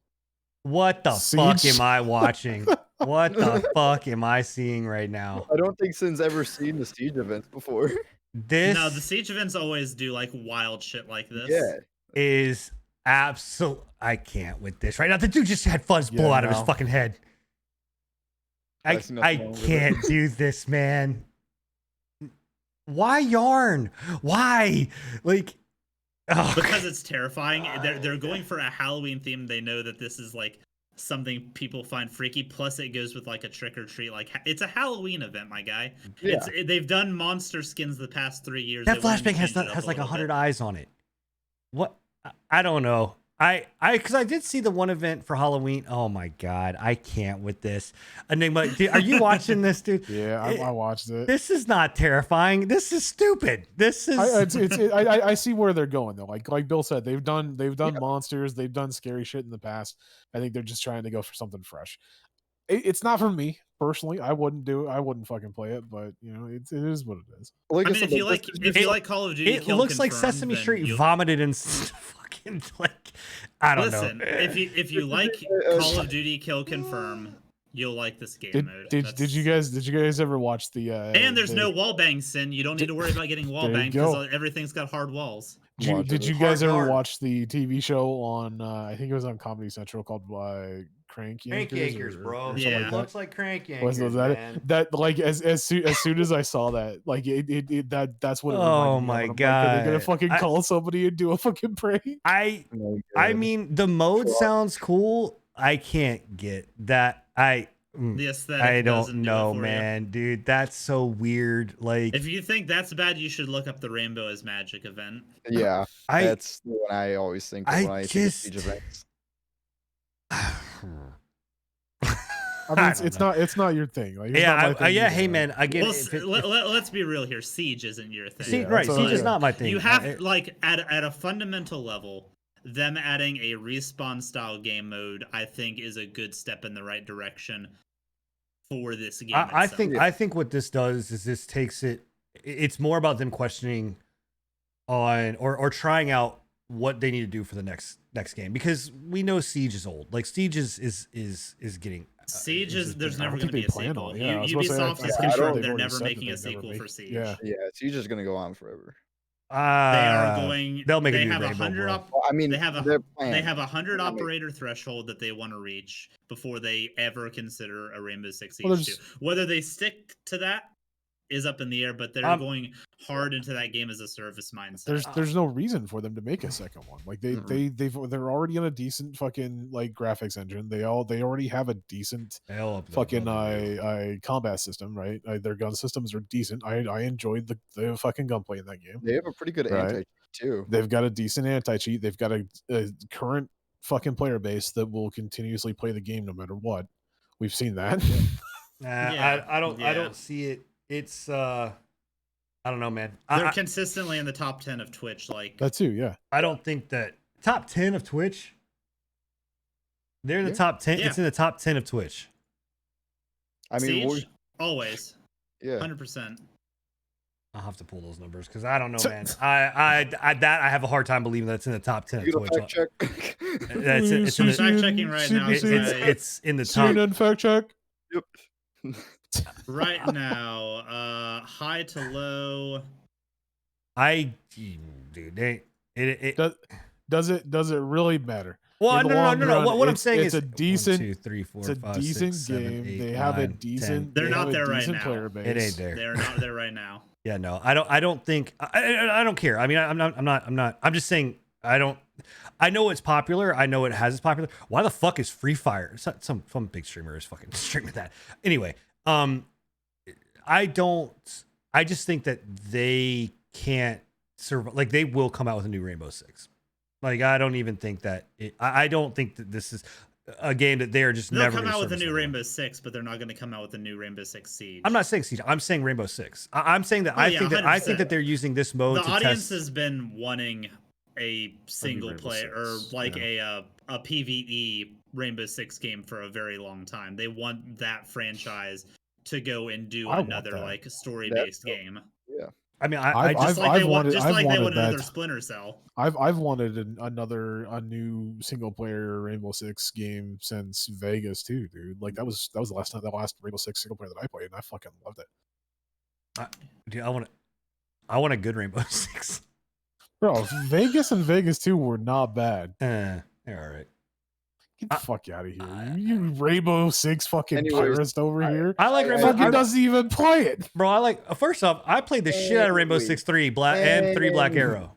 What the fuck Siege? am I watching? What the fuck am I seeing right now? I don't think Sin's ever seen the Siege events before. This No, the Siege events always do like wild shit like this. Yeah. is absolute. I can't with this right now. The dude just had fuzz blow Yeah, out of his no. fucking head. I see nothing I wrong with can't it. do this, man. Why yarn? Why? Like, Oh, because it's terrifying. They're going for a Halloween theme. They know that this is like something people find freaky. Plus, it goes with like a trick or treat. Like it's a Halloween event, my guy. Yeah. They've done monster skins the past 3 years. that They wanted to flashbang has change it up has a like little 100 bit. eyes on it. What? I don't know. Because I did see the one event for Halloween. Oh my god, I can't with this. Enigma, are you watching this, dude? Yeah, I watched it. This is not terrifying. This is stupid. This is. I see where they're going though. Like Bill said, they've done monsters, they've done scary shit in the past. I think they're just trying to go for something fresh. It's not for me personally. I wouldn't fucking play it, but you know, it is what it is. Like I mean, said, if you this like is if just- you like Call of Duty, It Kill looks like Confirmed, Sesame then Street you'll- vomited and fucking like. I don't Listen, know. if you like Call of Duty Kill Confirm, you'll like this game mode. Did you guys ever watch the? And there's the- no wall bang sin. You don't need to worry about getting wall There you banged go. because everything's got hard walls. Did you guys Hard ever Guard. watch the TV show on? I think it was on Comedy Central called Crank Crank Yankers, Yankers, or bro. something Yeah. like that. Looks like Crank Was Yankers, that man. that like as soon as I saw that, like that's what it Oh reminded me of, my and I'm like, are they gonna God. fucking I- call somebody and do a fucking prank? I Oh I God. mean, the mode Sure. sounds cool. I can't get that. The aesthetic I don't doesn't do it know, for you. man, dude. That's so weird. Like, If you think that's bad, you should look up the Rainbow is Magic event. yeah, I that's the one I always think of I when I think of just- siege events. I mean, don't it's know. not your thing. Like, it's not my yeah, thing yeah. either, Hey, like- man, I get Well, it. let's be real here. Siege isn't your thing. See, Yeah, right? that's what Siege I- is not my thing. You have I- like at a fundamental level, them adding a respawn style game mode, I think, is a good step in the right direction for this game. I itself. think I think what this does is this takes it. It's more about them questioning on or trying out what they need to do for the next game, because we know Siege is old. Like Siege is getting Siege is there's I never don't going to think be they a plan sequel. on it. Yeah, I was about to say, Ubisoft I'm has pretty sure confirmed they've they're already never said making that a they'd never sequel make for it. Siege. Yeah. Yeah, siege is gonna go on forever. They are uh, going. they'll make a they new have Rainbow, 100 bro. Well, I mean, They have a- their They plan. have 100 I mean- operator threshold that they want to reach before they ever consider a Rainbow Six Siege Well, 2. there's- Whether they stick to that is up in the air, but they're going hard into that game as a service mindset. There's no reason for them to make a second one. Like Mm-mm. they're already on a decent fucking like graphics engine. They already have a decent They'll up- fucking they'll do. combat system, right? Their gun systems are decent. I enjoyed the fucking gunplay in that game. They have a pretty good Right. anti too. They've got a decent anti-cheat. They've got a current fucking player base that will continuously play the game no matter what. We've seen that. Nah, Yeah, I don't yeah. see it. It's I don't know, man. They're I consistently in the top 10 of Twitch. Like, That too, yeah. I don't think that top 10 of Twitch. They're in the Yeah. top 10. Yeah. It's in the top 10 of Twitch. I mean, Siege, always, yeah. 100%. I'll have to pull those numbers because I don't know, man. I have a hard time believing that's in the top 10 of You gonna Twitch. fact check? It's in the- Fact checking right now, It's in the top. CNN fact check. Yep. Right now, high to low. Dude, it Does it really matter? well, in no, the no, long no, no. run, What I'm it's- saying it's is a decent- 1, 2, 3, 4, It's a 5, decent 6, 7, game. 8, They have a 9, decent. 10. They're they not have a there right decent now. player base. It ain't there. They're not there right now. Yeah, no, I don't think I don't care. I mean, I'm not. I'm just saying I don't. I know it's popular. I know it has its popular. Why the fuck is Free Fire? Some big streamer is fucking streaming that. Anyway, I don't. I just think that they can't survive. Like they will come out with a new Rainbow Six. Like I don't even think that. I don't think that this is a game that they are just They'll never come gonna out with a service new everyone. Rainbow Six, but they're not going to come out with a new Rainbow Six Siege. I'm not saying Siege. I'm saying Rainbow Six. I'm saying that Oh, I yeah, think that I 100%. think that they're using this mode The to audience test. has been wanting a single Rainbow player or Six, like a PvE Rainbow Six game for a very long time. They want that franchise to go and do I want another that. like story-based That's- game. I mean, I've- just Just like they want, wanted- just I've like they wanted want another that. Splinter Cell. I've wanted a new single player Rainbow Six game since Vegas too, dude. Like that was the last Rainbow Six single player that I played, and I fucking loved it. dude, I want a good Rainbow Six. Bro, Vegas and Vegas 2 were not bad. They're all right. Get the fuck out of here. You Rainbow Six fucking Anyways, purist over here. I like I- Rainbow. Fucking I, doesn't even play it. bro, I like. First off, I played the shit out of Rainbow Wait. Six 3 Black and 3 Black Hey. Arrow.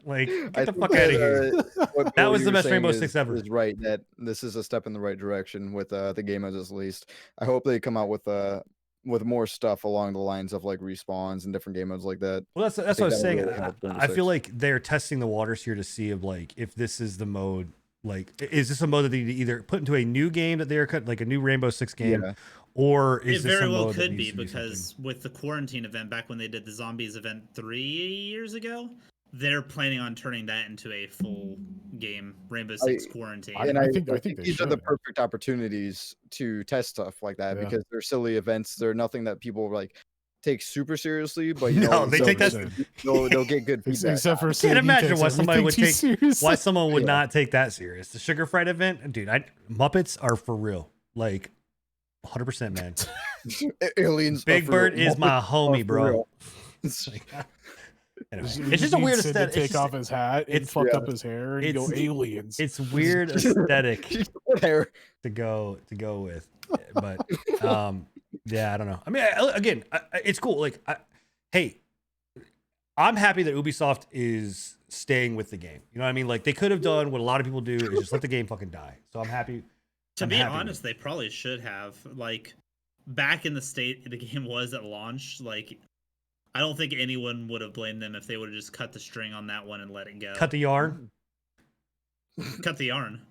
Like, I get the think fuck out of here. what That Bill, was you the were best saying Rainbow is, Six ever. is right, that this is a step in the right direction with the game modes at least. I hope they come out with more stuff along the lines of like respawns and different game modes like that. Well, that's what I think was that'll saying. really help Rainbow I feel Six. like they're testing the waters here to see of like if this is the mode. Like, is this a mode that they need to either put into a new game that they're cut, like a new Rainbow Six game, Yeah. or is It this very a well mode that could needs be to be something? because with the quarantine event back when they did the zombies event 3 years ago, they're planning on turning that into a full game, Rainbow Six Quarantine. I think they these are the should. perfect opportunities to test stuff like that Yeah. because they're silly events. They're nothing that people like take super seriously, but you No, know they so take that. good. they'll get good feedback. Except for I can't imagine why somebody would take why What? someone would Yeah. not take that serious. The Sugar Fright event, dude. Muppets are for real, like 100%, man. Aliens. Big are for Bird real. is my Muppets are homie, for bro. real. Anyway, You it's just a need weird Sid to aesthetic. take It's just- off his hat and it's- fuck yeah. up his hair and go It's- aliens. it's weird aesthetic What hair? to go with, but yeah, I don't know. I mean, again, it's cool. Like, hey, I'm happy that Ubisoft is staying with the game. You know what I mean? Like, they could have done what a lot of people do is just let the game fucking die. So I'm happy. To I'm be happy with honest, they probably should have. Like, back in the state the game was at launch, like, I don't think anyone would have blamed them if they would have just cut the string on that one and let it go. Cut the yarn. Cut the yarn.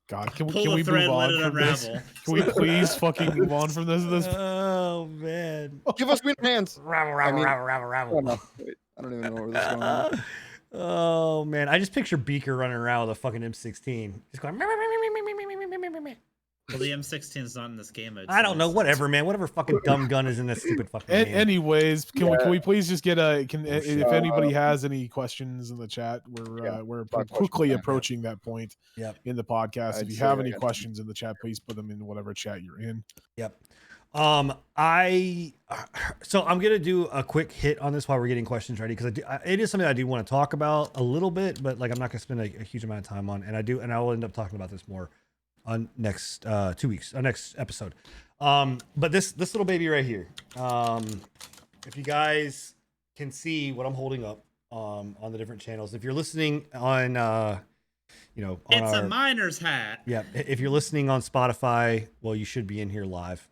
God, can Pull we the thread, move let on it from this? unravel. Can we please fucking move on from this? Oh man. Give us green hands. Ravel, I ravel, mean- ravel, ravel, Oh, ravel. no. Wait, I don't even know where this is going. On. Oh man, I just picture Beaker running around with a fucking M16, just going. Well, the M16 is not in this game mode. I don't so know, it's- whatever, man. Whatever fucking dumb gun is in that stupid fucking game. Anyways, can we please just get if sure. anybody has any questions in the chat, we're question quickly time, yeah. approaching that point Yep. in the podcast. I'd If you say have I any got questions in the chat, please put them in whatever chat you're in. Yep. So I'm gonna do a quick hit on this while we're getting questions ready because it is something I do want to talk about a little bit, but like I'm not gonna spend a huge amount of time on, and I will end up talking about this more on next 2 weeks, next episode. But this little baby right here, if you guys can see what I'm holding up on the different channels, if you're listening on on It's our, a miner's hat. yeah, if you're listening on Spotify, well, you should be in here live.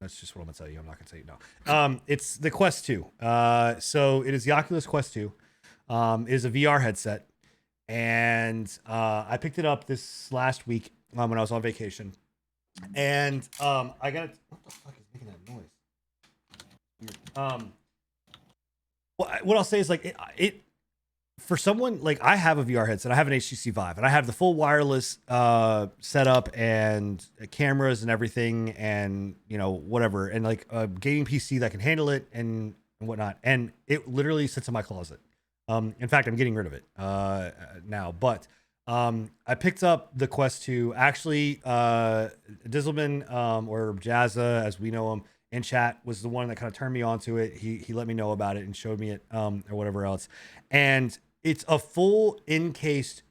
That's just what I'm gonna tell you. I'm not gonna tell you no. It's the Quest 2. So it is the Oculus Quest 2. It is a VR headset, and I picked it up this last week when I was on vacation, and I got what the fuck is making that noise? What I'll say is like it for someone like I have a VR headset. I have an HTC Vive, and I have the full wireless setup and cameras and everything, and whatever, and like a gaming PC that can handle it and whatnot. And it literally sits in my closet. In fact, I'm getting rid of it now. But I picked up the Quest 2. Actually, Dizzleman or Jazza, as we know him in chat, was the one that kind of turned me onto it. He let me know about it and showed me it or whatever else. And it's a full encased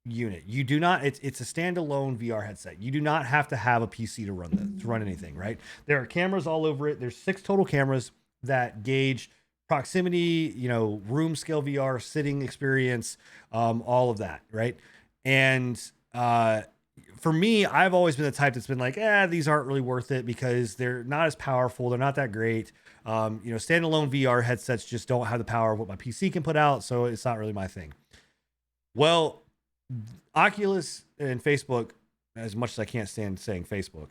unit. You do not. It's a standalone VR headset. You do not have to have a PC to run anything. Right? There are cameras all over it. There's 6 total cameras that gauge proximity, room scale VR, sitting experience, all of that. Right? And for me, I've always been the type that's been like, these aren't really worth it because they're not as powerful. They're not that great. Standalone VR headsets just don't have the power of what my PC can put out. So it's not really my thing. Well, Oculus and Facebook, as much as I can't stand saying Facebook,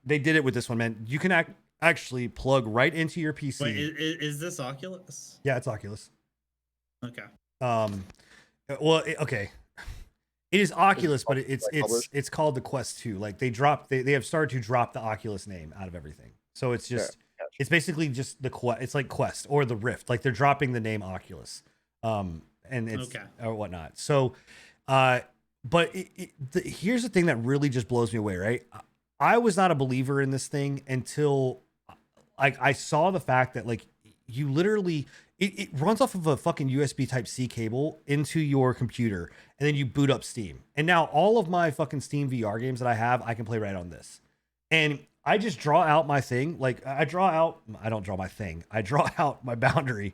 they did it with this one, man. You can actually plug right into your PC. Wait, is this Oculus? Yeah, it's Oculus. Okay. Okay. It is Oculus, but it's called the Quest 2. Like they have started to drop the Oculus name out of everything. So it's just it's basically just the Quest. It's like Quest or the Rift. Like they're dropping the name Oculus, and it's or whatnot. So, but here's the thing that really just blows me away. Right, I was not a believer in this thing until I saw the fact that like you literally. It runs off of a fucking USB Type-C cable into your computer, and then you boot up Steam. And now all of my fucking Steam VR games that I have, I can play right on this. And I just draw out my thing. Like I don't draw my thing. I draw out my boundary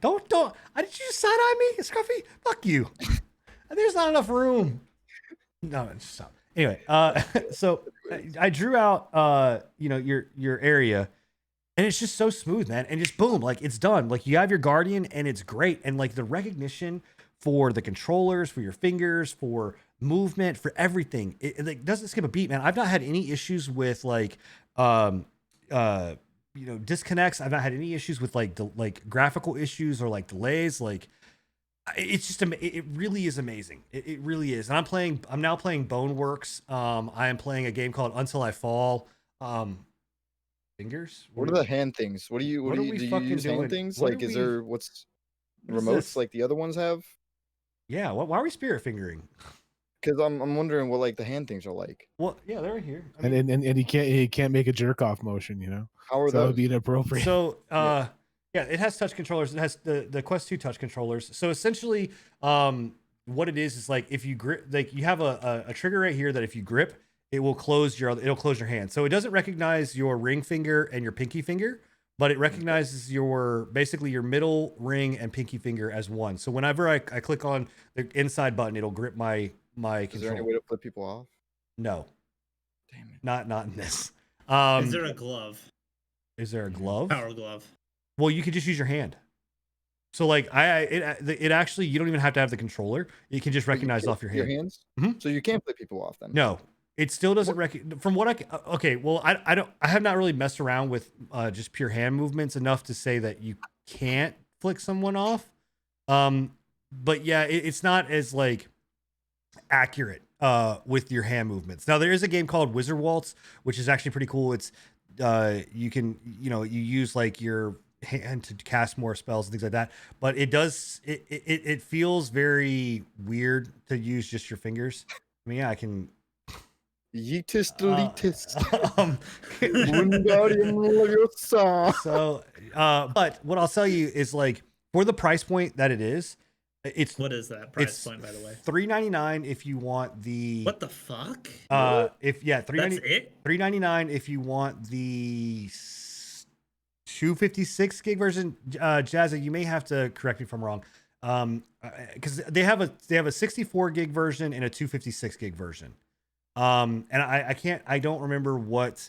Don't. Did you just side eye me, Scruffy? Fuck you. There's not enough room. No, just stop. Anyway, so I drew out, your area, and it's just so smooth, man. And just boom, like it's done. Like you have your Guardian, and it's great. And like the recognition for the controllers, for your fingers, for movement, for everything, it like doesn't skip a beat, man. I've not had any issues with like, disconnects. I've not had any issues with like graphical issues or like delays. Like it's just it really is amazing. It really is. And I'm now playing Boneworks. I am playing a game called Until I Fall. Fingers. What are the hand things? What do you What are do? we You fucking use doing? hand things? What Like, are is we- there what's What is remotes this? like the other ones have? Yeah. Why are we spirit fingering? Because I'm wondering what like the hand things are like. Well, yeah, they're right here. I mean, And he can't make a jerk off motion, you know. How are So that those? would be inappropriate. so yeah, it has touch controllers. It has the Quest 2 touch controllers. So essentially, what it is like if you grip, like you have a trigger right here that if you grip, it'll close your hand. So it doesn't recognize your ring finger and your pinky finger, but it recognizes basically your middle ring and pinky finger as one. So whenever I click on the inside button, it'll grip my Is there any control. way to flip people off? No, Damn it. not in this. Is there a glove? Is there a glove? Power glove. Well, you could just use your hand. So like it actually, you don't even have to have the controller. You can just But you recognize can't off your flip hand. hands. Mhm. So you can't flip people off then. No, it still doesn't from what okay, well, I have not really messed around with just pure hand movements enough to say that you can't flick someone off. But yeah, it's not as like accurate with your hand movements. Now there is a game called Wizard Waltz, which is actually pretty cool. It's you can, you use like your hand to cast more spells and things like that, but it feels very weird to use just your fingers. I mean, yeah, I can Yeetist deleetist. um, Wingardium Leviosa. so but what I'll tell you is like for the price point that it is, it's What is that price it's point, by the way? $3.99 if you want the What the fuck? if yeah, That's it? $3.99 if you want the 256 gig version. Jazza, you may have to correct me if I'm wrong. Because they have a 64 gig version and a 256 gig version. And I don't remember what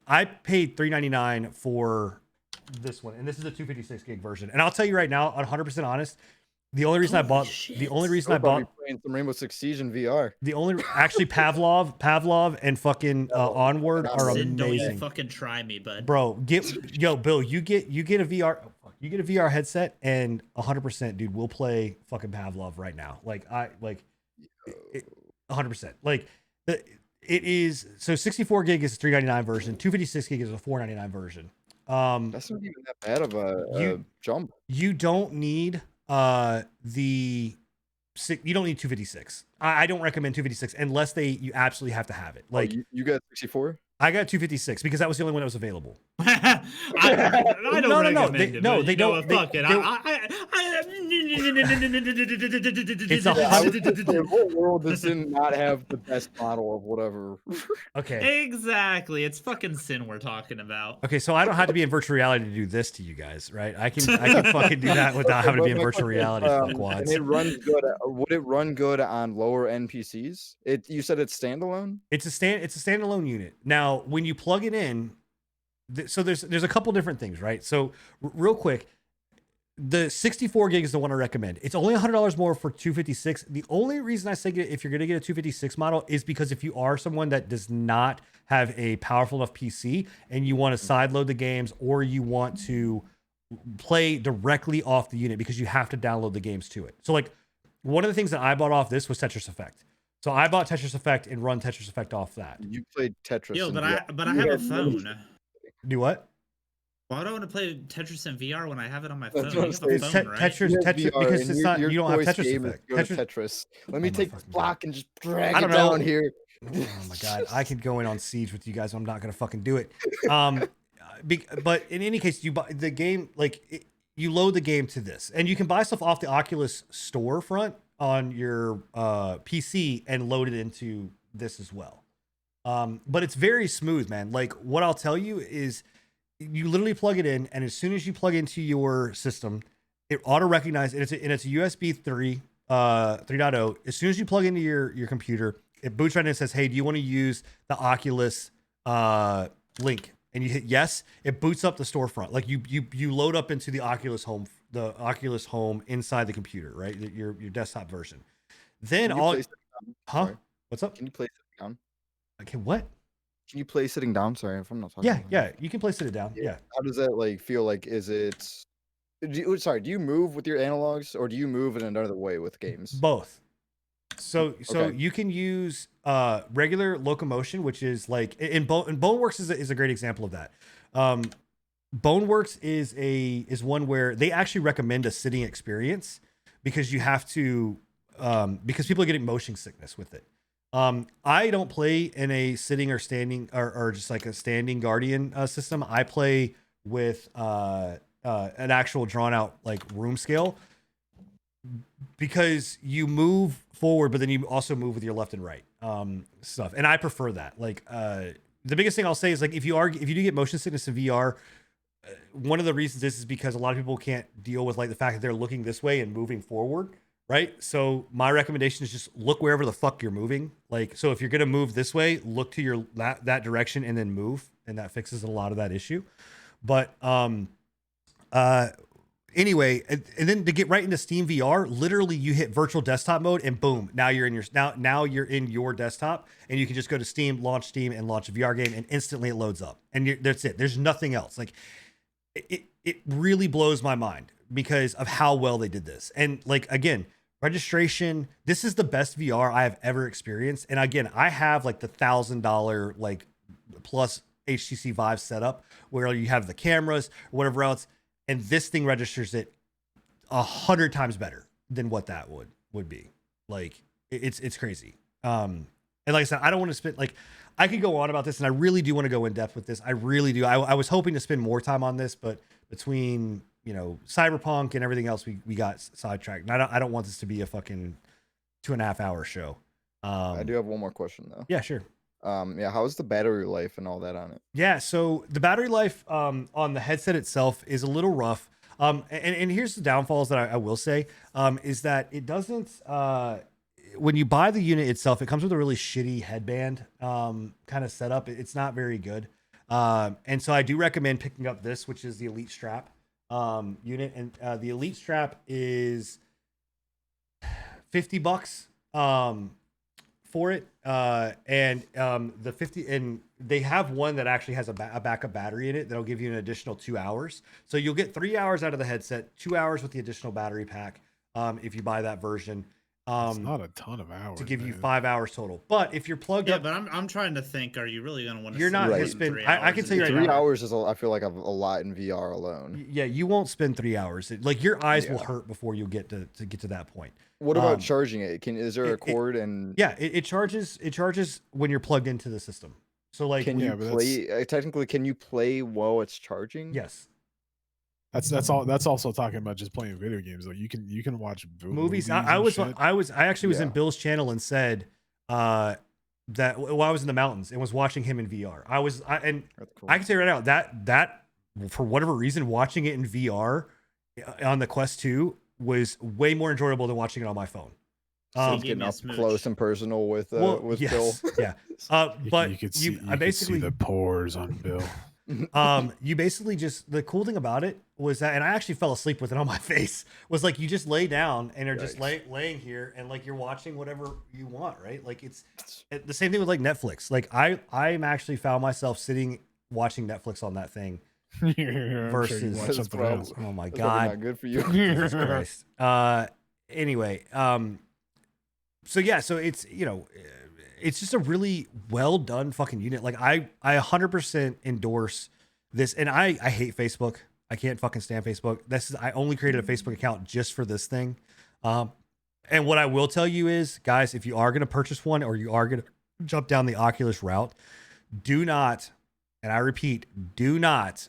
I paid $3.99 for this one, and this is a 256 gig version. And I'll tell you right now, 100% honest, the only reason I Holy bought shit. the only reason I'll I probably bought be playing some Rainbow Six Siege in VR. the only actually Pavlov and fucking Onward are Sid, don't you amazing. fucking try me, bud. Bro, Bill, you get a VR, you get a VR headset, and 100%, dude, we'll play fucking Pavlov right now. Like 100%. Like it is. So 64 gig is a $3.99 version. 256 gig is a $4.99 version. That's not even that bad of a jump. You don't need you don't need 256. I don't recommend 256 unless you absolutely have to have it. Like You got 64? I got 256 because that was the only one that was available. I don't No, recommend they- it. no, but they you know don't- what, fuck they- it. It's Yeah, I would $100. say what world does it not have the best model of whatever? Okay. Exactly. It's fucking sin we're talking about. Okay, so I don't have to be in virtual reality to do this to you guys, right? I can fucking do that without having to be in But my virtual question is, reality, and fuckwads. it runs good. Would it run good on lower NPCs? You said it's standalone. It's a standalone unit. Now, when you plug it in, so there's a couple different things, right? So real quick, the 64 gig is the one I recommend. It's only $100 more for 256. The only reason I say if you're going to get a 256 model is because if you are someone that does not have a powerful enough PC and you want to sideload the games, or you want to play directly off the unit because you have to download the games to it. So like one of the things that I bought off this was Tetris Effect. So I bought Tetris Effect and run Tetris Effect off that. You played Tetris. Yo, in but VR. I You have a have no- phone. Do what? Why do I want to play Tetris in VR when I have it on my phone? That's You what have I'm a It's phone, te- right? Tetris, You have Tetris VR, because and it's your- not. your You don't have choice Tetris game is Effect. go to Tetris. Tetris. Let Oh me my take fucking this God. block and just drag I it don't down know. here. Oh my god, I could go in on Siege with you guys. I'm not gonna fucking do it. But in any case, you buy the game you load the game to this, and you can buy stuff off the Oculus storefront on your PC and load it into this as well. But it's very smooth, man. Like what I'll tell you is, you literally plug it in, and as soon as you plug into your system, it auto recognizes, and it's a USB 3.0. As soon as you plug into your computer, it boots right in and says, "Hey, do you want to use the Oculus link?" And you hit yes. It boots up the storefront. Like you load up into the Oculus Home inside the computer, right? Your desktop version. Then Can you play sitting down? huh? Sorry. What's up? Can you play sitting down? Okay, what? Can you play sitting down? Sorry if I'm not talking. Yeah, you can place it down. Yeah. How does that like feel? Like, is it? Do you move with your analogs, or do you move in another way with games? Both. So Okay. you can use regular locomotion, which is like in Boneworks is a great example of that. Boneworks is one where they actually recommend a sitting experience because you have to because people are getting motion sickness with it. I don't play in a sitting or standing or just like a standing Guardian system. I play with an actual drawn out like room scale because you move forward, but then you also move with your left and right stuff. And I prefer that. Like the biggest thing I'll say is like if you do get motion sickness in VR, one of the reasons is because a lot of people can't deal with like the fact that they're looking this way and moving forward, right? So my recommendation is just look wherever the fuck you're moving. Like, so if you're gonna move this way, look to your that direction and then move, and that fixes a lot of that issue. But anyway, and then to get right into Steam VR, literally you hit virtual desktop mode and boom, now you're in you're in your desktop, and you can just go to Steam and launch a VR game, and instantly it loads up, and that's it. There's nothing else. Like it really blows my mind because of how well they did this. And like again, registration, this is the best VR I have ever experienced. And again, I have like the $1,000 like plus HTC Vive setup where you have the cameras, whatever else, and this thing registers it 100 times better than what that would be. Like it's crazy. And like I said, I don't want to spend like I could go on about this, and I really do want to go in depth with this. I really do. I was hoping to spend more time on this, but between Cyberpunk and everything else, we got sidetracked. And I don't want this to be a fucking 2.5 hour show. I do have one more question though. Yeah, sure. Yeah, how's the battery life and all that on it? Yeah, so the battery life on the headset itself is a little rough. And here's the downfalls that I will say is that it doesn't. When you buy the unit itself, it comes with a really shitty headband kind of setup. It's not very good. And so I do recommend picking up this, which is the Elite Strap unit. And the Elite Strap is $50 for it. And they have one that actually has a backup battery in it that'll give you an additional 2 hours. So you'll get 3 hours out of the headset, 2 hours with the additional battery pack if you buy that version. It's not a ton of hours to give you man. 5 hours total. But if you're plugged Yeah, up, but I'm trying to think. Are you really gonna want to? You're not gonna spend- I can tell you right 3 now. hours is I feel like a lot in VR alone. yeah, you won't spend 3 hours. Like your eyes will Yeah. hurt before you get to get to that point. What about Um, charging it? Is there a cord and Yeah, it charges when you're plugged into the system. So like can Yeah, you but play? Technically, can you play while it's charging? yes. That's all. That's also talking about just playing video games. Like you can watch Movies. and I shit. actually was in Yeah. Bill's channel and said that while I was in the mountains and was watching him in VR. And That's cool. I can tell you right now that for whatever reason, watching it in VR on the Quest 2 was way more enjoyable than watching it on my phone. So Give it's getting me a up smooch. close and personal with Well, Bill. yes, yeah. You, But you could you, see, I basically the pores on Bill. you basically just the cool thing about it was that, and I actually fell asleep with it on my face, was like you just lay down and are just Yikes. laying here and like you're watching whatever you want, right? Like it's the same thing with like Netflix. Like I'm actually found myself sitting watching Netflix on that thing. I'm sure you Versus- watch That's something probably- else. Oh my That's probably god. not good for you. Jesus Christ. Anyway, so yeah, so it's it's just a really well done fucking unit. Like I 100% endorse this, and I hate Facebook. I can't fucking stand Facebook. I only created a Facebook account just for this thing. And what I will tell you is, guys, if you are gonna purchase one or you are gonna jump down the Oculus route, do not, and I repeat, do not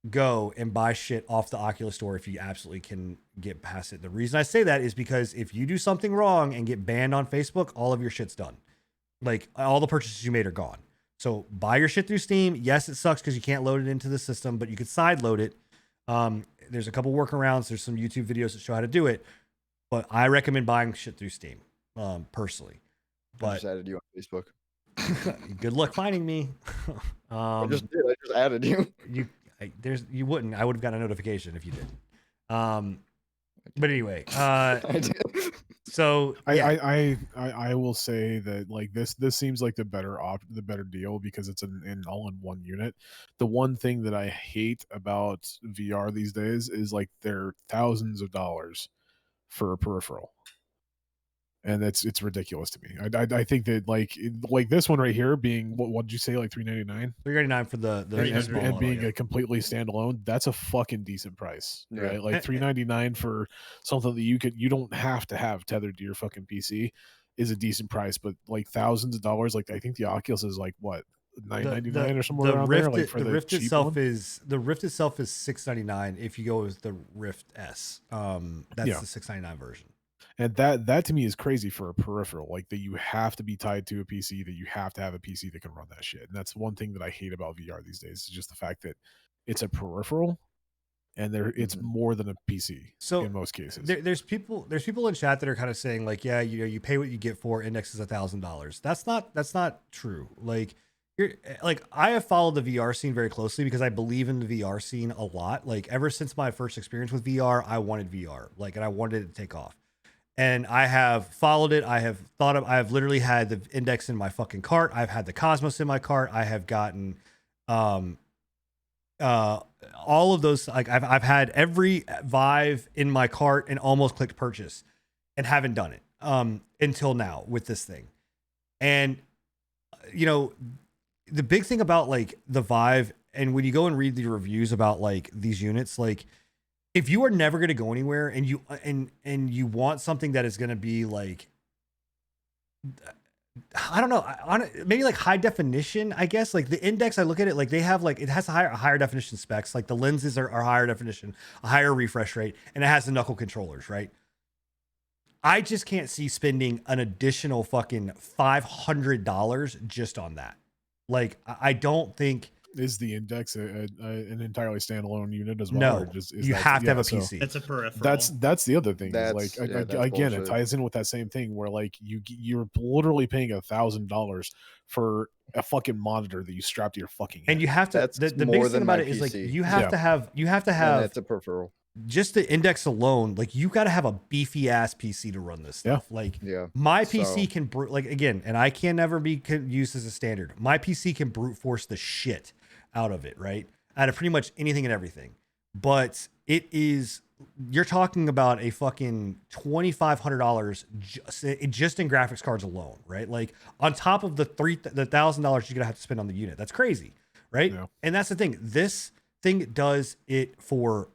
go and buy shit off the Oculus store if you absolutely can get past it. The reason I say that is because if you do something wrong and get banned on Facebook, all of your shit's done. Like all the purchases you made are gone. So buy your shit through Steam. Yes, it sucks because you can't load it into the system, but you could side load it. there's a couple workarounds. There's some YouTube videos that show how to do it, but I recommend buying shit through Steam, personally. I But just added you on Facebook. good luck finding me. I just did. I just added you. You wouldn't. I would have gotten a notification if you did. But anyway, I did. so yeah. I will say that like this seems like the better deal because it's an all-in-one unit. The one thing that I hate about VR these days is like they're thousands of dollars for a peripheral, and it's ridiculous to me. I think that like this one right here being what did you say, like $399? $399 for the small and model, being yeah. a completely standalone, that's a fucking decent price, Yeah. right? Like $399 for something that you don't have to have tethered to your fucking PC is a decent price, but like thousands of dollars, like I think the Oculus is like what, $999 or somewhere around there. Like for the Rift cheap itself one? is $699 if you go with the Rift S. That's Yeah. the $699 version. And that to me is crazy for a peripheral, like that you have to be tied to a PC, that you have to have a PC that can run that shit. And that's one thing that I hate about VR these days is just the fact that it's a peripheral and it's more than a PC So in most cases. there's people in chat that are kind of saying like, yeah, you pay what you get for. Index is $1,000. That's not true. Like I have followed the VR scene very closely because I believe in the VR scene a lot. Like ever since my first experience with VR, I wanted VR, and I wanted it to take off. And I have followed it. I have literally had the Index in my fucking cart. I've had the Cosmos in my cart. I have gotten, all of those. Like I've had every Vive in my cart and almost clicked purchase and haven't done it, until now with this thing. And, the big thing about like the Vive, and when you go and read the reviews about like these units, like, if you are never going to go anywhere and you want something that is going to be like, I don't know, maybe like high definition, I guess. Like the Index, I look at it like they have like, it has a higher definition specs. Like the lenses are higher definition, a higher refresh rate, and it has the knuckle controllers, right? I just can't see spending an additional fucking $500 just on that. Like, I don't think. Is the Index an entirely standalone unit as well? No, or is you have to have a PC. It's a peripheral. That's the other thing. That's Again, it bullshit. ties in with that same thing where like you're literally paying $1,000 for a fucking monitor that you strap to your fucking head. And you have to. That's The more biggest thing than about my it is like PC. you have to have And it's a peripheral. just the Index alone. Like you got to have a beefy ass PC to run this stuff. Like Yeah. my PC So- can like again, and I can never be used as a standard. My PC can brute force the shit out of it, right? Out of pretty much anything and everything. But it is, you're talking about a fucking $2,500 just in graphics cards alone, right? Like on top of the $1,000 you're gonna have to spend on the unit. That's crazy, right? Yeah. And that's the thing. This thing does it for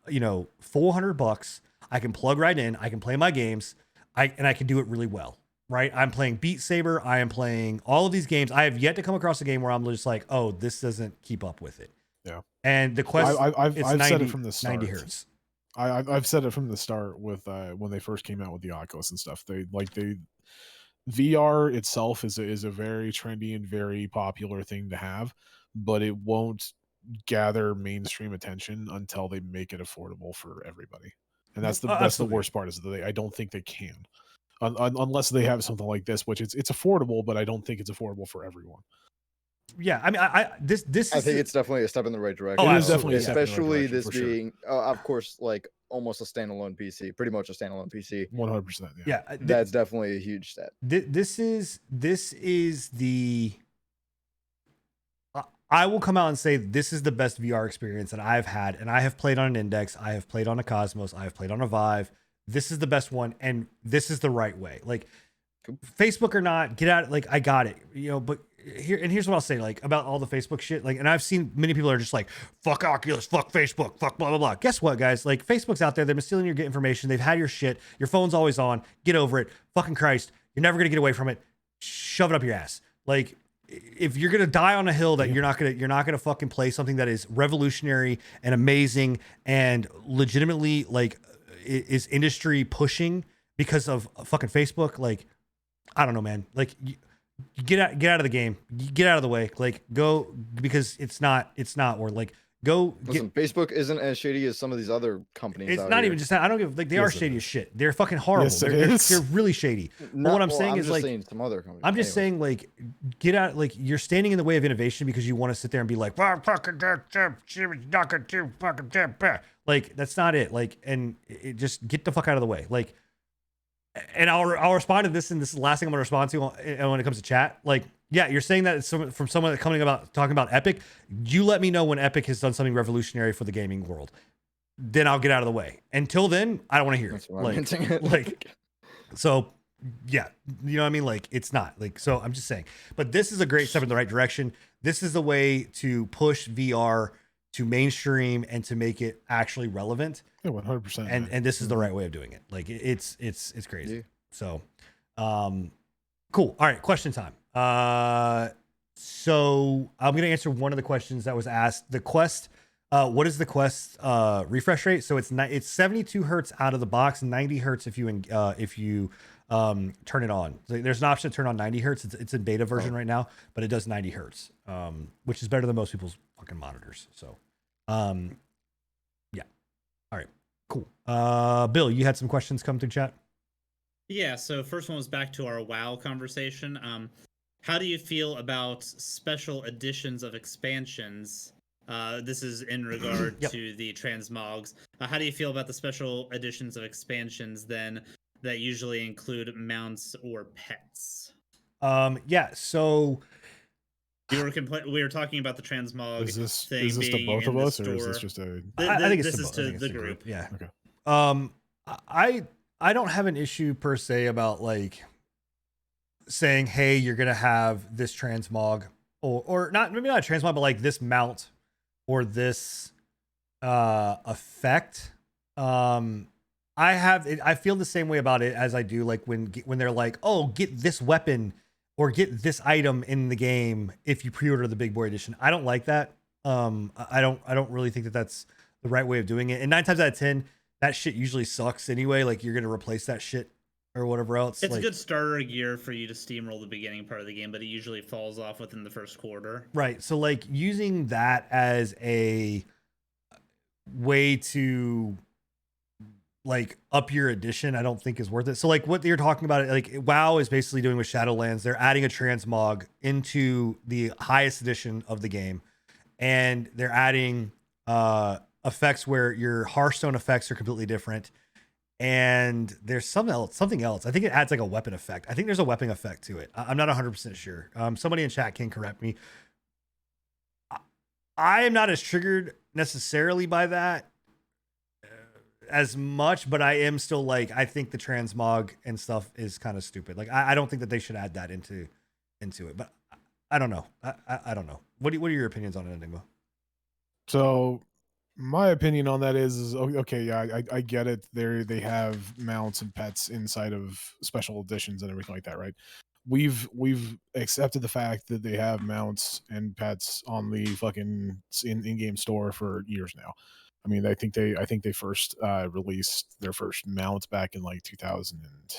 $400. I can plug right in. I can play my games. I can do it really well. Right, I'm playing Beat Saber. I am playing all of these games. I have yet to come across a game where I'm just like, "Oh, this doesn't keep up with it." Yeah. And the Quest, I've it's said 90, it from the start. 90 hertz. I've said it from the start with when they first came out with the Oculus and stuff. VR itself is a very trendy and very popular thing to have, but it won't gather mainstream attention until they make it affordable for everybody. And that's the Absolutely. worst part is that I don't think they can. Unless they have something like this, which it's affordable, but I don't think it's affordable for everyone. Yeah, I mean, this I is think it's definitely a step in the right direction. Oh, it is definitely a step in the right especially direction, this for sure. being, of course, like almost a standalone PC, pretty much a standalone PC. 100%. yeah. That's definitely a huge step. This is the. I will come out and say this is the best VR experience that I've had, and I have played on an Index, I have played on a Cosmos, I have played on a Vive. This is the best one, and this is the right way. Like, Facebook or not, get out. Like, I got it, But here's what I'll say, like about all the Facebook shit. Like, and I've seen many people are just like, "Fuck Oculus, fuck Facebook, fuck blah blah blah." Guess what, guys? Like, Facebook's out there. They've been stealing your information. They've had your shit. Your phone's always on. Get over it. Fucking Christ, you're never gonna get away from it. Shove it up your ass. Like, if you're gonna die on a hill that you're not gonna fucking play something that is revolutionary and amazing and legitimately like is industry pushing because of fucking Facebook, like, I don't know, man. Like, you get out of the game. You get out of the way. Like, go, because it's not, or like, Go get. Listen, Facebook isn't as shady as some of these other companies. It's out not here. even just that. I don't give. Like they are Yes, it shady is. as shit. They're fucking horrible. Yes, it they're, is. they're really shady. Not, what I'm well, saying I'm is just like. saying some other companies. I'm just Anyways. saying, like, get out. Like, you're standing in the way of innovation because you want to sit there and be like, "Well, fucking she was not gonna do fucking that." Like, that's not it. Like, and it just get the fuck out of the way. Like, and I'll respond to this, and this is the last thing I'm gonna respond to when it comes to chat. Like, yeah, you're saying that it's from someone that talking about Epic. You let me know when Epic has done something revolutionary for the gaming world. Then I'll get out of the way. Until then, I don't want to hear That's it. what I'm hinting. Like, so yeah, you know what I mean? Like, it's not like, so I'm just saying, but this is a great step in the right direction. This is the way to push VR to mainstream and to make it actually relevant. Yeah, 100%. And this is the right way of doing it. Like, it's crazy. Yeah. So, cool. All right. Question time. So I'm going to answer one of the questions that was asked. The Quest, what is the Quest refresh rate? So it's 72 hertz out of the box, 90 hertz if you turn it on. There's an option to turn on 90 hertz. It's in beta version right now, but it does 90 hertz, which is better than most people's fucking monitors. So, yeah. All right, cool. Bill, you had some questions come through chat. Yeah, so first one was back to our WoW conversation. How do you feel about special editions of expansions? This is in regard Yep. to the transmogs. How do you feel about the special editions of expansions then that usually include mounts or pets? Yeah, so we were talking about the transmog Is this thing to being both in of the us, or is store. this just a? I think this it's is to to the group. Yeah. Okay. I don't have an issue per se about like saying, hey, you're gonna have this transmog or not, maybe not a transmog, but like this mount or this effect. I feel the same way about it as I do like when they're like, oh, get this weapon or get this item in the game if you pre-order the big boy edition. I don't like that. I don't really think that that's the right way of doing it. And 9 times out of 10, that shit usually sucks anyway. Like you're gonna replace that shit or whatever else. It's like, a good starter gear for you to steamroll the beginning part of the game, but it usually falls off within the first quarter. right. So like using that as a way to like up your edition, I don't think is worth it. So like what you're talking about, like WoW is basically doing with Shadowlands, they're adding a transmog into the highest edition of the game, and they're adding effects where your Hearthstone effects are completely different. And there's something else. I think it adds like a weapon effect. I think there's a weapon effect to it. I'm not 100% sure. Somebody in chat can correct me. I am not as triggered necessarily by that as much, but I am still like, I think the transmog and stuff is kind of stupid. Like, I don't think that they should add that into it, but I don't know. I don't know. What are your opinions on it, Enigma? So my opinion on that is okay. Yeah, I get it. They have mounts and pets inside of special editions and everything like that, right? We've accepted the fact that they have mounts and pets on the fucking in-game store for years now. I mean, I think they first released their first mounts back in like 2000 and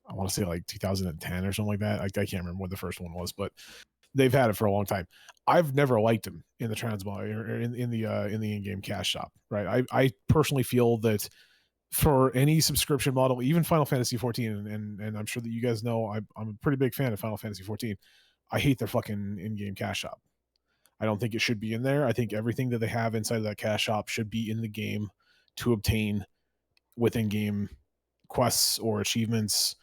I want to say like 2010 or something like that. I can't remember what the first one was, but they've had it for a long time. I've never liked them in the transmog or in the in-game cash shop, right? I personally feel that for any subscription model, even Final Fantasy 14, and I'm sure that you guys know I'm a pretty big fan of Final Fantasy 14. I hate their fucking in-game cash shop. I don't think it should be in there. I think everything that they have inside of that cash shop should be in the game to obtain within game quests or achievements,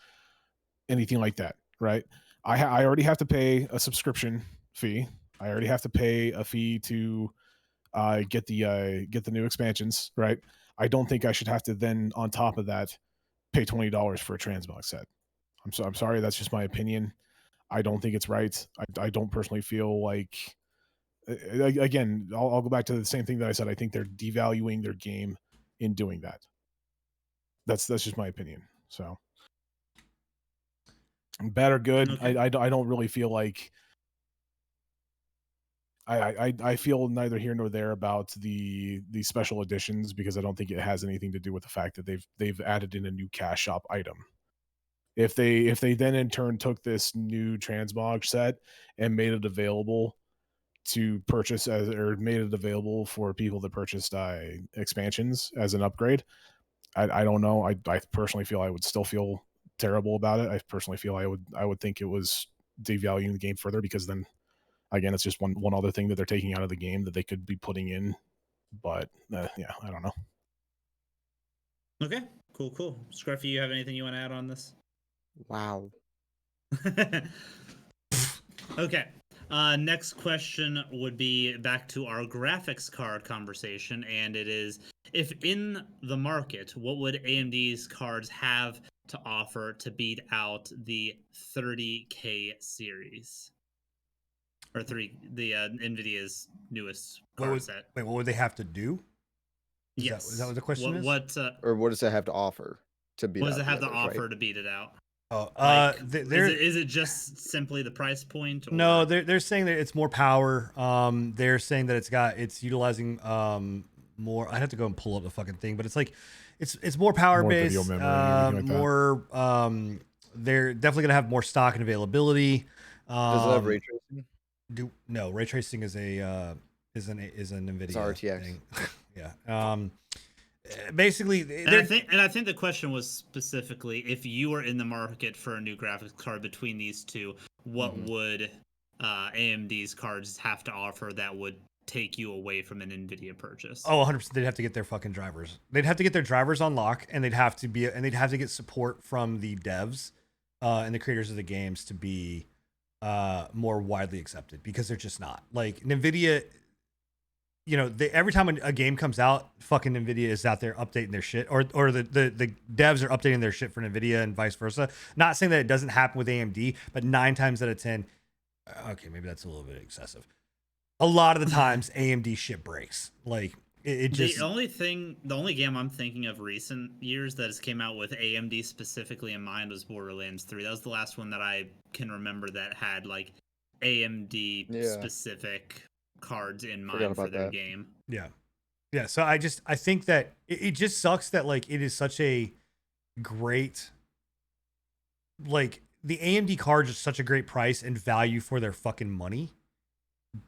anything like that, right? I already have to pay a subscription fee. I already have to pay a fee to get the new expansions, right? I don't think I should have to then on top of that pay $20 for a transmog set. I'm sorry, that's just my opinion. I don't think it's right. I don't personally feel like. Again, I'll go back to the same thing that I said. I think they're devaluing their game in doing that. That's just my opinion. So bad or good, Okay. I don't really feel like. I feel neither here nor there about the special editions because I don't think it has anything to do with the fact that they've added in a new cash shop item. If they then in turn took this new transmog set and made it available to purchase as or made it available for people that purchased expansions as an upgrade. I don't know. I personally feel I would still feel terrible about it. I personally feel I would think it was devaluing the game further, because then again, it's just one other thing that they're taking out of the game that they could be putting in. But yeah, I don't know. Okay, cool. Scruffy, you have anything you want to add on this? Wow. Okay. Next question would be back to our graphics card conversation, and it is, if in the market, what would AMD's cards have to offer to beat out the 30K series? Or NVIDIA's newest card set. Wait, what would they have to do? Yes. Is that what the question is? Or what does it have to offer to beat? What does out it have the to others, offer right? to beat it out? Oh, Is it just simply the price point? Or? No, they're saying that it's more power. They're saying that it's utilizing more. I'd have to go and pull up the fucking thing, but it's like it's more power based. More video memory, anything like that. More. They're definitely gonna have more stock and availability. Does it have ray tracing? No, ray tracing is an NVIDIA It's RTX. thing. Yeah. Basically, and I think the question was specifically, if you were in the market for a new graphics card between these two, what would AMD's cards have to offer that would take you away from an NVIDIA purchase? Oh, 100%. They'd have to get their fucking drivers. They'd have to get their drivers on lock, and they'd have to get support from the devs and the creators of the games to be more widely accepted, because they're just not. Like NVIDIA, you know, every time a game comes out, fucking NVIDIA is out there updating their shit, or the devs are updating their shit for NVIDIA and vice versa. Not saying that it doesn't happen with AMD, but 9 times out of 10, okay, maybe that's a little bit excessive. A lot of the times AMD shit breaks. Like it just the only game I'm thinking of recent years that has came out with AMD specifically in mind was Borderlands 3. That was the last one that I can remember that had like AMD specific cards in mind for their game. Yeah. So I think that it just sucks that like it is such a great, like the AMD cards are such a great price and value for their fucking money,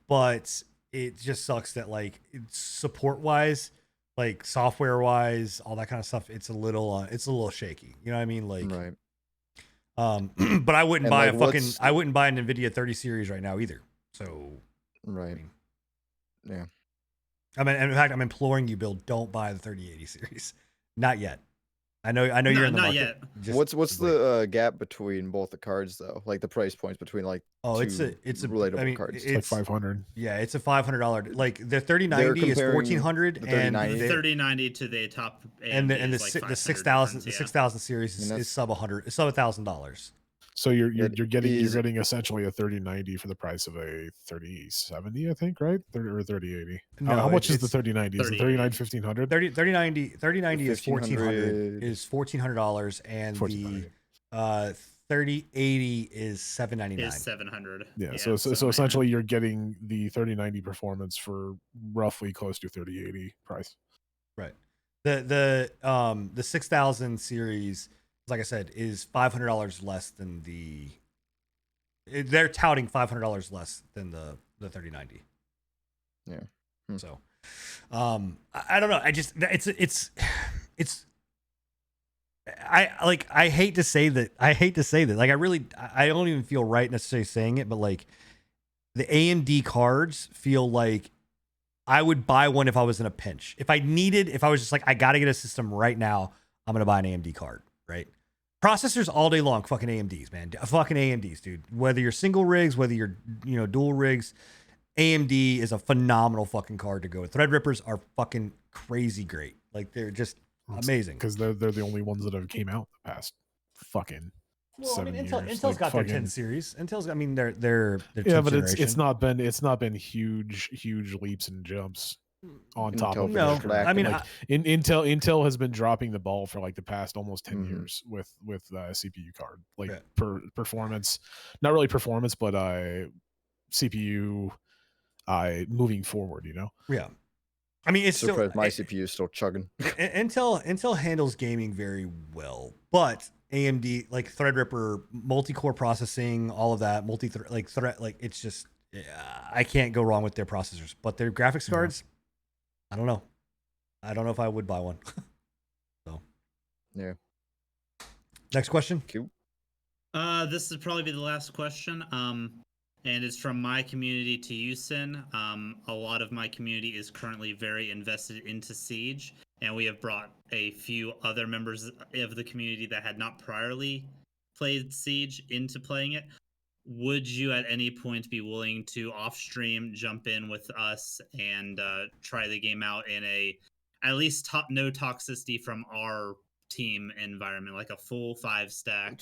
but it just sucks that like support wise, like software wise, all that kind of stuff, it's a little shaky. You know what I mean? Like, right. But I wouldn't buy like, I wouldn't buy an NVIDIA 30 series right now either. So, right. I mean, Yeah. I mean, in fact, I'm imploring you, Bill, don't buy the 3080 series. Not yet. I know you're in the not market. yet. What's the gap between both the cards though? Like the price points between like it's a relatable cards. It's like 500. Yeah, it's a $500. Like the 3090 is 1400, the and 3090. the 3090 to the top and the is like the 6000 difference, the 6000 series is sub $100. It's sub $1,000. So you're getting essentially a 3090 for the price of a 3070, I think, right? Or 3080. No, how much is the it's 3090? Is the 3090 1500? 3090 is 1500 $1,400, and the 3080 is $799. Is 700. Yeah, so essentially you're getting the 3090 performance for roughly close to 3080 price. Right. The 6000 series, like I said, is $500 less than they're touting $500 less than the 3090. Yeah. So, I don't know. I hate to say that. Like I don't even feel right necessarily saying it, but like the AMD cards feel like I would buy one if I was in a pinch. If I was just like, I got to get a system right now, I'm going to buy an AMD card, right? Processors all day long, fucking AMDs, man. Fucking AMDs, dude. Whether you're single rigs, whether you're, dual rigs, AMD is a phenomenal fucking card to go with. Threadrippers are fucking crazy great. Like they're just amazing. Because they're the only ones that have came out the past fucking 7 years. Intel's like got fucking, their 10 series. Intel's, I mean, they're yeah, but generation. it's not been huge leaps and jumps on top of no. it. I mean, like, Intel has been dropping the ball for like the past almost 10 years with CPU card, like performance, not really performance, but CPU moving forward, Yeah. I mean, it's surprised still my CPU is still chugging. Intel handles gaming very well, but AMD, like Threadripper, multi-core processing, all of that, it's I can't go wrong with their processors, but their graphics cards, I don't know. I don't know if I would buy one. So, Yeah. next question. Cool. This would probably be the last question. And it's from my community to you, Sin. A lot of my community is currently very invested into Siege, and we have brought a few other members of the community that had not priorly played Siege into playing it. Would you at any point be willing to off stream jump in with us and try the game out in a at least no toxicity from our team environment, like a full 5 stack?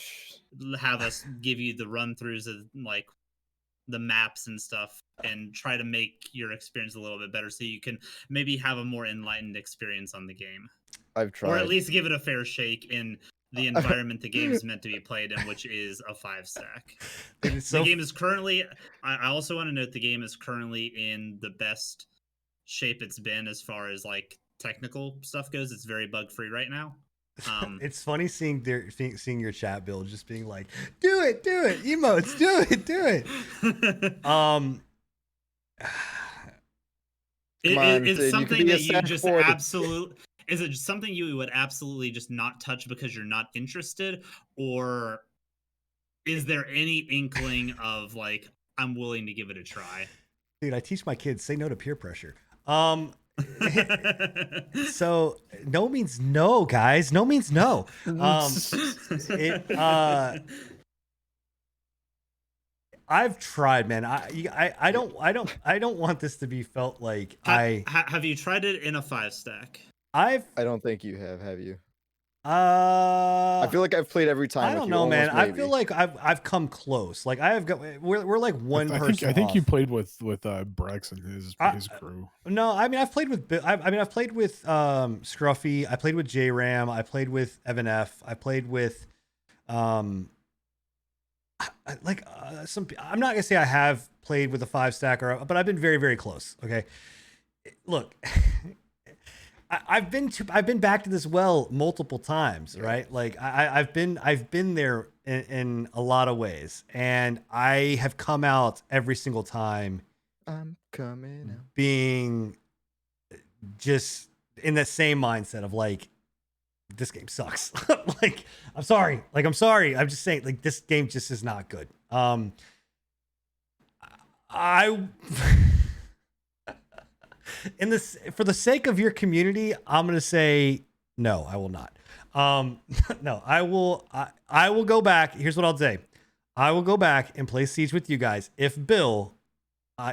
Have us give you the run throughs of like the maps and stuff and try to make your experience a little bit better so you can maybe have a more enlightened experience on the game, I've tried. or at least give it a fair shake in the environment the game is meant to be played in, which is a 5 stack. So The game is currently, I also want to note the game is currently in the best shape it's been as far as like technical stuff goes. It's very bug free right now. it's funny seeing your chat, Bill, just being like, do it, emotes, do it. It's something that you just boy. absolutely. Is it something you would absolutely just not touch because you're not interested, or is there any inkling of like I'm willing to give it a try? Dude, I teach my kids say no to peer pressure. So no means no, guys. No means no. I've tried, man. I don't want this to be felt like have you tried it in a 5 stack? I don't think you have you? I I feel like I've played every time. I don't know, man. I feel like I've come close. Like I have got. We're like one person. I think off. you played with Brex and his crew. No, I mean I've played with. I've played with Scruffy. I played with JRam. I played with Evan F. I played with some. I'm not gonna say I have played with a 5 stack, but I've been very, very close. Okay, look. I've been back to this well multiple times, right? Like I've been there in a lot of ways, and I have come out every single time. I'm coming out. Being just in that same mindset of like, this game sucks. Like I'm sorry. I'm just saying, like, this game just is not good. For the sake of your community, I'm gonna say no. I will not. No, I will. I will go back. Here's what I'll say. I will go back and play Siege with you guys. If Bill,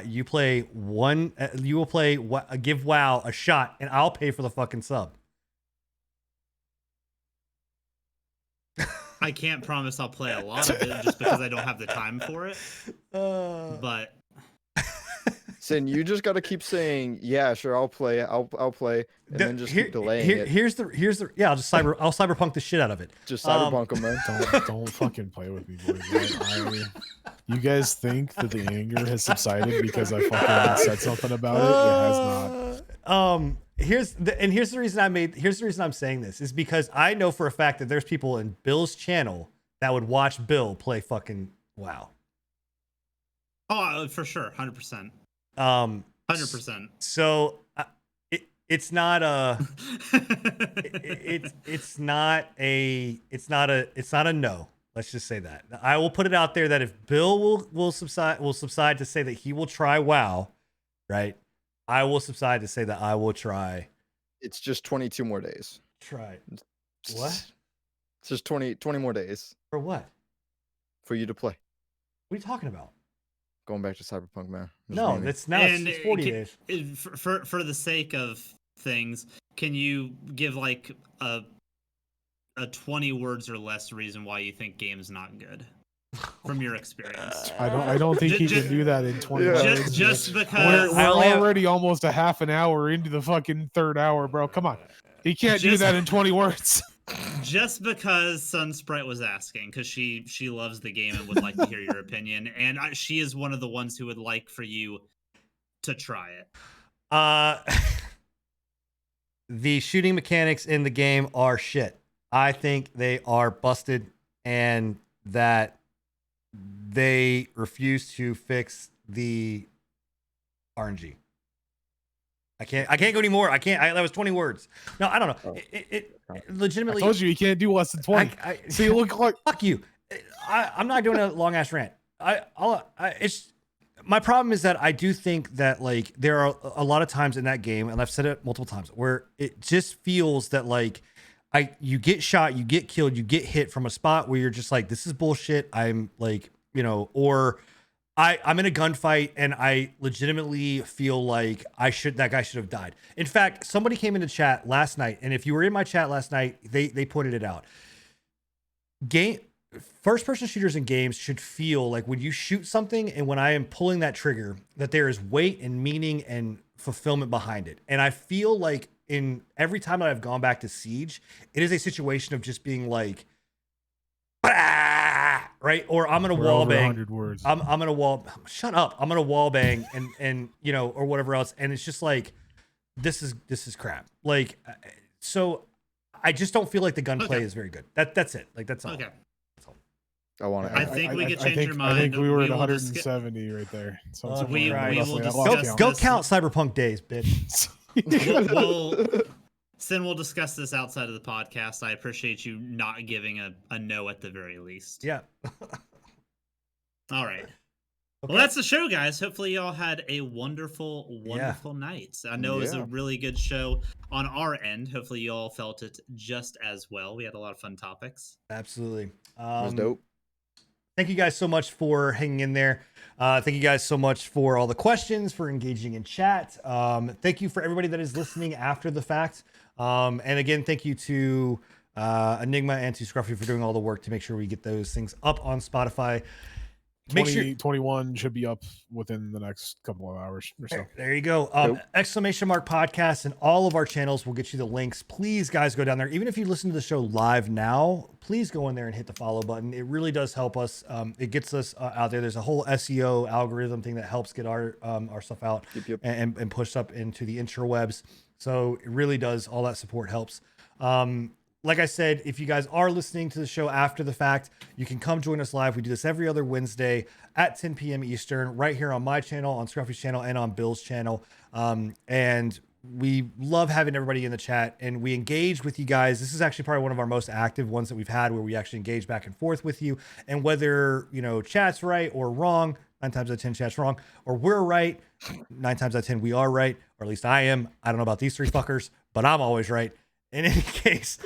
you play one, you will play. Give WoW a shot, and I'll pay for the fucking sub. I can't promise I'll play a lot of it just because I don't have the time for it. But Sin, you just got to keep saying, "Yeah, sure, I'll play. I'll play," and then just keep delaying it. Here's the yeah. I'll cyberpunk the shit out of it. Just cyberpunk them, man. Don't fucking play with me, boys. You guys think that the anger has subsided because I fucking said something about it? It has not. Here's the reason I'm saying this is because I know for a fact that there's people in Bill's channel that would watch Bill play fucking WoW. Oh, for sure, 100%. 100%. So it's not a it's not a no. Let's just say that. I will put it out there that if Bill will subside to say that he will try WoW, right? I will subside to say that I will try. It's just 22 more days. Try. What? It's just 20 more days. For what? For you to play. What are you talking about? Going back to Cyberpunk, man. No, that's now it's 40 days. For the sake of things, can you give like a 20 words or less reason why you think game's not good from your experience? I don't think he can do that in 20 minutes. Just because we're already almost a half an hour into the fucking third hour, bro. Come on. He can't do that in 20 words. Just because Sunsprite was asking, because she loves the game and would like to hear your opinion, and she is one of the ones who would like for you to try it. The shooting mechanics in the game are shit. I think they are busted, and that they refuse to fix the RNG. I can't go anymore. That was 20 words. No, I don't know. It I legitimately. told you you can't do less than 20. So you look like Fuck you. I'm not doing a long ass rant. It's my problem is that I do think that like there are a lot of times in that game, and I've said it multiple times, where it just feels that like you get shot, you get killed, you get hit from a spot where you're just like, this is bullshit. I'm like, or I'm in a gunfight and I legitimately feel like that guy should have died. In fact, somebody came into chat last night, and if you were in my chat last night, they pointed it out. First person shooters in games should feel like when you shoot something and when I am pulling that trigger, that there is weight and meaning and fulfillment behind it. And I feel like in every time that I've gone back to Siege, it is a situation of just being like, right? Or I'm gonna wall bang. 100 words. I'm gonna wall. Shut up. I'm gonna wall bang and or whatever else. And it's just like, this is crap. Like, so I just don't feel like the gunplay is very good. That's it. Like that's all. Okay. I want to. I think we could change your mind. I think we were at will 170 right there. So Oh, something we like that. will Roughly. I lost discuss count. Go this- count Cyberpunk days, bitch. Sin, we'll discuss this outside of the podcast. I appreciate you not giving a no at the very least. Yeah. All right. Okay. Well, that's the show, guys. Hopefully, y'all had a wonderful night. I know it was a Yeah. really good show on our end. Hopefully, y'all felt it just as well. We had a lot of fun topics. Absolutely. It was dope. Thank you guys so much for hanging in there. Thank you guys so much for all the questions, for engaging in chat. Thank you for everybody that is listening after the fact. And again, thank you to Enigma and to Scruffy for doing all the work to make sure we get those things up on Spotify. Make sure 21 should be up within the next couple of hours or so. There you go. Nope. Exclamation mark podcast and all of our channels will get you the links. Please, guys, go down there. Even if you listen to the show live now, please go in there and hit the follow button. It really does help us. It gets us out there. There's a whole SEO algorithm thing that helps get our stuff out Yep. and push up into the interwebs. So it really does. All that support helps. Like I said, if you guys are listening to the show after the fact, you can come join us live. We do this every other Wednesday at 10 p.m. Eastern, right here on my channel, on Scruffy's channel, and on Bill's channel. And we love having everybody in the chat, and we engage with you guys. This is actually probably one of our most active ones that we've had, where we actually engage back and forth with you. And whether, chat's right or wrong, 9 times out of 10 chat's wrong, or we're right, 9 times out of 10 we are right, or at least I am. I don't know about these three fuckers, but I'm always right. In any case,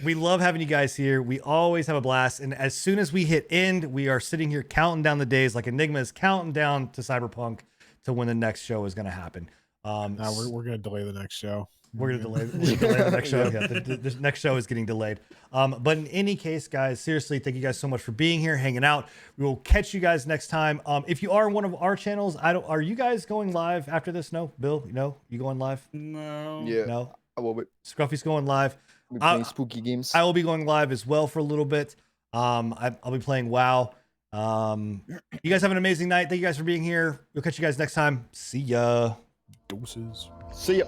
we love having you guys here. We always have a blast. And as soon as we hit end, we are sitting here counting down the days, like Enigma is counting down to Cyberpunk to when the next show is going to happen. Now we're going to delay the next show. We're gonna delay the next show. Yeah, the next show is getting delayed. But in any case, guys, seriously, thank you guys so much for being here, hanging out. We will catch you guys next time. If you are on one of our channels, are you guys going live after this? No, Bill, you going live? No. Yeah. No. I will be. Scruffy's going live. Playing spooky games. I will be going live as well for a little bit. I'll be playing WoW. You guys have an amazing night. Thank you guys for being here. We'll catch you guys next time. See ya. Doses. See ya.